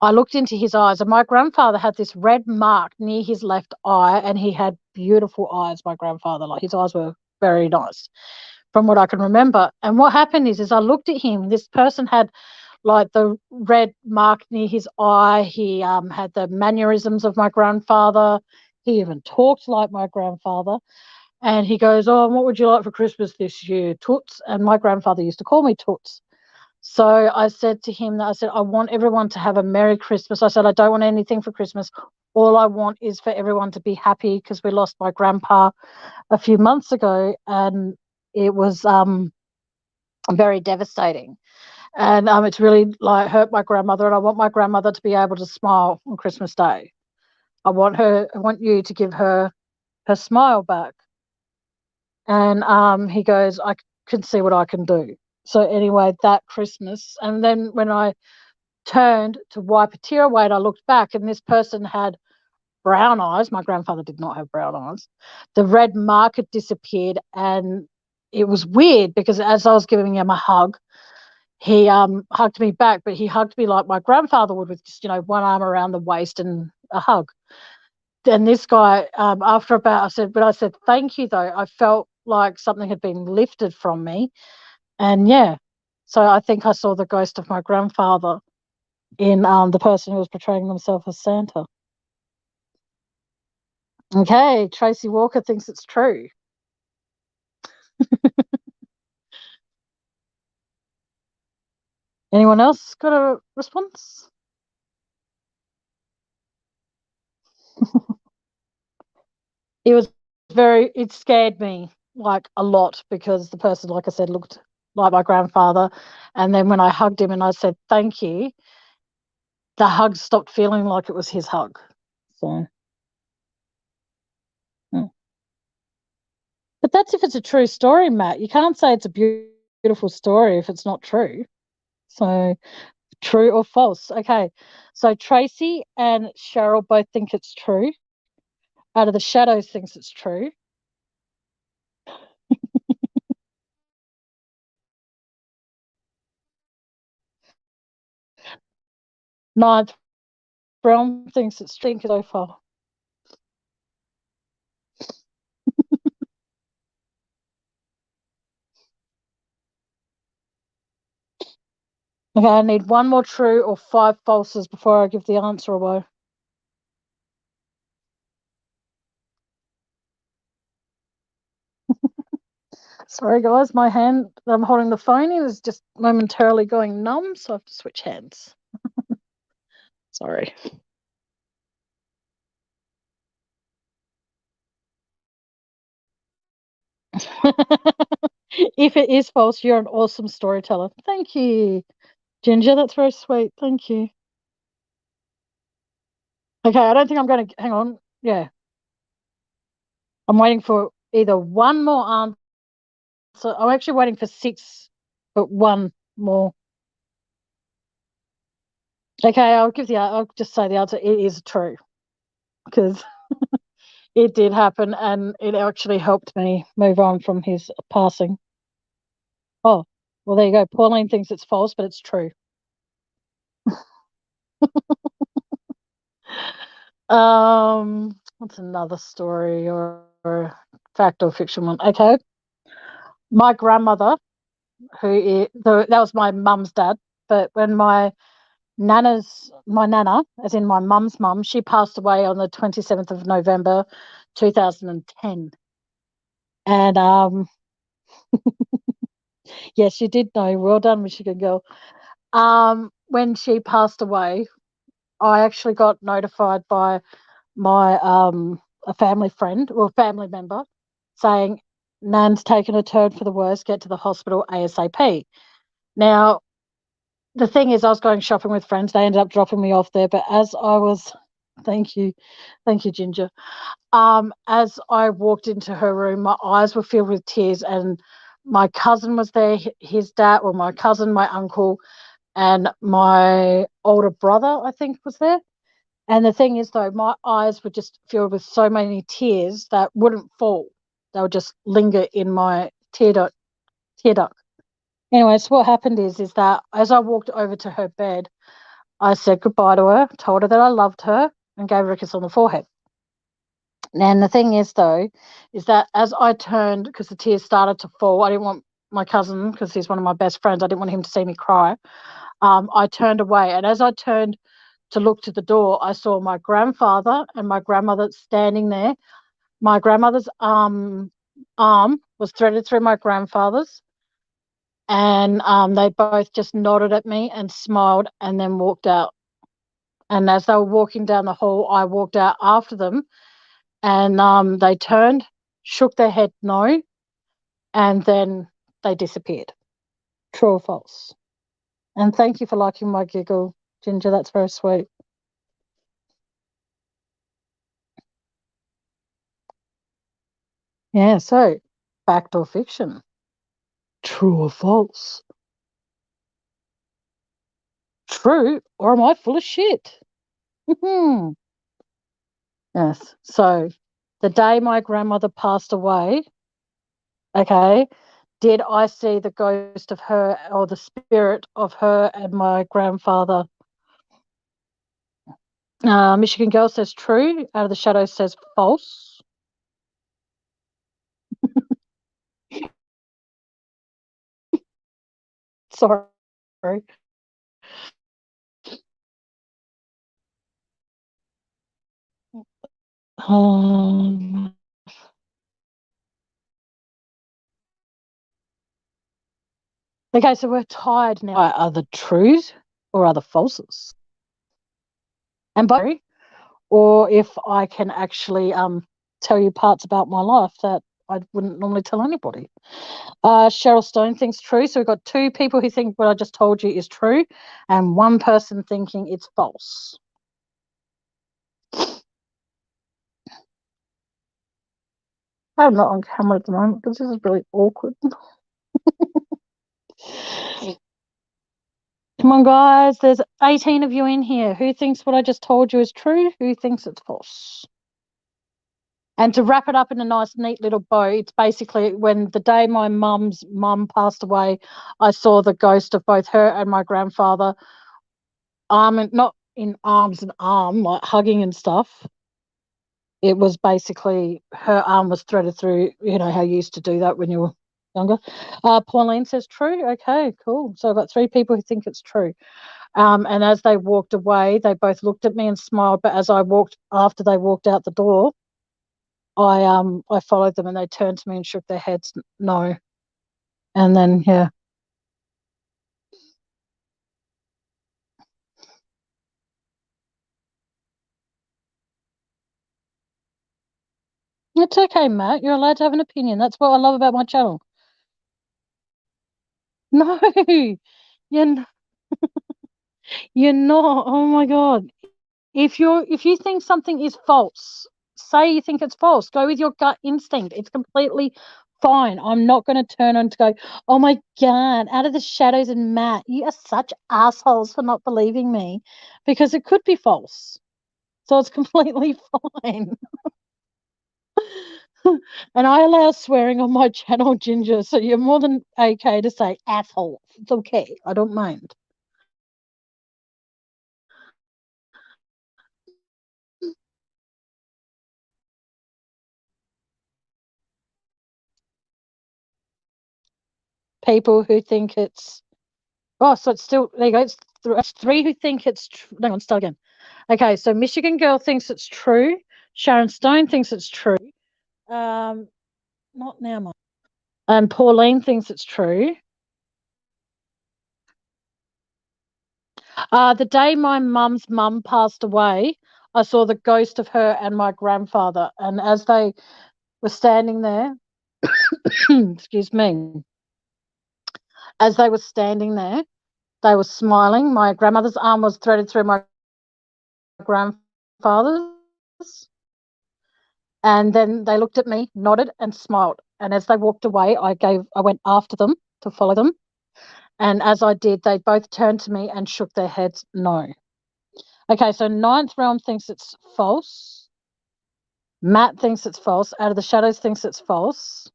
I looked into his eyes, and my grandfather had this red mark near his left eye, and he had beautiful eyes, my grandfather. Like his eyes were very nice from what I can remember. And what happened is I looked at him, this person had like the red mark near his eye. He had the mannerisms of my grandfather. He even talked like my grandfather. And he goes, "Oh, what would you like for Christmas this year? Toots." And my grandfather used to call me Toots. So I said to him, I said, "I want everyone to have a Merry Christmas." I said, "I don't want anything for Christmas. All I want is for everyone to be happy because we lost my grandpa a few months ago, and it was very devastating. And it's really like hurt my grandmother, and I want my grandmother to be able to smile on Christmas Day. I want you to give her smile back." And he goes, "I can see what I can do." So anyway, that Christmas, and then when I turned to wipe a tear away, and I looked back, and this person had brown eyes. My grandfather did not have brown eyes. The red mark had disappeared, and it was weird because as I was giving him a hug, he hugged me back, but he hugged me like my grandfather would, with just one arm around the waist and a hug. And this guy, after about, I said thank you though. I felt like something had been lifted from me, and yeah, so I think I saw the ghost of my grandfather in the person who was portraying themselves as Santa. Okay, Tracy Walker thinks it's true. Anyone else got a response? It scared me like a lot because the person, like I said, looked like my grandfather. And then when I hugged him and I said thank you, the hug stopped feeling like it was his hug. So, but that's if it's a true story, Matt. You can't say it's a beautiful story if it's not true. So, true or false? Okay. So Tracy and Cheryl both think it's true. Out of the Shadows thinks it's true. Ninth Realm thinks it's true so far. Okay, I need one more true or 5 falses before I give the answer away. Sorry, guys, my hand that I'm holding the phone in is just momentarily going numb, so I have to switch hands. Sorry. If it is false, you're an awesome storyteller. Thank you, Ginger. That's very sweet. Thank you. Okay, I don't think I'm going to hang on. Yeah, I'm waiting for either one more answer. I'm actually waiting for 6, but one more. Okay, I'll just say the answer. It is true because it did happen, and it actually helped me move on from his passing. Oh, well, there you go. Pauline thinks it's false, but it's true. What's another story or fact or fiction one? Okay, my grandmother, that was my mum's dad, but when my my nana, as in my mum's mum, she passed away on the 27th of November, 2010. And yes, you did know. Well done, Michigan girl. When she passed away, I actually got notified by my a family friend or family member saying Nan's taken a turn for the worse, get to the hospital ASAP. Now, the thing is, I was going shopping with friends. They ended up dropping me off there. But as I was, thank you, Ginger. As I walked into her room, my eyes were filled with tears, and my cousin was there. His dad, or my cousin, my uncle, and my older brother, I think, was there. And the thing is, though, my eyes were just filled with so many tears that wouldn't fall. They would just linger in my tear duct. Anyway, so what happened is that as I walked over to her bed, I said goodbye to her, told her that I loved her, and gave her a kiss on the forehead. And the thing is, though, is that as I turned, because the tears started to fall, I didn't want my cousin, because he's one of my best friends, I didn't want him to see me cry. I turned away. And as I turned to look to the door, I saw my grandfather and my grandmother standing there. My grandmother's arm was threaded through my grandfather's, and they both just nodded at me and smiled and then walked out. And as they were walking down the hall, I walked out after them, and they turned, shook their head no, and then they disappeared. True or false? And thank you for liking my giggle, Ginger. That's very sweet. Yeah, so fact or fiction? True or false? True, or am I full of shit? Yes. So the day my grandmother passed away, okay, did I see the ghost of her or the spirit of her and my grandfather? Michigan Girl says true. Out of the Shadows says false. Sorry. Um, okay, so we're tied now. Are the trues or are the falses? And both, or if I can actually tell you parts about my life that I wouldn't normally tell anybody. Cheryl Stone thinks true. So we've got two people who think what I just told you is true, and one person thinking it's false. I'm not on camera at the moment because this is really awkward. Come on, guys. There's 18 of you in here. Who thinks what I just told you is true? Who thinks it's false? And to wrap it up in a nice, neat little bow, it's basically when the day my mum's mum passed away, I saw the ghost of both her and my grandfather, not in arms and arm, like hugging and stuff. It was basically her arm was threaded through, you know, how you used to do that when you were younger. Pauline says true. Okay, cool. So I've got three people who think it's true. And as they walked away, they both looked at me and smiled. But as I walked, after they walked out the door, I followed them and they turned to me and shook their heads no. And then yeah. It's okay, Matt. You're allowed to have an opinion. That's what I love about my channel. No, you're you're not. Oh my god. If you think something is false, say you think it's false. Go with your gut instinct. It's completely fine. I'm not going to turn on to go, oh my god, out of the shadows and Matt, you are such assholes for not believing me, because it could be false. So it's completely fine. And I allow swearing on my channel, Ginger, so you're more than okay to say asshole. It's okay. I don't mind. People who think it's so it's still there you go. It's three who think it's true. Hang on, start again. Okay, so Michigan Girl thinks it's true. Sharon Stone thinks it's true. Not now, Mum. And Pauline thinks it's true. The day my mum's mum passed away, I saw the ghost of her and my grandfather. And as they were standing there, excuse me, as they were standing there, they were smiling. My grandmother's arm was threaded through my grandfather's. And then they looked at me, nodded, and smiled. And as they walked away, I went after them to follow them. And as I did, they both turned to me and shook their heads no. Okay, so Ninth Realm thinks it's false. Matt thinks it's false. Out of the Shadows thinks it's false.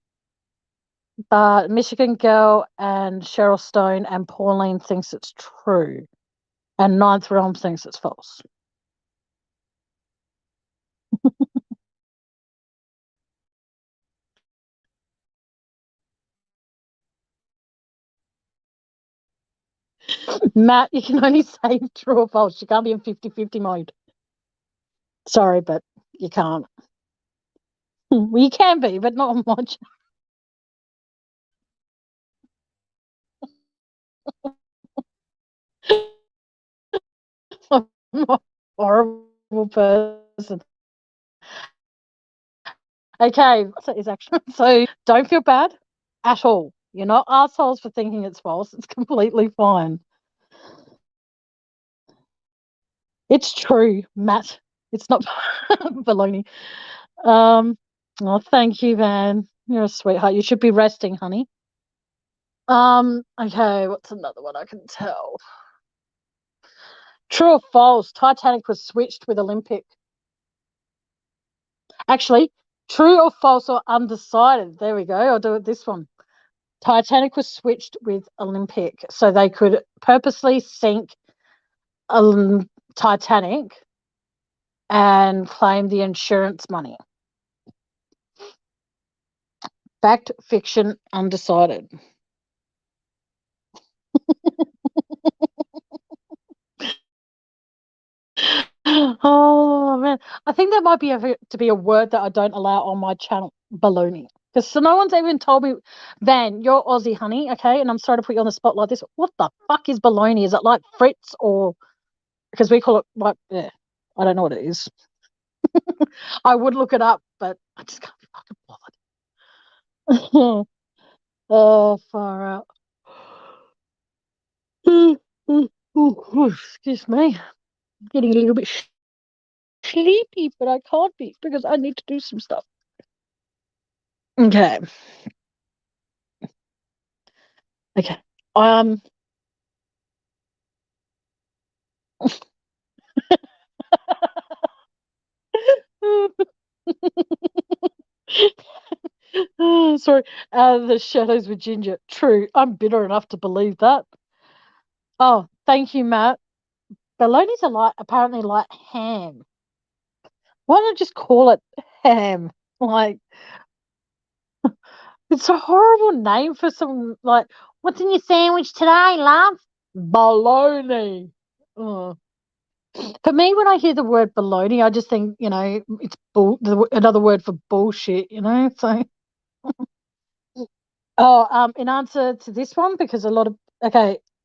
But Michigan Girl and Cheryl Stone and Pauline thinks it's true. And Ninth Realm thinks it's false. Matt, you can only say true or false. You can't be in 50-50 mode. Sorry, but you can't. Well, you can be, but not on much. I'm a horrible person. Okay, so is actually so don't feel bad at all. You're not assholes for thinking it's false. It's completely fine. It's true, Matt. It's not baloney. Oh, thank you, Van. You're a sweetheart. You should be resting, honey. Okay, what's another one I can tell? True or false? Titanic was switched with Olympic. Actually, true or false or undecided. There we go. I'll do it this one. Titanic was switched with Olympic, so they could purposely sink Titanic and claim the insurance money. Fact, fiction, undecided. Oh man, I think that might be to be a word that I don't allow on my channel. Baloney, because so no one's even told me. Van, you're Aussie, honey, okay? And I'm sorry to put you on the spot like this. What the fuck is baloney? Is it like Fritz or because we call it like yeah? I don't know what it is. I would look it up, but I just can't be fucking bothered. Oh, far out. Excuse me. I'm getting a little bit sleepy, but I can't be because I need to do some stuff. Okay. Okay. Sorry. The shadows were ginger. True. I'm bitter enough to believe that. Oh, thank you, Matt. Bologna's apparently like ham. Why don't I just call it ham? Like, it's a horrible name for some, like, what's in your sandwich today, love? Bologna. Oh. For me, when I hear the word bologna, I just think, it's another word for bullshit, So, in answer to this one, because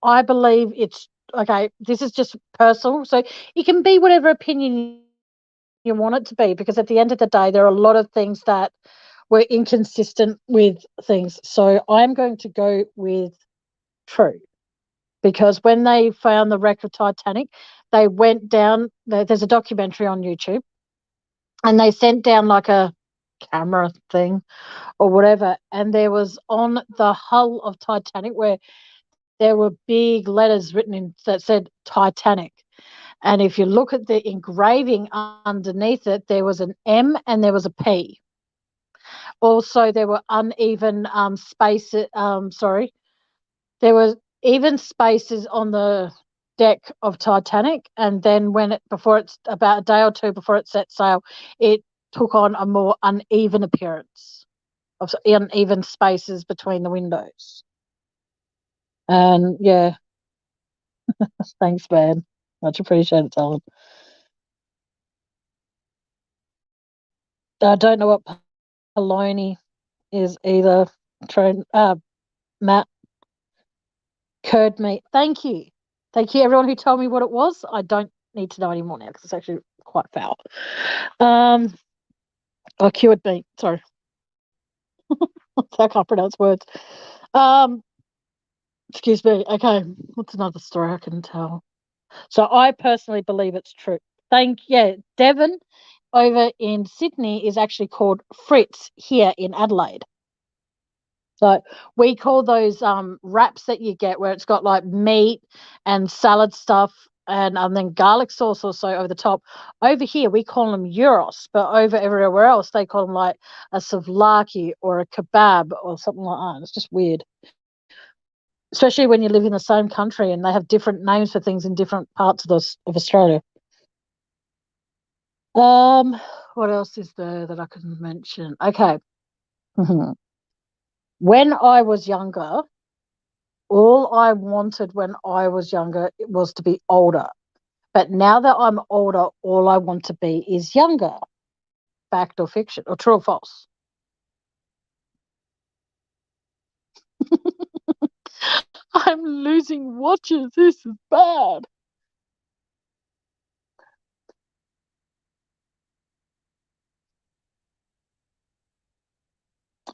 I believe it's okay. This is just personal, so you can be whatever opinion you want it to be, because at the end of the day, there are a lot of things that were inconsistent with things. So I'm going to go with true. Because when they found the wreck of Titanic, they went down. There's a documentary on YouTube, and they sent down like a camera thing or whatever, and there was on the hull of Titanic where there were big letters written in that said Titanic. And if you look at the engraving underneath it, there was an M and there was a P. Also, there were uneven spaces. There were even spaces on the deck of Titanic, and then about a day or two before it set sail, it took on a more uneven appearance of uneven spaces between the windows. And yeah, Thanks, man. Much appreciated, Alan. I don't know what polony is either. Matt, curd meat. Thank you. Thank you, everyone who told me what it was. I don't need to know anymore now because it's actually quite foul. Cured meat. Sorry. I can't pronounce words. Excuse me. Okay. What's another story I can tell? So I personally believe it's true. Devon over in Sydney is actually called Fritz here in Adelaide. So we call those wraps that you get where it's got like meat and salad stuff and then garlic sauce also over the top. Over here we call them gyros, but over everywhere else they call them like a souvlaki or a kebab or something like that. It's just weird. Especially when you live in the same country and they have different names for things in different parts of Australia. What else is there that I can mention? Okay. When I was younger, all I wanted when I was younger was to be older. But now that I'm older, all I want to be is younger. Fact or fiction, or true or false? I'm losing watches. This is bad.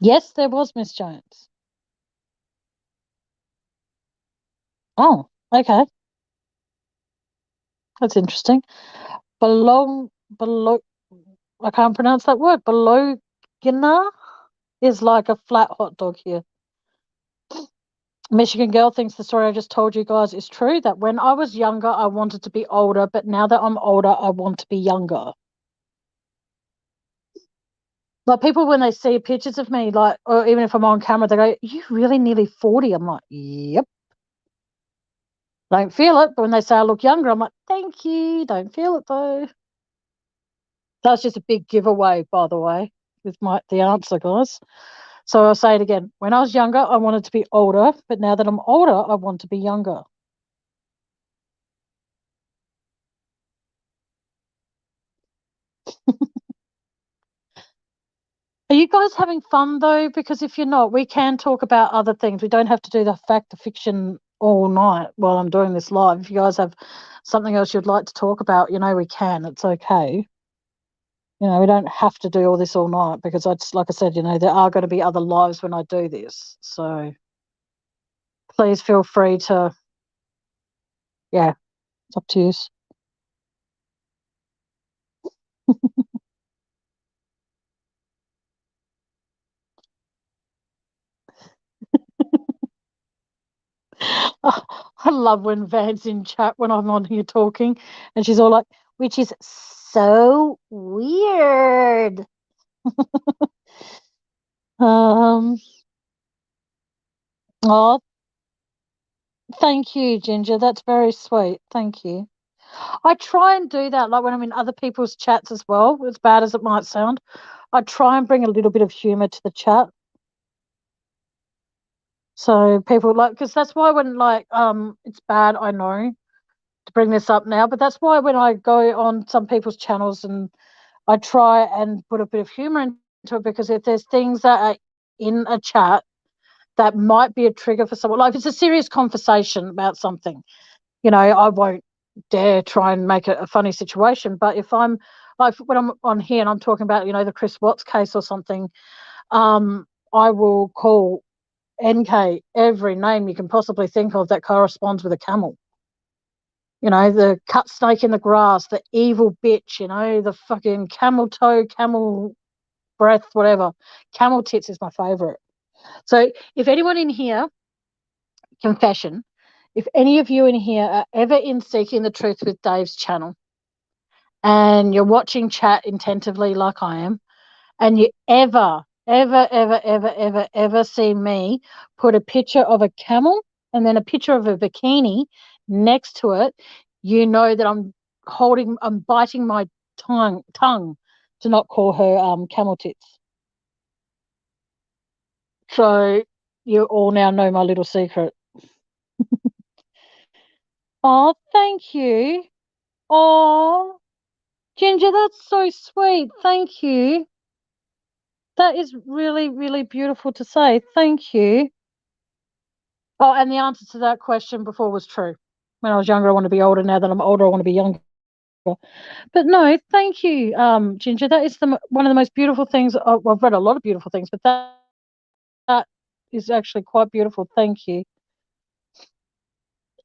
Yes, there was Miss Jones. Oh, okay. That's interesting. Below, I can't pronounce that word. Bologna is like a flat hot dog here. Michigan girl thinks the story I just told you guys is true, that when I was younger, I wanted to be older, but now that I'm older, I want to be younger. Like people, when they see pictures of me, like, or even if I'm on camera, they go, "Are you really nearly 40?" I'm like, "Yep." Don't feel it, but when they say I look younger, I'm like, "Thank you." Don't feel it though. That's just a big giveaway, by the way, with the answer, guys. So I'll say it again. When I was younger, I wanted to be older, but now that I'm older, I want to be younger. Are you guys having fun though? Because if you're not, we can talk about other things. We don't have to do the fact or fiction all night while I'm doing this live. If you guys have something else you'd like to talk about, we can. It's okay. We don't have to do all this all night because like I said, there are going to be other lives when I do this. So please feel free to, yeah, it's up to you. I love when Van's in chat when I'm on here talking and she's all like, which is so weird. Oh, thank you, Ginger. That's very sweet. Thank you. I try and do that, like when I'm in other people's chats as well, as bad as it might sound. I try and bring a little bit of humour to the chat. So people because that's why when it's bad, I know to bring this up now, but that's why when I go on some people's channels and I try and put a bit of humour into it, because if there's things that are in a chat that might be a trigger for someone, like if it's a serious conversation about something, I won't dare try and make it a funny situation. But if I'm like when I'm on here and I'm talking about, the Chris Watts case or something, I will call NK every name you can possibly think of that corresponds with a camel. The cut snake in the grass, the evil bitch, the fucking camel toe, camel breath, whatever. Camel tits is my favorite. So if anyone in here, confession, if any of you in here are ever in Seeking the Truth with Dave's channel and you're watching chat attentively like I am, and you ever, ever, ever, ever, ever, ever see me put a picture of a camel and then a picture of a bikini next to it, you know that I'm biting my tongue to not call her camel tits. So you all now know my little secret. Oh, thank you. Oh, Ginger, that's so sweet. Thank you. That is really, really beautiful to say. Thank you. Oh, and the answer to that question before was true. When I was younger, I want to be older. Now that I'm older, I want to be younger. But no, thank you, Ginger. That is one of the most beautiful things. I've read a lot of beautiful things, but that is actually quite beautiful. Thank you.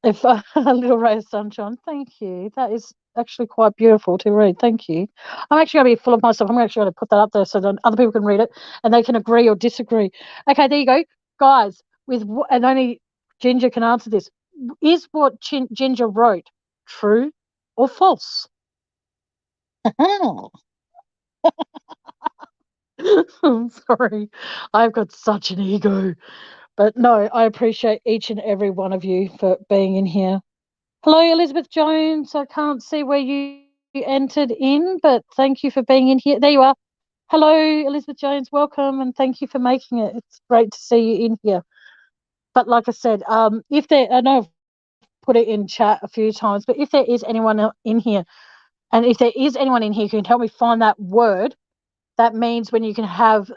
If a little ray of sunshine, thank you. That is actually quite beautiful to read. Thank you. I'm actually going to be full of myself. I'm actually going to put that up there so that other people can read it and they can agree or disagree. Okay, there you go, guys. And only Ginger can answer this. Is what Ginger wrote true or false? I'm sorry, I've got such an ego. But no, I appreciate each and every one of you for being in here. Hello, Elizabeth Jones. I can't see where you entered in, but thank you for being in here. There you are. Hello, Elizabeth Jones. Welcome, and thank you for making it. It's great to see you in here. But like I said, if there, I know I've put it in chat a few times, but if there is anyone in here, and if there is anyone in here who can help me find that word, that means when you can have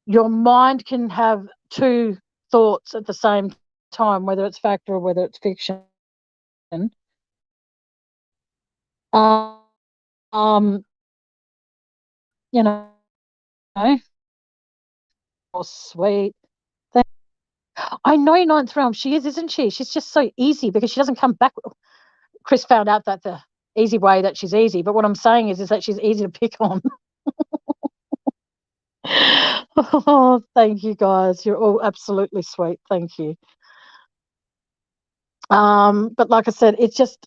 your mind can have two thoughts at the same time, whether it's fact or whether it's fiction. You know, oh, sweet. I know Ninth Realm. She is, isn't she? She's just so easy because she doesn't come back. Chris found out that the easy way that she's easy, but what I'm saying is that she's easy to pick on. Oh, thank you guys. You're all absolutely sweet. Thank you. But like I said, it's just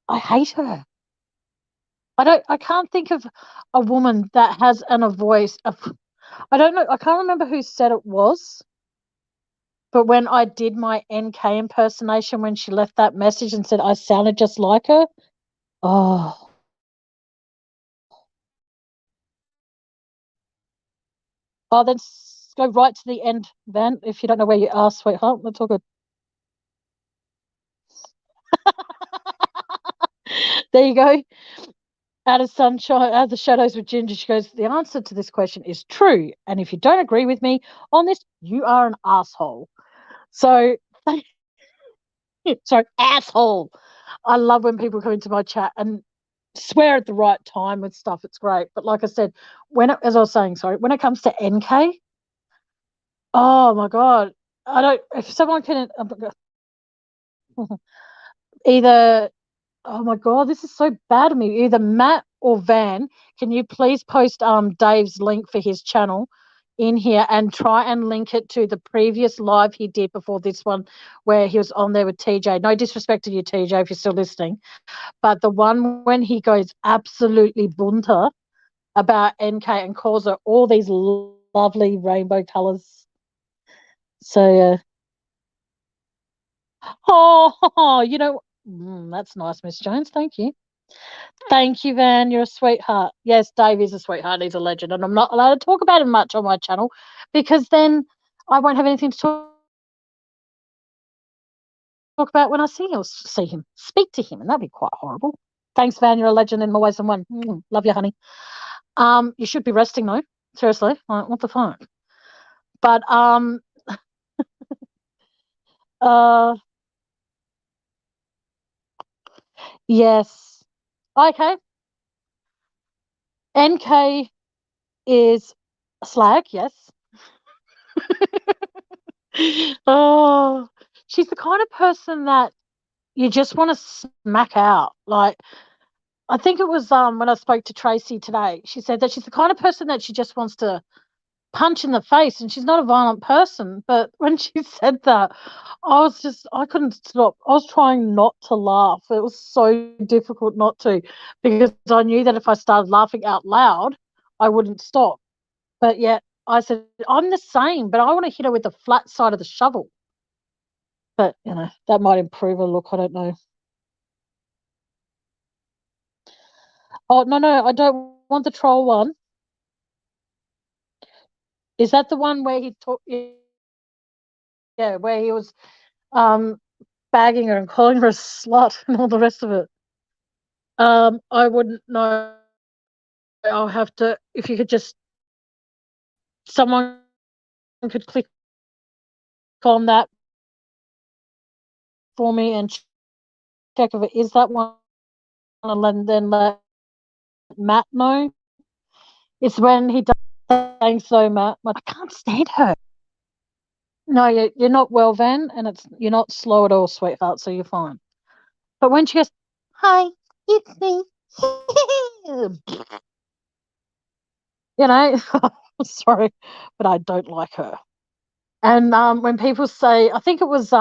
I hate her. I can't think of a woman that has a voice. I don't know. I can't remember who said it was. But when I did my NK impersonation, when she left that message and said I sounded just like her, oh. Oh, then go right to the end, Van, if you don't know where you are, sweetheart. That's all good. There you go. Out of sunshine, out of the shadows with Ginger, she goes, the answer to this question is true. And if you don't agree with me on this, you are an asshole. So, sorry, asshole. I love when people come into my chat and swear at the right time with stuff. It's great. But like I said, as I was saying, sorry, when it comes to NK, oh my God, if someone can either, oh my God, this is so bad of me. Either Matt or Van, can you please post Dave's link for his channel in here and try and link it to the previous live he did before this one where he was on there with TJ. No disrespect to you, TJ, if you're still listening, but the one when he goes absolutely bunter about NK and calls her all these lovely rainbow colors. So, that's nice, Miss Jones. Thank you. Thank you, Van. You're a sweetheart. Yes, Dave is a sweetheart. He's a legend. And I'm not allowed to talk about him much on my channel because then I won't have anything to talk about when I see him, speak to him, and that'd be quite horrible. Thanks, Van. You're a legend in more ways than one. Love you, honey. You should be resting though. Seriously, what the fuck? But yes. Okay. NK is slag, yes. Oh, she's the kind of person that you just want to smack out. Like, I think it was when I spoke to Tracy today, she said that she's the kind of person that she just wants to punch in the face, and she's not a violent person. But when she said that, I couldn't stop. I was trying not to laugh. It was so difficult not to, because I knew that if I started laughing out loud, I wouldn't stop. But yet I said, I'm the same, but I want to hit her with the flat side of the shovel. But, that might improve her look. I don't know. Oh, no, I don't want the troll one. Is that the one where he talked? Yeah, where he was bagging her and calling her a slut and all the rest of it. I wouldn't know. I'll have to, if you could just, someone could click on that for me and check if it is that one, and then let Matt know. It's when he does. Thanks so much. I can't stand her. No, you're not well, Van, and you're not slow at all, sweetheart. So you're fine. But when she goes, "Hi, it's me," sorry, but I don't like her. And when people say, I think it was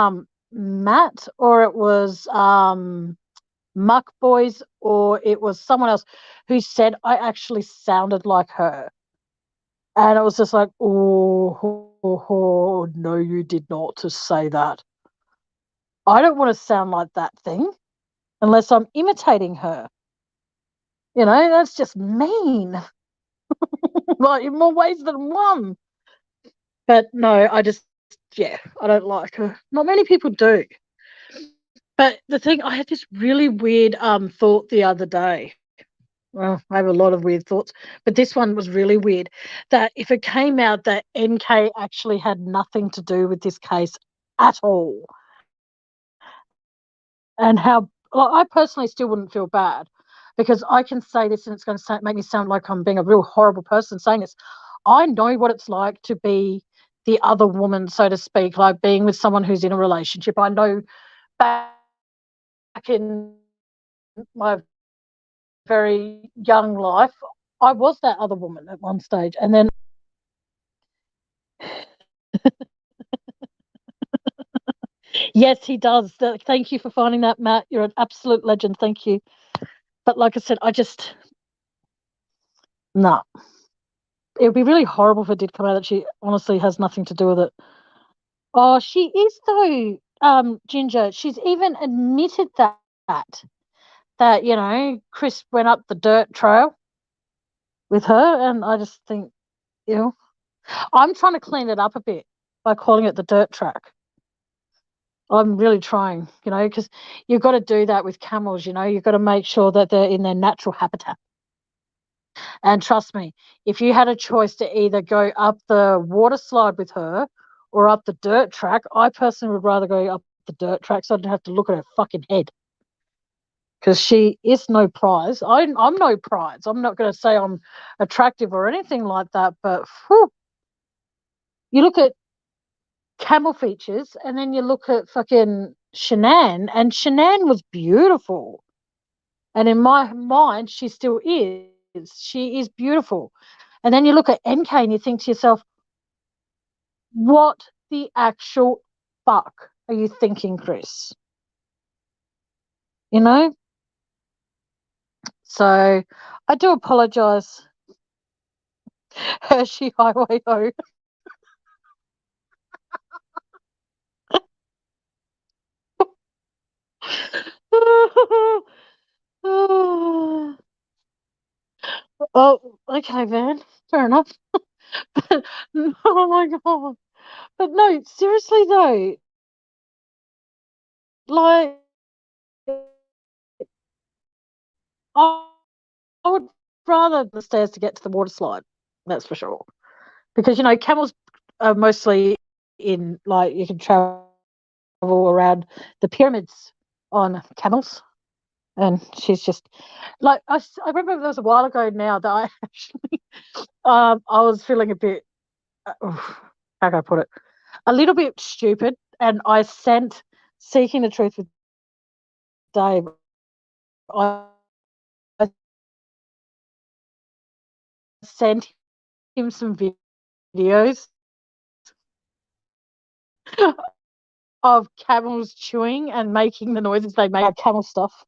Matt, or it was Muck Boys, or it was someone else who said I actually sounded like her. And it was just like, oh, no, you did not to say that. I don't want to sound like that thing unless I'm imitating her. That's just mean. Like in more ways than one. But no, I don't like her. Not many people do. But the thing, I had this really weird thought the other day. Well, I have a lot of weird thoughts, but this one was really weird. That if it came out that NK actually had nothing to do with this case at all, and how, well, I personally still wouldn't feel bad, because I can say this and it's going to make me sound like I'm being a real horrible person saying this. I know what it's like to be the other woman, so to speak, like being with someone who's in a relationship. I know back in my very young life, I was that other woman at one stage. And then yes, he does. Thank you for finding that, Matt. You're an absolute legend. Thank you. But like I said, no. It would be really horrible if it did come out that she honestly has nothing to do with it. Oh, she is though, Ginger. She's even admitted that Chris went up the dirt trail with her, and I just think, I'm trying to clean it up a bit by calling it the dirt track. I'm really trying, because you've got to do that with camels. You've got to make sure that they're in their natural habitat. And trust me, if you had a choice to either go up the water slide with her or up the dirt track, I personally would rather go up the dirt track so I don't have to look at her fucking head. Because she is no prize. I'm no prize. I'm not going to say I'm attractive or anything like that, but you look at camel features and then you look at fucking Shanann, and Shanann was beautiful. And in my mind, she still is. She is beautiful. And then you look at NK and you think to yourself, what the actual fuck are you thinking, Chris? So I do apologize. Hershey Highway Ho. Oh, okay, Van. Fair enough. But, oh my god. But no, seriously though, like, I would rather the stairs to get to the water slide. That's for sure. Because camels are mostly in, like, you can travel around the pyramids on camels, and she's just like, I remember there was a while ago now that I actually I was feeling a bit how can I put it, a little bit stupid, and I sent Seeking the Truth with Dave. I sent him some videos of camels chewing and making the noises they make camel stuff.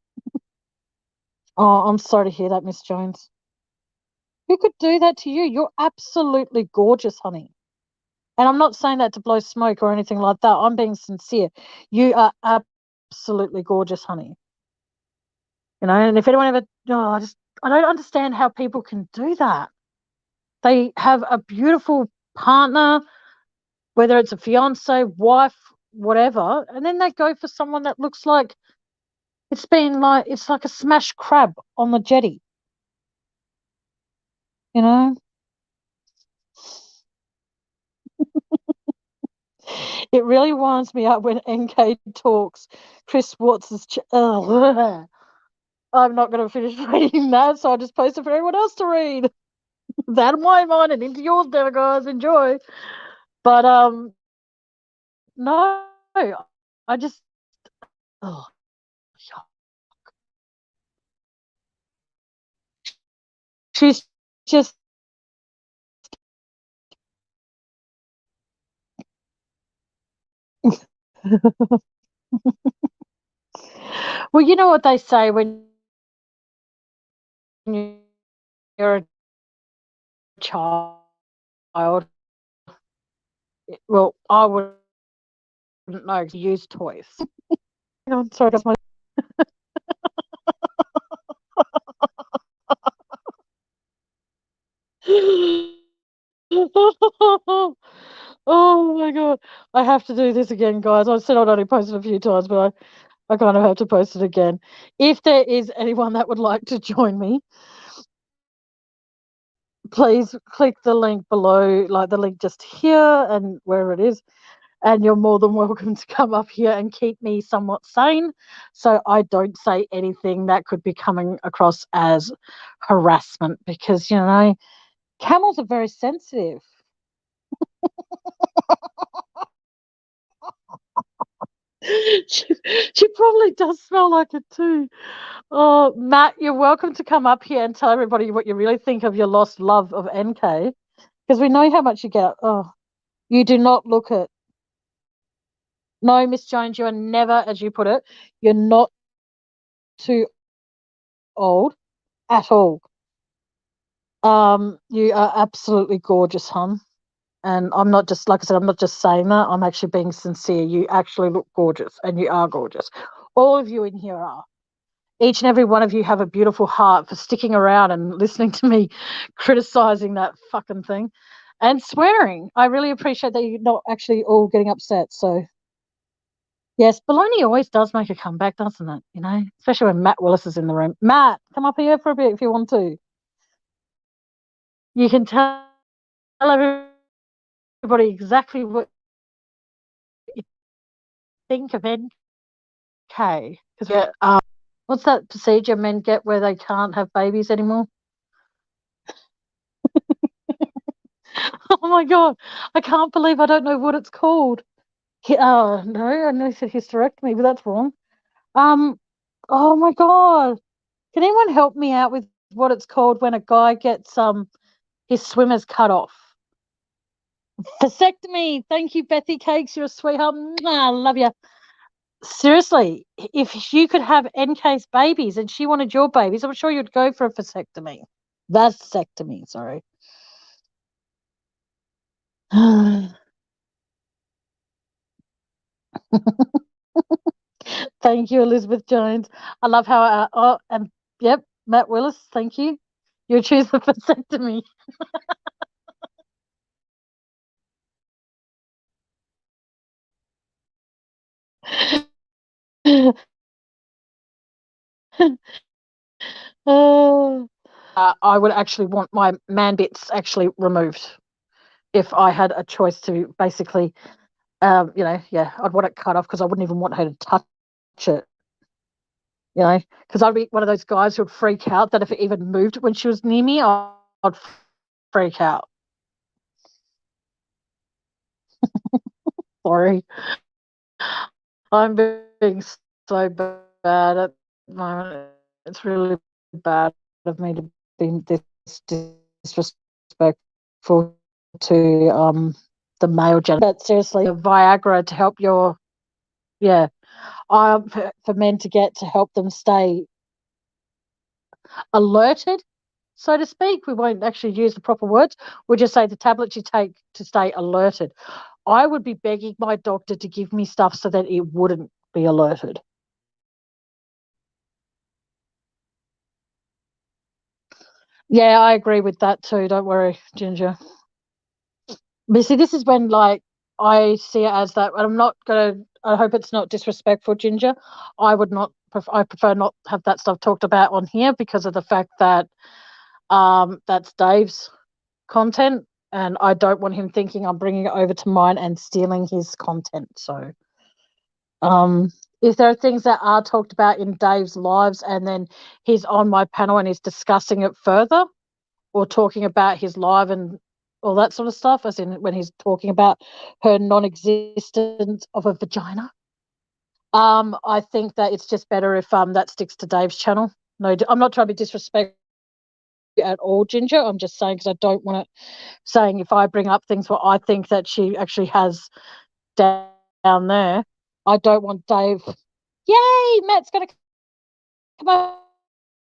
Oh, I'm sorry to hear that, Miss Jones. Who could do that to you? You're absolutely gorgeous, honey. And I'm not saying that to blow smoke or anything like that. I'm being sincere. You are absolutely gorgeous, honey. And if anyone ever, I don't understand how people can do that. They have a beautiful partner, whether it's a fiance, wife, whatever, and then they go for someone that looks like it's like a smashed crab on the jetty. You know, it really winds me up when NK talks. Chris Watts' I'm not going to finish reading that, so I just posted for everyone else to read. It's out of my mind and into yours now, guys. Enjoy. But no, I just oh, she's just well, you know what they say when you're a child. Well, I wouldn't know to use toys. I'm sorry, that's my. Oh my god, I have to do this again, guys. I said I'd only post it a few times, but I kind of have to post it again. If there is anyone that would like to join me, please click the link below, like the link just here and wherever it is, and you're more than welcome to come up here and keep me somewhat sane so I don't say anything that could be coming across as harassment, because, you know, camels are very sensitive. she probably does smell like it too. Oh, Matt, you're welcome to come up here and tell everybody what you really think of your lost love of NK, because we know how much you get. Oh, you do not look it. No, Miss Jones, you are never, as you put it, you're not too old at all. You are absolutely gorgeous, hon. And I'm not just, like I said, I'm not just saying that. I'm actually being sincere. You actually look gorgeous, and you are gorgeous. All of you in here are. Each and every one of you have a beautiful heart for sticking around and listening to me criticizing that fucking thing and swearing. I really appreciate that you're not actually all getting upset. So, yes, baloney always does make a comeback, doesn't it? You know, especially when Matt Willis is in the room. Matt, come up here for a bit if you want to. You can tell everybody exactly what you think of NK. Because, what's that procedure men get where they can't have babies anymore? Oh my god, I can't believe I don't know what it's called. No, I know you said hysterectomy, but that's wrong. Um, oh my god, can anyone help me out with what it's called when a guy gets his swimmers cut off? Vasectomy. Thank you, Bethy Cakes. You're a sweetheart. I love you. Seriously, if you could have NK's babies and she wanted your babies, I'm sure you'd go for a vasectomy. Vasectomy, sorry. Thank you, Elizabeth Jones. I love how, and yep, Matt Willis, thank you. You choose the vasectomy. I would actually want my man bits actually removed if I had a choice to basically, I'd want it cut off because I wouldn't even want her to touch it. Because I'd be one of those guys who would freak out that if it even moved when she was near me, I'd freak out. Sorry. I'm being so bad at the moment. It's really bad of me to be this disrespectful to the male gender. But seriously, a Viagra to help for men to help them stay alerted, so to speak. We won't actually use the proper words. We'll just say the tablets you take to stay alerted. I would be begging my doctor to give me stuff so that it wouldn't be alerted. Yeah, I agree with that too. Don't worry, Ginger. But see, this is when, like, I see it as that. And I'm not gonna. I hope it's not disrespectful, Ginger. I would not. I prefer not have that stuff talked about on here because of the fact that that's Dave's content, and I don't want him thinking I'm bringing it over to mine and stealing his content. So, if there are things that are talked about in Dave's lives, and then he's on my panel and he's discussing it further, or talking about his live and all that sort of stuff, as in when he's talking about her non-existence of a vagina. I think that it's just better if that sticks to Dave's channel. No, I'm not trying to be disrespectful at all, Ginger. I'm just saying because I don't want it saying if I bring up things where I think that she actually has down there, I don't want Dave. Yay, Matt's going to come up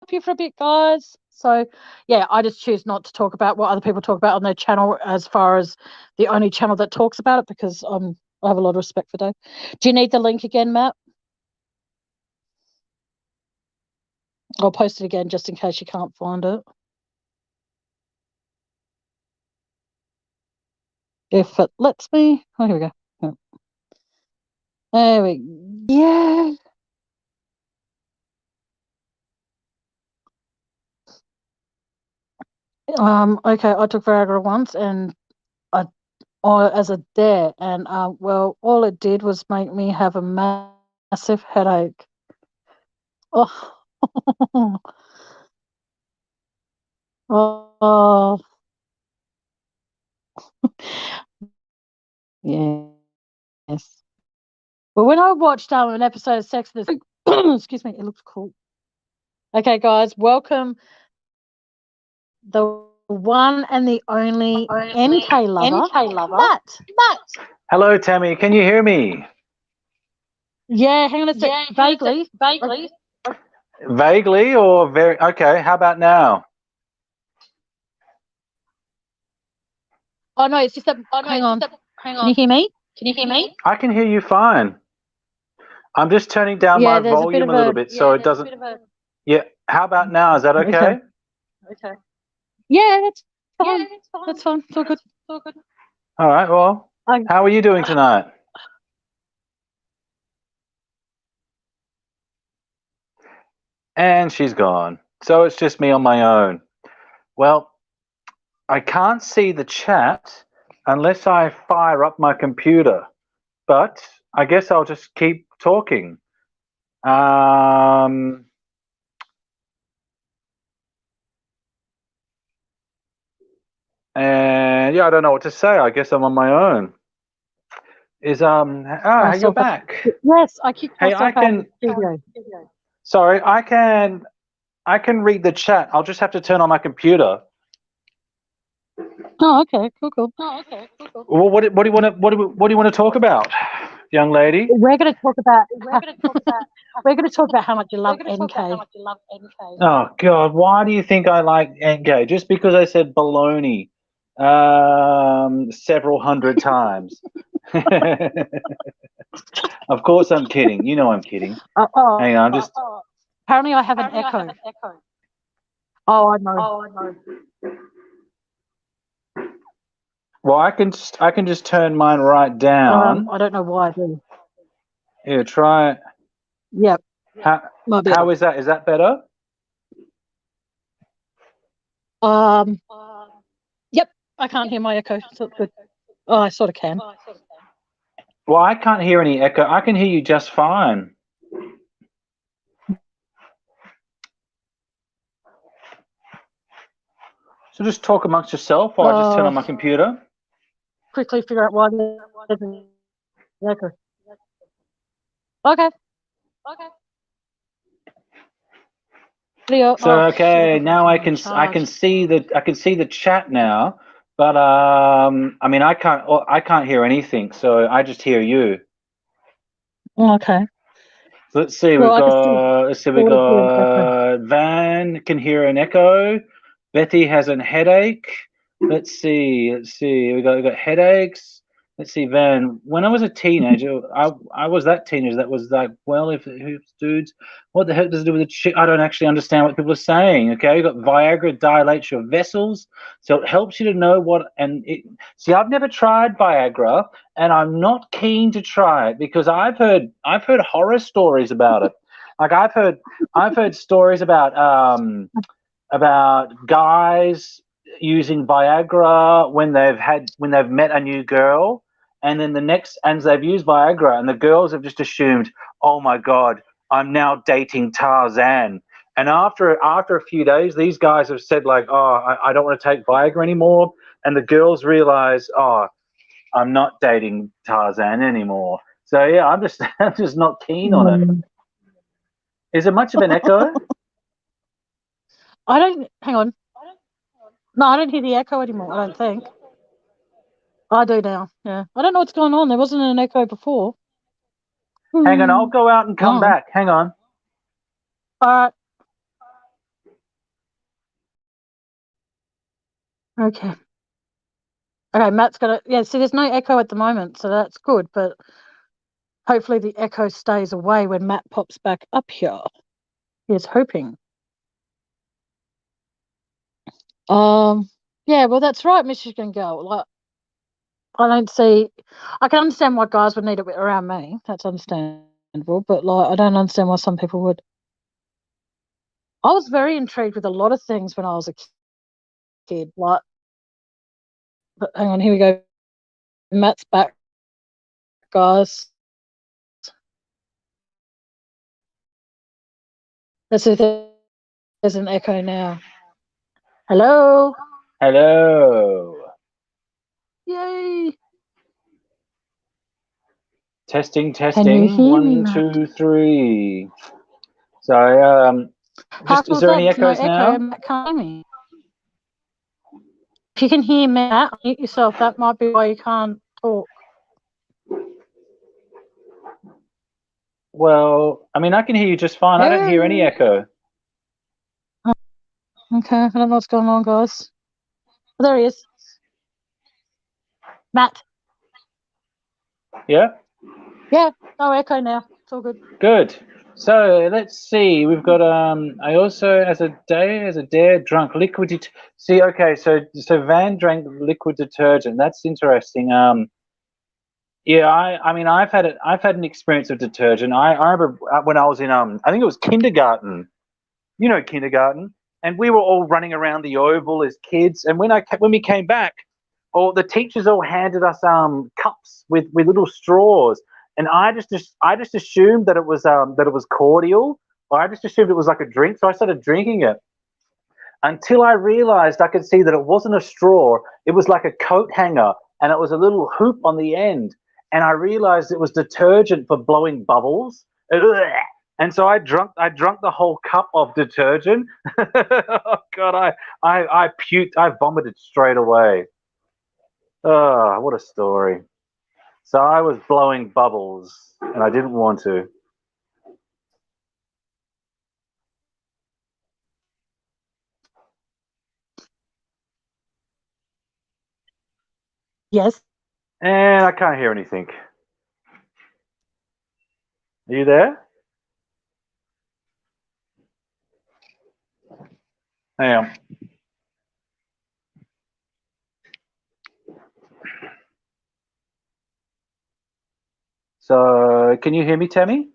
here for a bit, guys. So, yeah, I just choose not to talk about what other people talk about on their channel as far as the only channel that talks about it because I have a lot of respect for Dave. Do you need the link again, Matt? I'll post it again just in case you can't find it. If it lets me. Oh, here we go. There we go. Yeah. Okay, I took Viagra once and as a dare, and well, all it did was make me have a massive headache. Oh, oh, yes. But when I watched an episode of Sex and the excuse me, it looks cool. Okay, guys, welcome the one and the only NK lover, Matt. Hello, Tammy. Can you hear me? Yeah, hang on a sec. Vaguely. Vaguely or very? Okay. How about now? Oh no, it's just that. Hang on. Can you hear me? I can hear you fine. I'm just turning down my volume a little bit so it doesn't. Yeah. How about now? Is that okay? Yeah, that's fine. That's fine. It's all good. All right. Well, how are you doing tonight? And she's gone. So it's just me on my own. Well, I can't see the chat unless I fire up my computer. But I guess I'll just keep talking. And yeah, I don't know what to say. I guess I'm on my own. You're back. Yes, I kicked myself out of the studio. Sorry, I can read the chat. I'll just have to turn on my computer. Oh, okay, cool. Well, what do you want to talk about, young lady? We're going to talk about how much you love NK. Oh God, why do you think I like NK? Just because I said baloney several hundred times. Of course I'm kidding. You know I'm kidding. Hang on, just. Apparently I have an echo. Oh, I know. Well, I can just turn mine right down. I don't know why I do. Here, try it. Yep. How is that? Is that better? Yep. I can't hear my echo, so it's good. Oh, I sort of can. Well, I can't hear any echo. I can hear you just fine. So just talk amongst yourself while I just turn on my computer. Quickly figure out why there's an echo. Okay. So okay, now I can see the chat now, but I mean I can't hear anything, so I just hear you. Okay. So let's see, we got Van can hear an echo. Betty has a headache. Let's see. We got headaches. let's see, Van. When I was a teenager, I was that teenager that was like, well, if dudes, what the heck does it do with the chick? I don't actually understand what people are saying. Okay, you got Viagra dilates your vessels, so it helps you to know what. See, I've never tried Viagra, and I'm not keen to try it because I've heard horror stories about it. Like I've heard stories about guys using Viagra when they've met a new girl, and then and they've used Viagra, and the girls have just assumed, oh my god, I'm now dating Tarzan. And after a few days, these guys have said like, oh, I don't want to take Viagra anymore, and the girls realize, oh, I'm not dating Tarzan anymore. So yeah, I'm just I'm just not keen on it. Is it much of an echo? I don't. Hang on. No, I don't hear the echo anymore. I don't think. I do now. Yeah. I don't know what's going on. There wasn't an echo before. Hang on, I'll go out and come Oh. back. Hang on. All right. Okay. Okay, Matt's got it. Yeah, see, there's no echo at the moment, so that's good. But hopefully the echo stays away when Matt pops back up here. Here's hoping. Yeah, well, that's right, Michigan girl. Like, I don't see. I can understand why guys would need it around me. That's understandable. But like, I don't understand why some people would. I was very intrigued with a lot of things when I was a kid. Like, but hang on, here we go. Matt's back, guys. Let's see if there's an echo now. Hello. Hello. Yay. Testing, Can you testing. hear me, 1, Matt? 2, 3. So, How is cool is there that? any There's no echoes echo now? and Matt can't hear me. If you can hear Matt, mute yourself. That might be why you can't talk. Well, I mean, I can hear you just fine. I don't hear any echo. Okay, I don't know what's going on, guys. Oh, there he is. Matt. Yeah? Yeah, no echo now. It's all good. Good. So let's see. We've got I also as a dare drunk liquid see, okay, so Van drank liquid detergent. That's interesting. Yeah, I mean I've had an experience of detergent. I remember when I was in I think it was kindergarten. You know, kindergarten, and we were all running around the oval as kids. And when we came back, all the teachers all handed us cups with little straws, and I just assumed that it was cordial. Or I just assumed it was like a drink, so I started drinking it until I realized I could see that it wasn't a straw. It was like a coat hanger, and it was a little hoop on the end. And I realized it was detergent for blowing bubbles. And so I drunk the whole cup of detergent. Oh God, I puked, I vomited straight away. Oh, what a story. So I was blowing bubbles and I didn't want to. Yes. And I can't hear anything. Are you there? Hang on. So can you hear me, Tammy?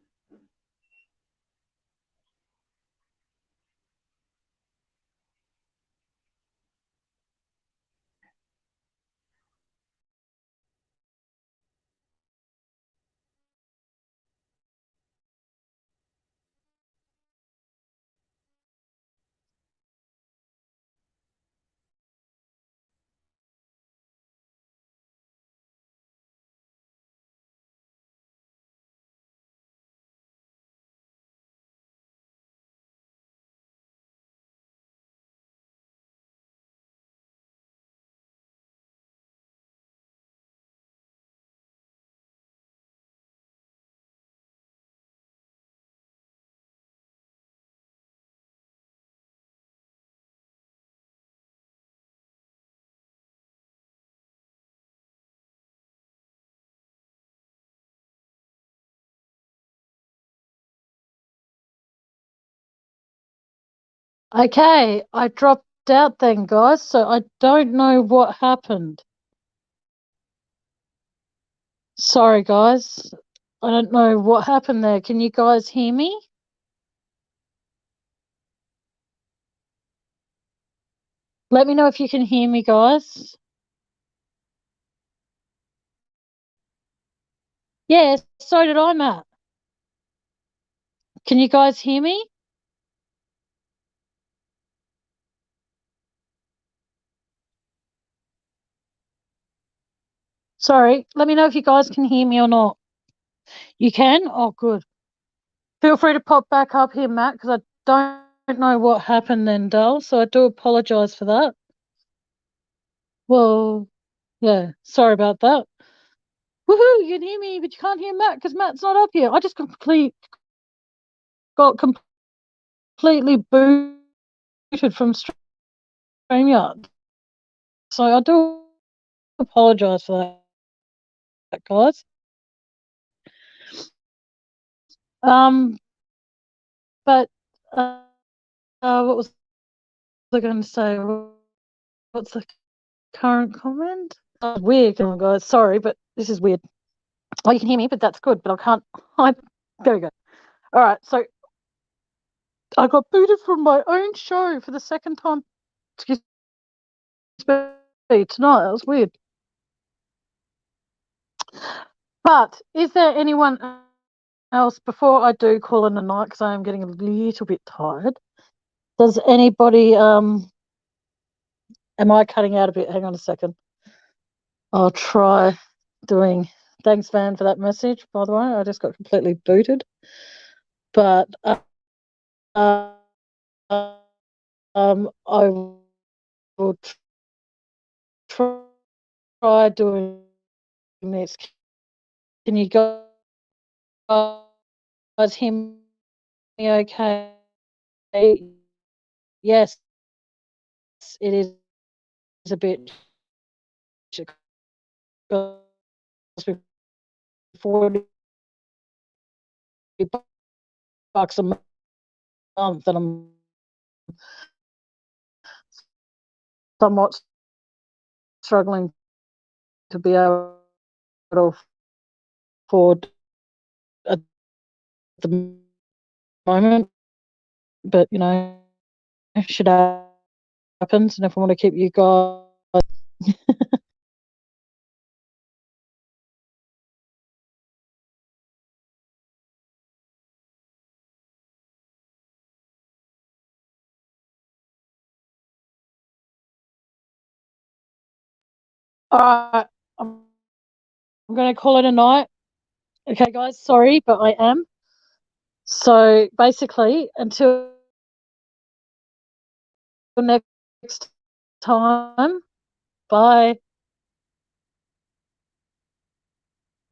Okay, I dropped out then, guys, so I don't know what happened. Sorry, guys. I don't know what happened there. Can you guys hear me? Let me know if you can hear me, guys. Yeah, so did I, Matt. Can you guys hear me? Sorry, let me know if you guys can hear me or not. You can? Oh, good. Feel free to pop back up here, Matt, because I don't know what happened then, Dale, so I do apologise for that. Well, yeah, sorry about that. Woohoo, you can hear me, but you can't hear Matt because Matt's not up here. I just got completely booted from StreamYard. So I do apologise for that, guys. But what was I going to say? What's the current comment? Oh, weird, guys. Sorry, but this is weird. Oh, you can hear me, but that's good. But I can't. There we go. All right, so I got booted from my own show for the second time. Excuse me, tonight. That was weird. But is there anyone else before I do call in a night, because I am getting a little bit tired? Does anybody am I cutting out a bit? Hang on a second. I'll try doing. Thanks, Van, for that message. By the way, I just got completely booted. But I will try doing this. Can you guys hear me okay? Yes, it is a bit $40 a month, and I'm somewhat struggling to be able to afford at the moment. But shit happens, and if I want to keep you guys. All right, I'm going to call it a night. Okay, guys, sorry, but I am. So basically, until next time, bye.